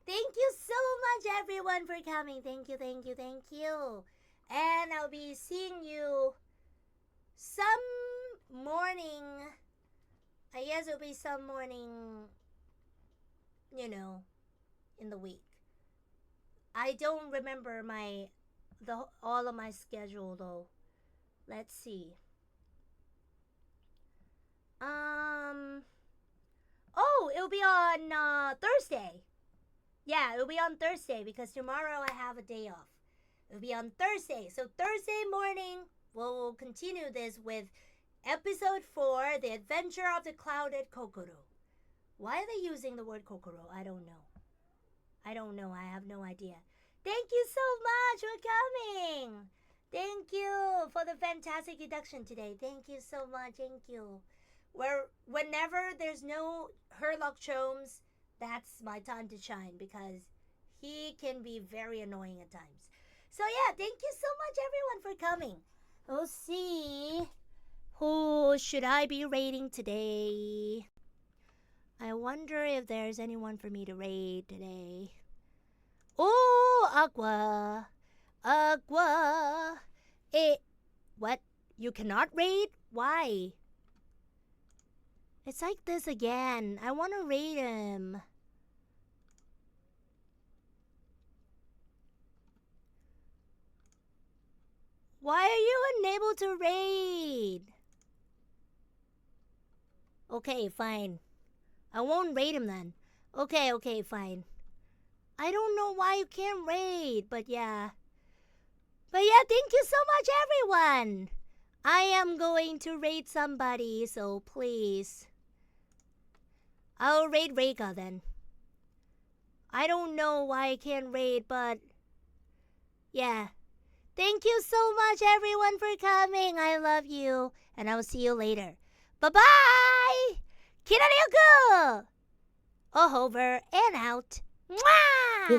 Thank you so much, everyone, for coming. Thank you, thank you, thank you. And I'll be seeing you some morning. I guess it'll be some morning in the week. I don't remember all of my schedule though. Let's see. Oh, it'll be on Thursday. Yeah, it'll be on Thursday because tomorrow I have a day off. It'll be on Thursday. So Thursday morning, we'll continue this with episode 4, The Adventure of the Clouded Kokoro. Why are they using the word Kokoro? I don't know. I have no idea. Thank you so much for coming. Thank you for the fantastic induction today. Thank you so much. Thank you. Whenever there's no Herlock Chomes, that's my time to shine because he can be very annoying at times. So yeah, thank you so much everyone for coming. We'll see who should I be raiding today. I wonder if there's anyone for me to raid today. Oh, Aqua. What? You cannot raid? Why? It's like this again. I want to raid him. Why are you unable to raid? Okay, fine. I won't raid him then. Okay, fine. I don't know why you can't raid, but yeah. Thank you so much, everyone. I am going to raid somebody, so please. I'll raid Reika then. I don't know why I can't raid, but yeah. Thank you so much, everyone, for coming. I love you, and I'll see you later. Bye-bye! Kiraryoku! Over and out. Mwah!